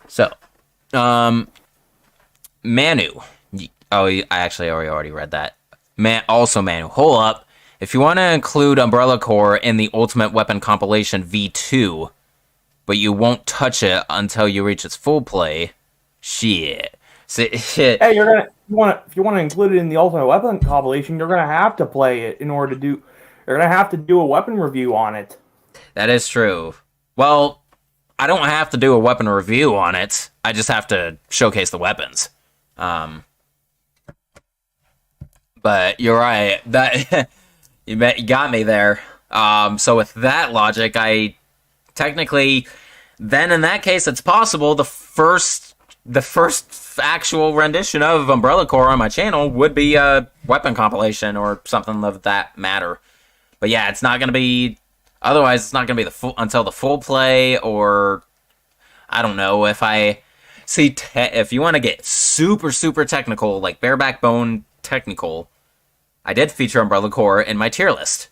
Speaker 1: So, Manu. Oh, I actually already read that. Manu. Hold up. If you want to include Umbrella Corps in the Ultimate Weapon compilation V2, but you won't touch it until you reach its full play. Shit.
Speaker 2: Hey, if you want to include it in the Ultimate Weapon compilation, you're gonna have to play it in order to do. You're gonna have to do a weapon review on it.
Speaker 1: That is true. Well, I don't have to do a weapon review on it. I just have to showcase the weapons. But you're right. That you got me there. So with that logic, I technically, then in that case, it's possible the first actual rendition of Umbrella Corps on my channel would be a weapon compilation or something of that matter. But yeah, it's not gonna be. Otherwise, it's not gonna be until the full play, or I don't know if I see. If you want to get super technical, like bareback bone technical, I did feature Umbrella Corps in my tier list.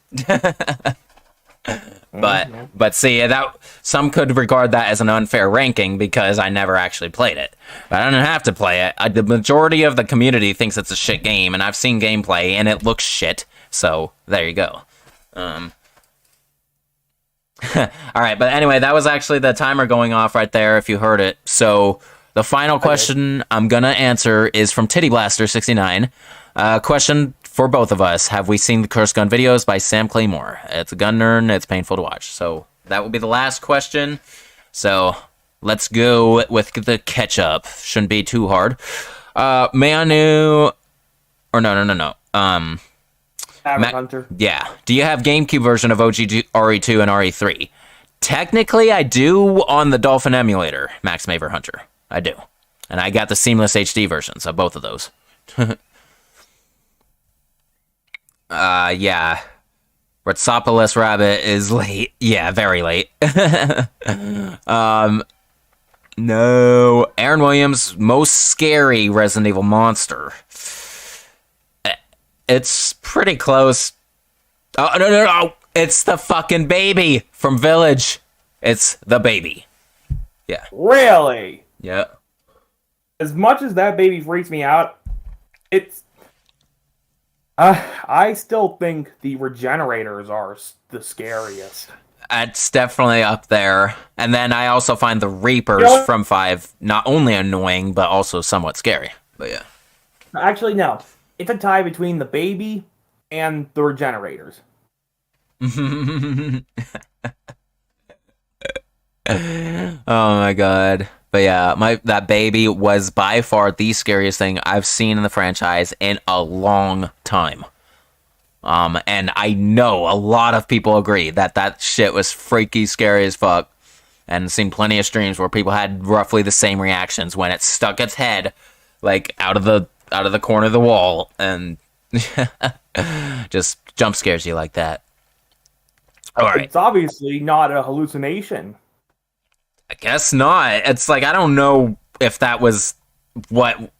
Speaker 1: But see, that some could regard that as an unfair ranking because I never actually played it. But I don't have to play it. The majority of the community thinks it's a shit game, and I've seen gameplay, and it looks shit. So there you go. All right, but anyway, that was actually the timer going off right there. If you heard it, so the final question I'm gonna answer is from Titty Blaster 69. Question for both of us: have we seen the Curse Gun videos by Sam Claymore? It's a gun nerd, and it's painful to watch. So that will be the last question. So let's go with the catch-up. Shouldn't be too hard. Manu, or no.
Speaker 2: Hunter.
Speaker 1: Yeah. Do you have GameCube version of OG RE2 and RE3? Technically, I do on the Dolphin emulator, Max Maver Hunter. I do. And I got the seamless HD versions of both of those. Yeah. Ratsopoulos Rabbit is late. Yeah, very late. um, no. Aaron Williams, most scary Resident Evil monster. It's pretty close. Oh, no, no, no. It's the fucking baby from Village. It's the baby. Yeah.
Speaker 2: Really?
Speaker 1: Yeah.
Speaker 2: As much as that baby freaks me out, it's. I still think the regenerators are the scariest.
Speaker 1: It's definitely up there. And then I also find the Reapers
Speaker 2: You know what?
Speaker 1: from 5 not only annoying, but also somewhat scary. But yeah.
Speaker 2: Actually, no. It's a tie between the baby and the regenerators.
Speaker 1: Oh my god. But yeah, that baby was by far the scariest thing I've seen in the franchise in a long time. And I know a lot of people agree that that shit was freaky scary as fuck. And seen plenty of streams where people had roughly the same reactions when it stuck its head like out of the corner of the wall and just jump scares you like that. All right.
Speaker 2: It's obviously not a hallucination.
Speaker 1: I guess not. It's like I don't know if that was what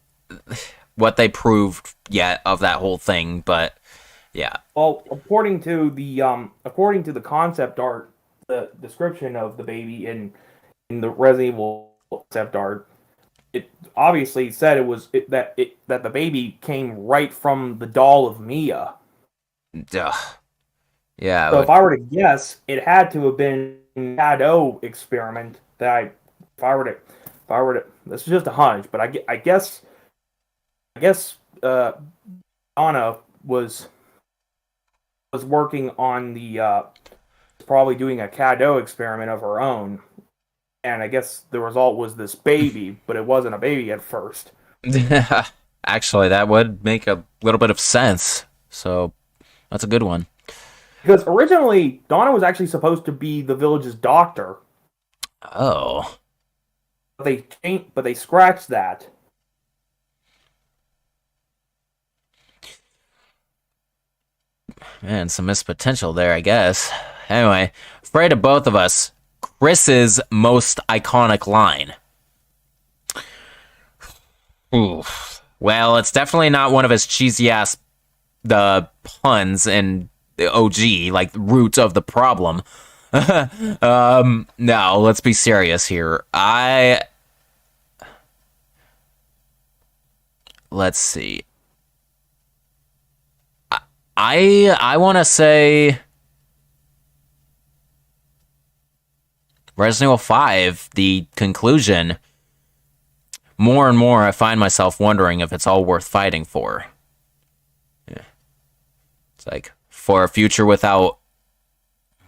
Speaker 1: they proved yet of that whole thing, but yeah.
Speaker 2: Well, according to the concept art, the description of the baby in the Resident Evil concept art, it obviously said that the baby came right from the doll of Mia.
Speaker 1: Ugh. Yeah.
Speaker 2: So if I were to guess, it had to have been a Shadow experiment that if I were to, this is just a hunch, but I guess Anna was working on the probably doing a Cadeau experiment of her own, and I guess the result was this baby, but it wasn't a baby at first.
Speaker 1: Actually, that would make a little bit of sense. So that's a good one.
Speaker 2: Because originally, Donna was actually supposed to be the village's doctor,
Speaker 1: Oh.
Speaker 2: but they scratched that.
Speaker 1: Man, some missed potential there, I guess. Anyway, afraid of both of us. Chris's most iconic line. Ooh. Well, it's definitely not one of his cheesy ass the puns and the OG, like root of the problem. No, let's be serious here. Let's see. I want to say Resident Evil 5, the conclusion. More and more, I find myself wondering if it's all worth fighting for. Yeah. It's like, for a future without...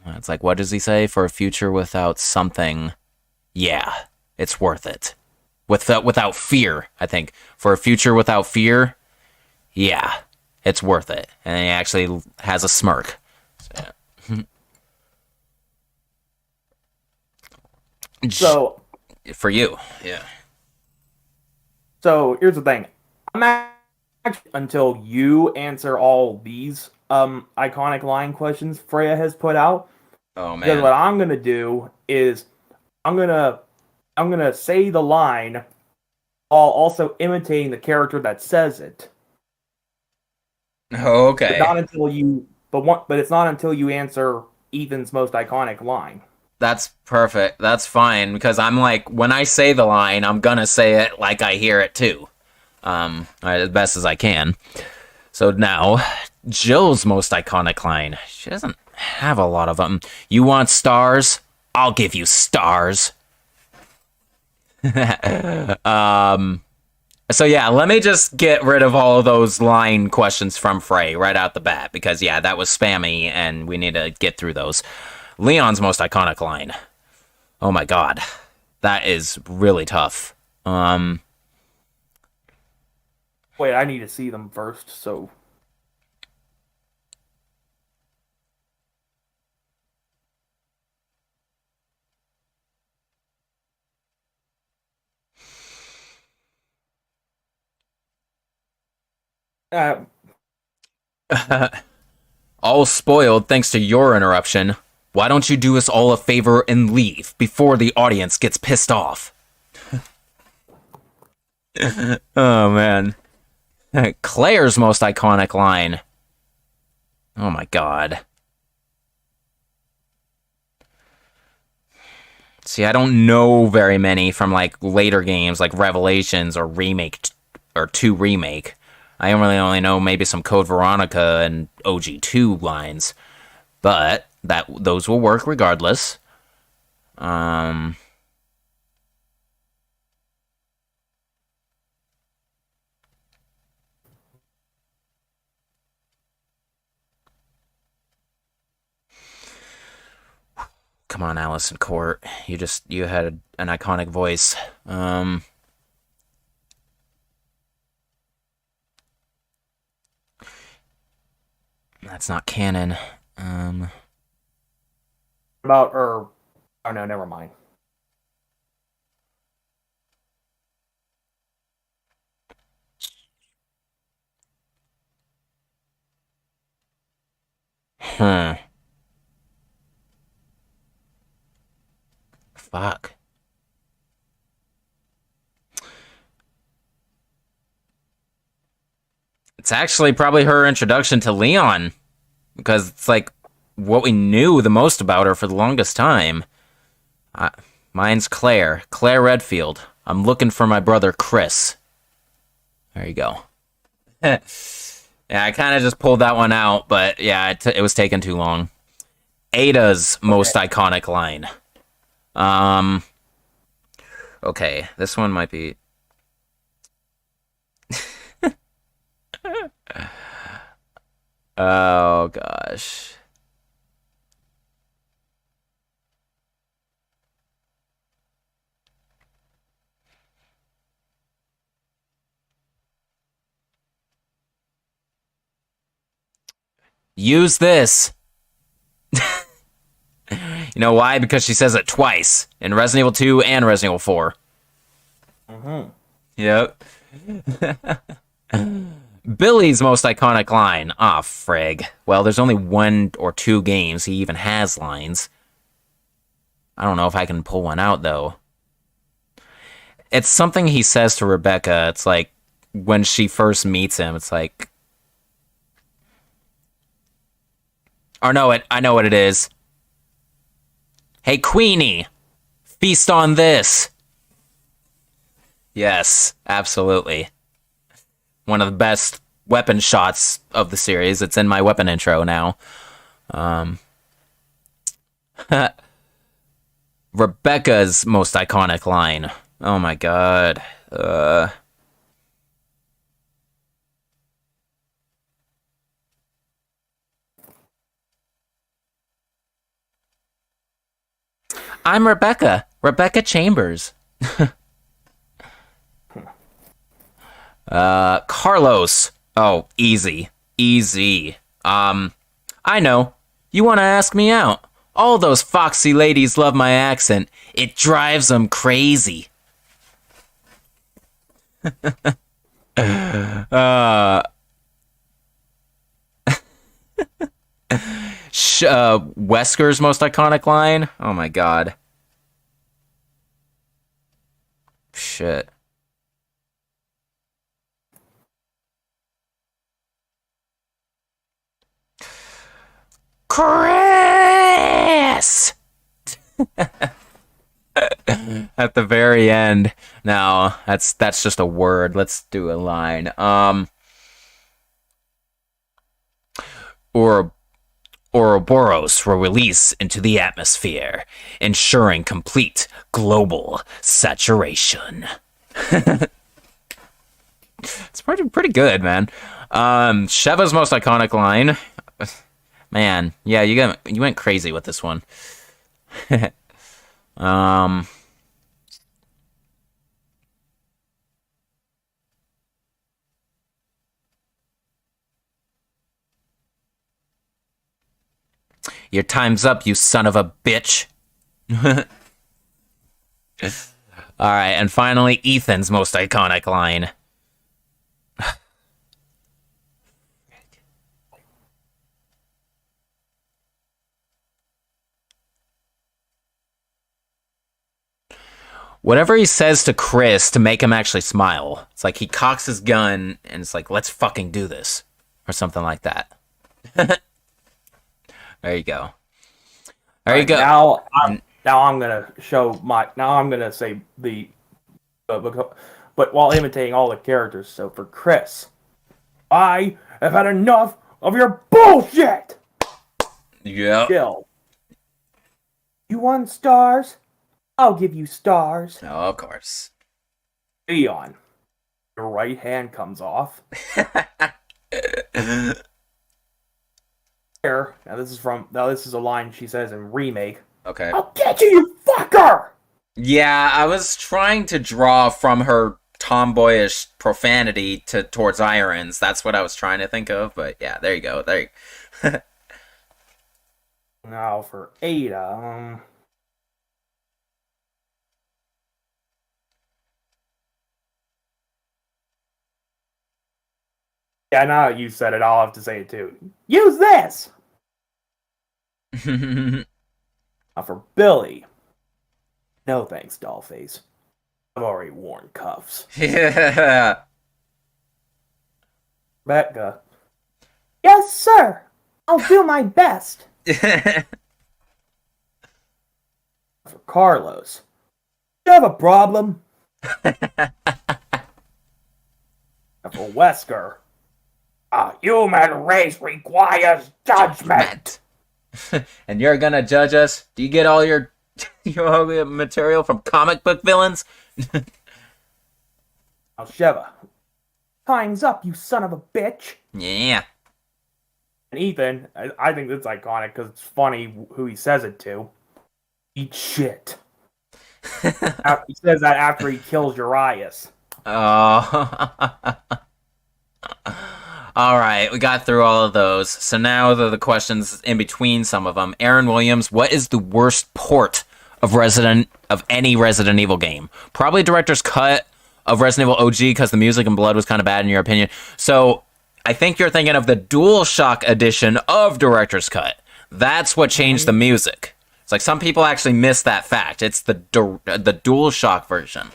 Speaker 1: It's like, what does he say? For a future without something, yeah, it's worth it. Without fear, I think. For a future without fear, yeah, it's worth it. And he actually has a smirk.
Speaker 2: So
Speaker 1: for you, yeah.
Speaker 2: So here's the thing. I'm actually until you answer all these iconic line questions Freya has put out.
Speaker 1: Oh
Speaker 2: Because
Speaker 1: man.
Speaker 2: what I'm gonna do is I'm gonna say the line while also imitating the character that says it.
Speaker 1: Oh,
Speaker 2: But
Speaker 1: okay.
Speaker 2: not until you but it's not until you answer Ethan's most iconic line.
Speaker 1: That's perfect. That's fine because I'm like when I say the line, I'm gonna say it like I hear it too, as best as I can. So now, Jill's most iconic line. She doesn't have a lot of them. You want stars? I'll give you stars. So yeah, let me just get rid of all of those line questions from Frey right out the bat because yeah, that was spammy and we need to get through those. Leon's most iconic line. Oh my god. That is really tough.
Speaker 2: Wait, I need to see them first, so uh,
Speaker 1: all spoiled thanks to your interruption. Why don't you do us all a favor and leave before the audience gets pissed off? Oh, man. Claire's most iconic line. Oh, my God. See, I don't know very many from, like, later games, like Revelations or Remake, or 2 Remake. I only know maybe some Code Veronica and OG2 lines. But those will work regardless. Come on, Allison Court. You had an iconic voice. That's not canon.
Speaker 2: Oh no, never mind.
Speaker 1: Fuck. It's actually probably her introduction to Leon, because it's like what we knew the most about her for the longest time. Mine's Claire Redfield. I'm looking for my brother Chris. There you go. Yeah, I kind of just pulled that one out, but yeah, it was taking too long. Ada's most iconic line. Okay, this one might be... Oh, gosh. Use this. You know why? Because she says it twice in Resident Evil 2 and Resident Evil 4. Yep. Billy's most iconic line. Ah, frig. Well, there's only 1 or 2 games he even has lines. I don't know if I can pull one out, though. It's something he says to Rebecca. It's like, when she first meets him, it's like... Or no, I know what it is. Hey, Queenie! Feast on this! Yes, absolutely. One of the best weapon shots of the series. It's in my weapon intro now. Rebecca's most iconic line. Oh my god. I'm Rebecca. Rebecca Chambers. Carlos. Oh, easy. Easy. I know. You want to ask me out. All those foxy ladies love my accent. It drives them crazy. Wesker's most iconic line? Oh my god. Shit. Chris! At the very end. No, that's just a word. Let's do a line. Ouroboros will release into the atmosphere, ensuring complete global saturation. It's pretty good, man. Sheva's most iconic line. Man, yeah, you went crazy with this one. Your time's up, you son of a bitch. Alright, and finally, Ethan's most iconic line. whatever he says to Chris to make him actually smile. It's like he cocks his gun and it's like, let's fucking do this. Or something like that. There you go. There you go.
Speaker 2: Now I'm gonna show my. Now I'm gonna say the. But while imitating all the characters. So for Chris, I have had enough of your bullshit.
Speaker 1: Yeah.
Speaker 2: Jill, you want stars? I'll give you stars.
Speaker 1: Oh, of course.
Speaker 2: Leon, your right hand comes off. Here, now this is a line she says in Remake.
Speaker 1: Okay.
Speaker 2: I'll get you, you fucker!
Speaker 1: Yeah, I was trying to draw from her tomboyish profanity towards Irons. That's what I was trying to think of, but yeah, there you go. There you
Speaker 2: Now for Ada, yeah, now that you said it, I'll have to say it too. Use this! Now for Billy. No thanks, Dollface. I've already worn cuffs.
Speaker 1: Yeah.
Speaker 2: Becca. Yes, sir! I'll do my best. For Carlos. Do you have a problem? For Wesker. A human race requires judgment.
Speaker 1: And you're gonna judge us? Do you get all your material from comic book villains?
Speaker 2: Now, Sheva. Time's up, you son of a bitch.
Speaker 1: Yeah.
Speaker 2: And Ethan, I think that's iconic because it's funny who he says it to. Eat shit. He says that after he kills Urias.
Speaker 1: Oh. All right, we got through all of those. So now the questions in between some of them. Aaron Williams, what is the worst port of any Resident Evil game? Probably director's cut of Resident Evil OG because the music and blood was kind of bad in your opinion. So I think you're thinking of the DualShock edition of director's cut. That's what changed the music. It's like some people actually miss that fact. It's the DualShock version.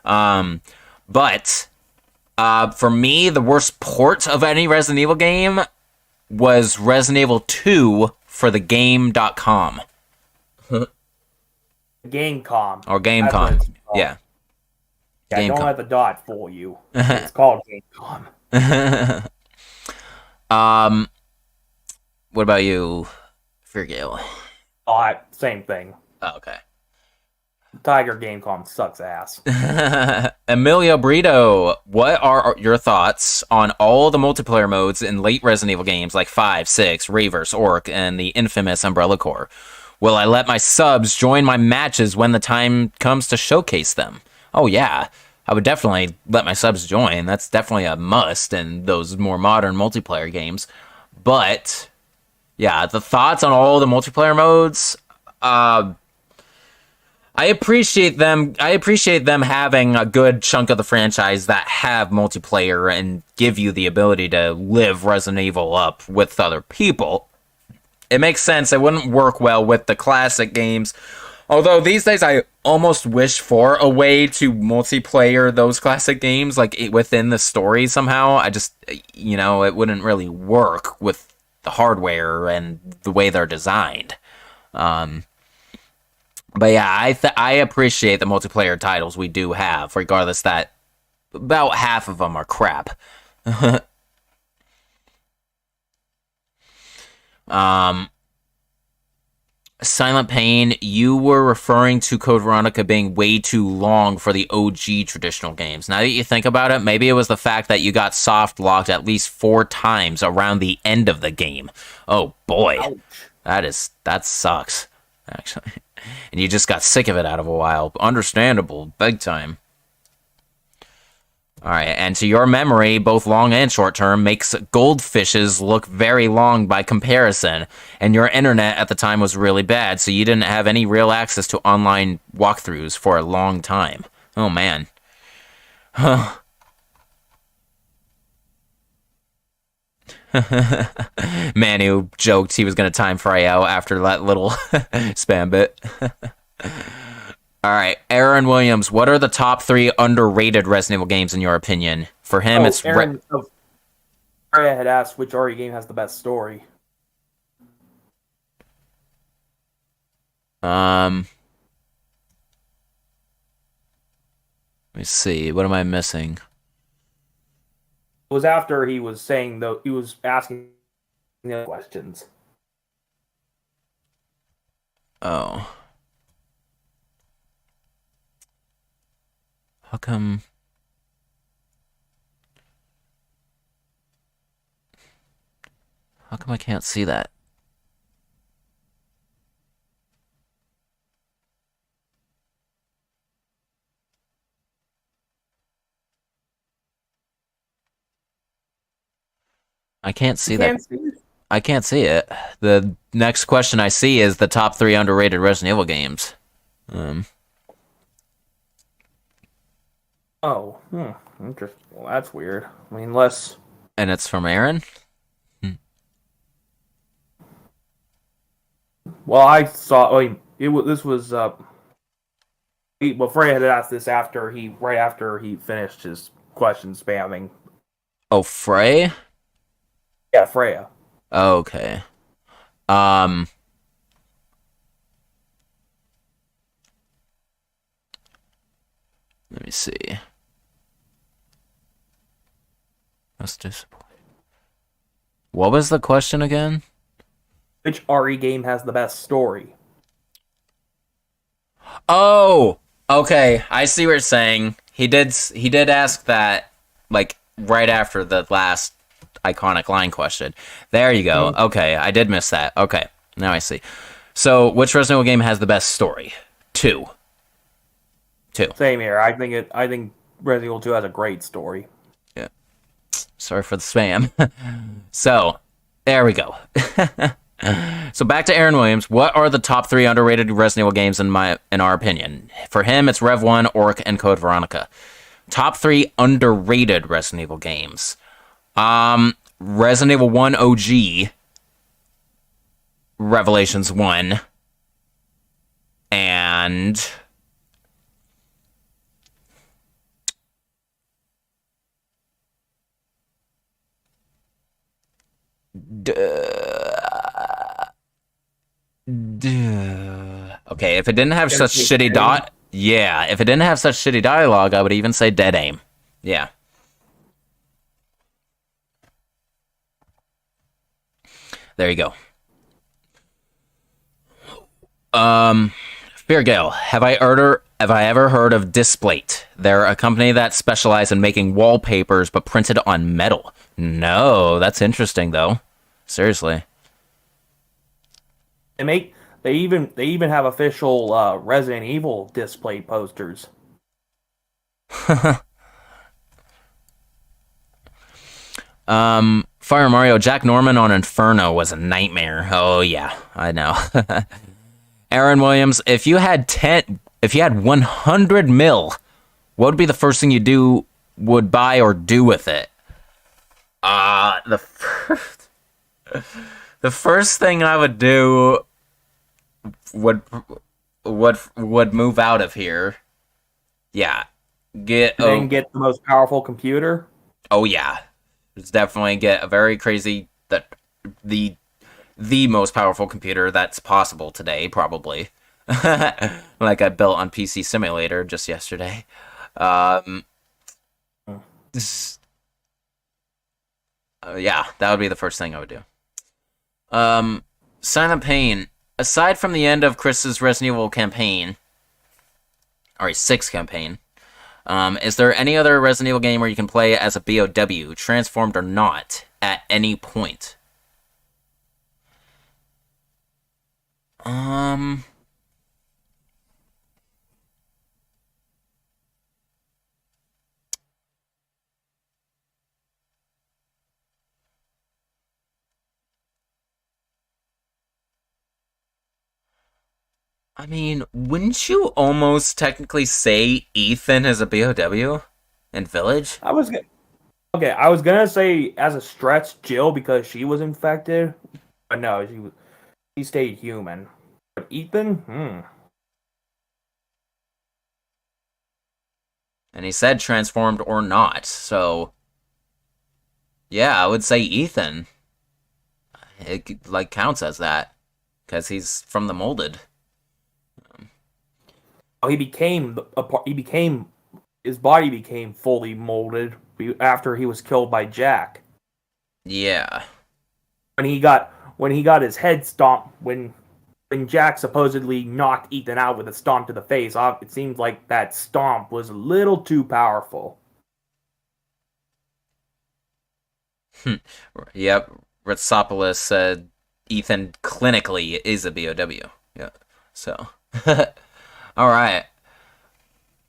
Speaker 1: But for me, the worst port of any Resident Evil game was Resident Evil 2 for the Game.com.
Speaker 2: Gamecom.
Speaker 1: Or Gamecom. Yeah.
Speaker 2: Yeah,
Speaker 1: Gamecom.
Speaker 2: don't let the dot fool you. It's called Gamecom.
Speaker 1: What about you, Fergal?
Speaker 2: Same thing.
Speaker 1: Oh, okay.
Speaker 2: Tiger Gamecom sucks ass.
Speaker 1: Emilio Brito, what are your thoughts on all the multiplayer modes in late Resident Evil games like 5, 6, Reverse, Orc, and the infamous Umbrella Corps? Will I let my subs join my matches when the time comes to showcase them? Oh yeah, I would definitely let my subs join. That's definitely a must in those more modern multiplayer games. But yeah, the thoughts on all the multiplayer modes, I appreciate them. I appreciate them having a good chunk of the franchise that have multiplayer and give you the ability to live Resident Evil up with other people. It makes sense. It wouldn't work well with the classic games. Although these days I almost wish for a way to multiplayer those classic games, like within the story somehow. I just, it wouldn't really work with the hardware and the way they're designed. But yeah, I appreciate the multiplayer titles we do have, regardless that about half of them are crap. Silent Pain, you were referring to Code Veronica being way too long for the OG traditional games. Now that you think about it, maybe it was the fact that you got soft locked at least 4 times around the end of the game. Oh boy. Ouch. That sucks, actually. And you just got sick of it out of a while. Understandable, big time. Alright, and to your memory, both long and short term, makes goldfishes look very long by comparison, and your internet at the time was really bad, so you didn't have any real access to online walkthroughs for a long time. Oh man. Huh. Manu joked he was going to time fry out after that little spam bit. All right, Aaron Williams. What are the top 3 underrated Resident Evil games in your opinion? For him,
Speaker 2: Oh,
Speaker 1: it's
Speaker 2: Aaron, Freya had asked which RE game has the best story.
Speaker 1: Let me see. What am I missing?
Speaker 2: It was after he was saying, though, he was asking the questions.
Speaker 1: Oh. How come? How come I can't see that? I can't see
Speaker 2: You
Speaker 1: that.
Speaker 2: can't see it?
Speaker 1: I can't see it. The next question I see is the top 3 underrated Resident Evil games. Um,
Speaker 2: Oh, interesting. Well, that's weird. I mean, unless...
Speaker 1: and it's from Aaron.
Speaker 2: Well, I saw... this was... Freya had asked this right after he finished his question spamming.
Speaker 1: Oh, Frey?
Speaker 2: Yeah, Freya.
Speaker 1: Okay. Um, Let me see. That's disappointing. What was the question again?
Speaker 2: Which RE game has the best story?
Speaker 1: Oh, okay. I see what you're saying. He did ask that like right after the last iconic line question. There you go. Okay, I did miss that. Okay, now I see. So, which Resident Evil game has the best story? 2.
Speaker 2: Same here. I think Resident Evil 2 has a great story.
Speaker 1: Yeah. Sorry for the spam. So, there we go. So back to Aaron Williams. What are the top 3 underrated Resident Evil games in our opinion? For him, it's Rev 1, Orc, and Code Veronica. Top 3 underrated Resident Evil games. Resident Evil 1 OG, Revelations 1, and okay, if it didn't have such shitty if it didn't have such shitty dialogue, I would even say Dead Aim. Yeah. There you go. Fear Gale, have I ever heard of Displate? They're a company that specializes in making wallpapers but printed on metal. No, that's interesting though. Seriously.
Speaker 2: They even have official Resident Evil display posters.
Speaker 1: Fire Mario, Jack Norman on Inferno was a nightmare. Oh yeah, I know. Aaron Williams, if you had 100 mil, what would be the first thing you would buy or do with it? The first thing I would do would move out of here. Yeah, get
Speaker 2: the most powerful computer.
Speaker 1: Oh yeah, it's definitely get a very crazy the most powerful computer that's possible today, probably. Like I built on PC Simulator just yesterday. Yeah, that would be the first thing I would do. Silent Pain. Aside from the end of Chris's Resident Evil campaign, or 6 campaign, is there any other Resident Evil game where you can play as a BOW, transformed or not, at any point? I mean, wouldn't you almost technically say Ethan is a BOW in Village?
Speaker 2: I was gonna say as a stretch Jill because she was infected, but no, she stayed human. But Ethan,
Speaker 1: And he said transformed or not. So, yeah, I would say Ethan. It, like, counts as that. Because he's from the molded.
Speaker 2: He became his body became fully molded after he was killed by Jack.
Speaker 1: Yeah.
Speaker 2: When he got his head stomped when Jack supposedly knocked Ethan out with a stomp to the face, it seems like that stomp was a little too powerful.
Speaker 1: Yep. Ritsopoulos said Ethan clinically is a BOW. Yeah. So. Alright.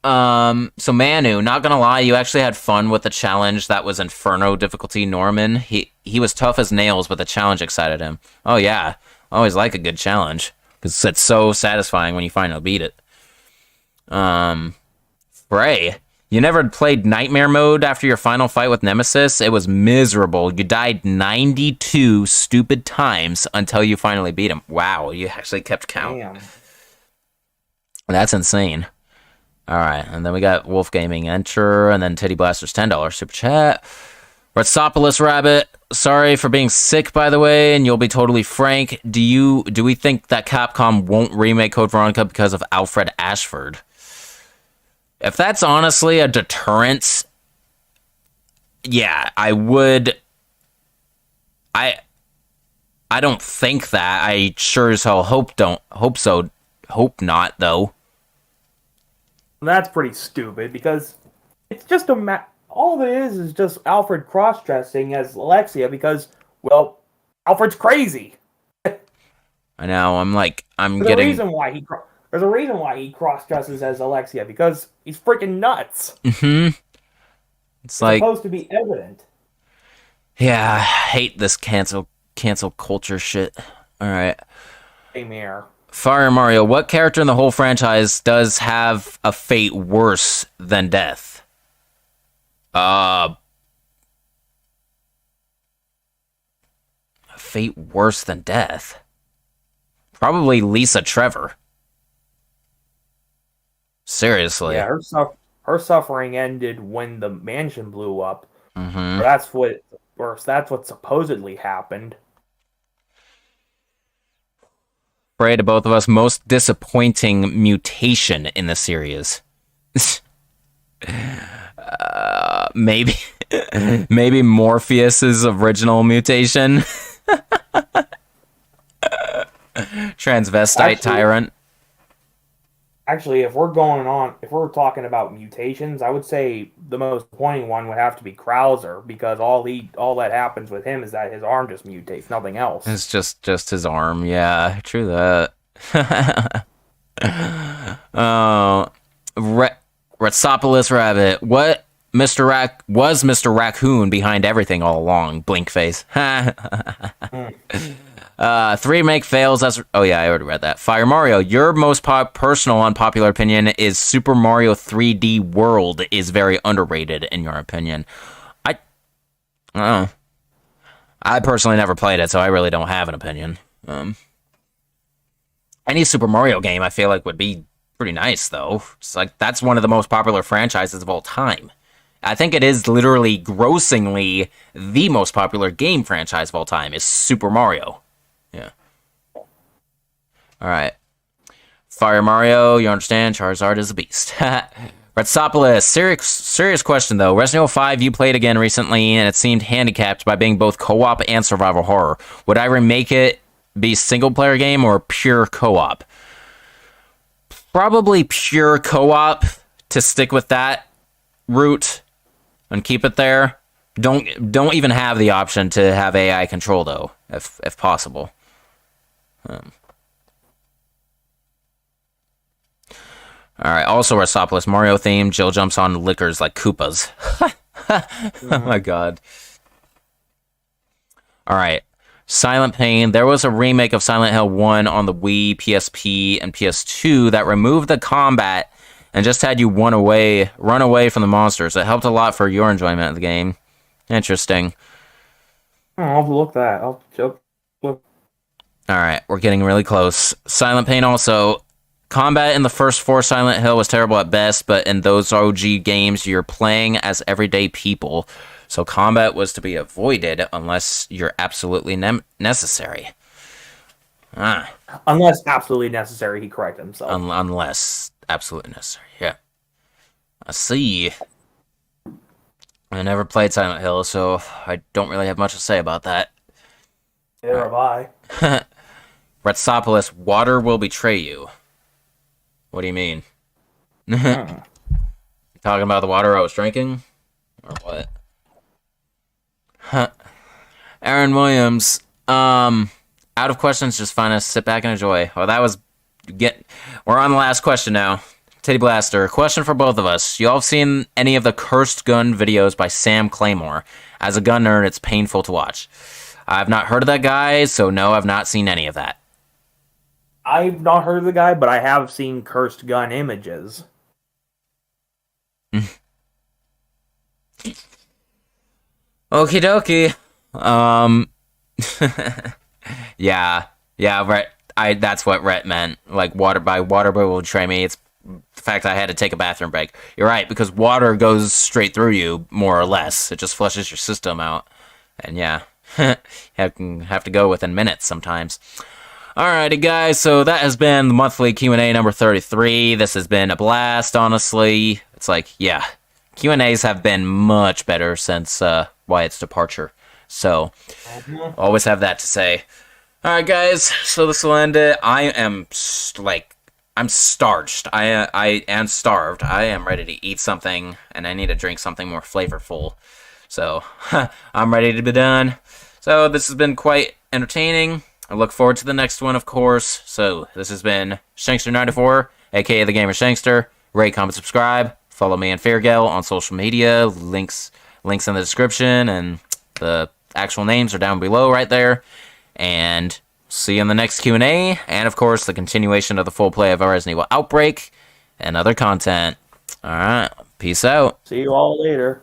Speaker 1: So Manu, not gonna lie, you actually had fun with the challenge that was Inferno difficulty Norman. He was tough as nails, but the challenge excited him. Oh yeah. I always like a good challenge. Because it's so satisfying when you finally beat it. Frey. You never played Nightmare Mode after your final fight with Nemesis? It was miserable. You died 92 stupid times until you finally beat him. Wow, you actually kept count.
Speaker 2: Damn.
Speaker 1: That's insane. Alright, and then we got Wolf Gaming Enter, and then Titty Blaster's $10 super chat. Retsopoulos Rabbit, sorry for being sick, by the way, and you'll be totally frank. Do we think that Capcom won't remake Code Veronica because of Alfred Ashford? If that's honestly a deterrent, yeah, I would. I don't think that. I sure as hell hope not, though.
Speaker 2: That's pretty stupid because it's just all it is just Alfred cross-dressing as Alexia because, well, Alfred's crazy.
Speaker 1: I know.
Speaker 2: There's a reason why he cross-dresses as Alexia because he's freaking nuts.
Speaker 1: Mm-hmm. It's like
Speaker 2: supposed to be evident.
Speaker 1: Yeah, I hate this cancel culture shit. All right.
Speaker 2: Same here.
Speaker 1: Fire Mario, what character in the whole franchise does have a fate worse than death? A fate worse than death? Probably Lisa Trevor. Seriously.
Speaker 2: Yeah, her suffering ended when the mansion blew up.
Speaker 1: Mm-hmm.
Speaker 2: That's what supposedly happened.
Speaker 1: Pray to both of us, most disappointing mutation in the series. Maybe Morpheus's original mutation. Transvestite tyrant.
Speaker 2: Actually, if we're talking about mutations, I would say the most disappointing one would have to be Krauser because all that happens with him is that his arm just mutates, nothing else.
Speaker 1: It's just his arm. Yeah, true that. Retsopoulos Rabbit. What was Mr. Raccoon behind everything all along? Blink face. 3 make fails as... Oh, yeah, I already read that. Fire Mario, your most personal unpopular opinion is Super Mario 3D World is very underrated, in your opinion. I personally never played it, so I really don't have an opinion. Any Super Mario game, I feel like, would be pretty nice, though. It's like, that's one of the most popular franchises of all time. I think it is literally grossingly the most popular game franchise of all time, is Super Mario. Yeah. Alright. Fire Mario, you understand? Charizard is a beast. Retsopoulos, serious question though. Resident Evil 5 you played again recently, and it seemed handicapped by being both co-op and survival horror. Would I remake it be single-player game or pure co-op? Probably pure co-op to stick with that route and keep it there. Don't even have the option to have AI control though, if possible. Alright, also Retsopoulos, Mario theme, Jill jumps on liquors like Koopas. Oh my god. Alright, Silent Pain. There was a remake of Silent Hill 1 on the Wii, PSP, and PS2 that removed the combat and just had you run away from the monsters. It helped a lot for your enjoyment of the game. Interesting.
Speaker 2: I'll look that. I'll look.
Speaker 1: Alright, we're getting really close. Silent Pain also Combat in the first 4 Silent Hill was terrible at best, but in those OG games, you're playing as everyday people, so combat was to be avoided unless you're absolutely necessary.
Speaker 2: Unless absolutely necessary, he corrected himself.
Speaker 1: Unless absolutely necessary, yeah. I see. I never played Silent Hill, so I don't really have much to say about that.
Speaker 2: Neither have I.
Speaker 1: Retsopolis, water will betray you. What do you mean? You talking about the water I was drinking? Or what? Aaron Williams, out of questions, just find us, sit back and enjoy. Well, that was... We're on the last question now. Titty Blaster, question for both of us. You all have seen any of the Cursed Gun videos by Sam Claymore? As a gun nerd, it's painful to watch. I've not heard of that guy, so no, I've not seen any of that.
Speaker 2: I've not heard of the guy, but I have seen Cursed Gun images.
Speaker 1: Okie dokie. Yeah, right. That's what Rhett meant. Like, water will betray me. It's the fact I had to take a bathroom break. You're right, because water goes straight through you, more or less. It just flushes your system out. And yeah, you have to go within minutes sometimes. Alrighty, guys, so that has been the monthly Q&A number 33. This has been a blast, honestly. It's like, yeah, Q&As have been much better since Wyatt's departure. So, always have that to say. Alright, guys, so this will end it. I am, I'm starched. I am starved. I am ready to eat something, and I need to drink something more flavorful. So, I'm ready to be done. So, this has been quite entertaining. I look forward to the next one, of course. So, this has been Shankster94, aka The Gamer Shankster. Rate, comment, subscribe. Follow me and Fairgale on social media. Links in the description, and the actual names are down below right there. And see you in the next Q&A, and of course, the continuation of the full play of Resident Evil Outbreak and other content. Alright, peace out.
Speaker 2: See you all later.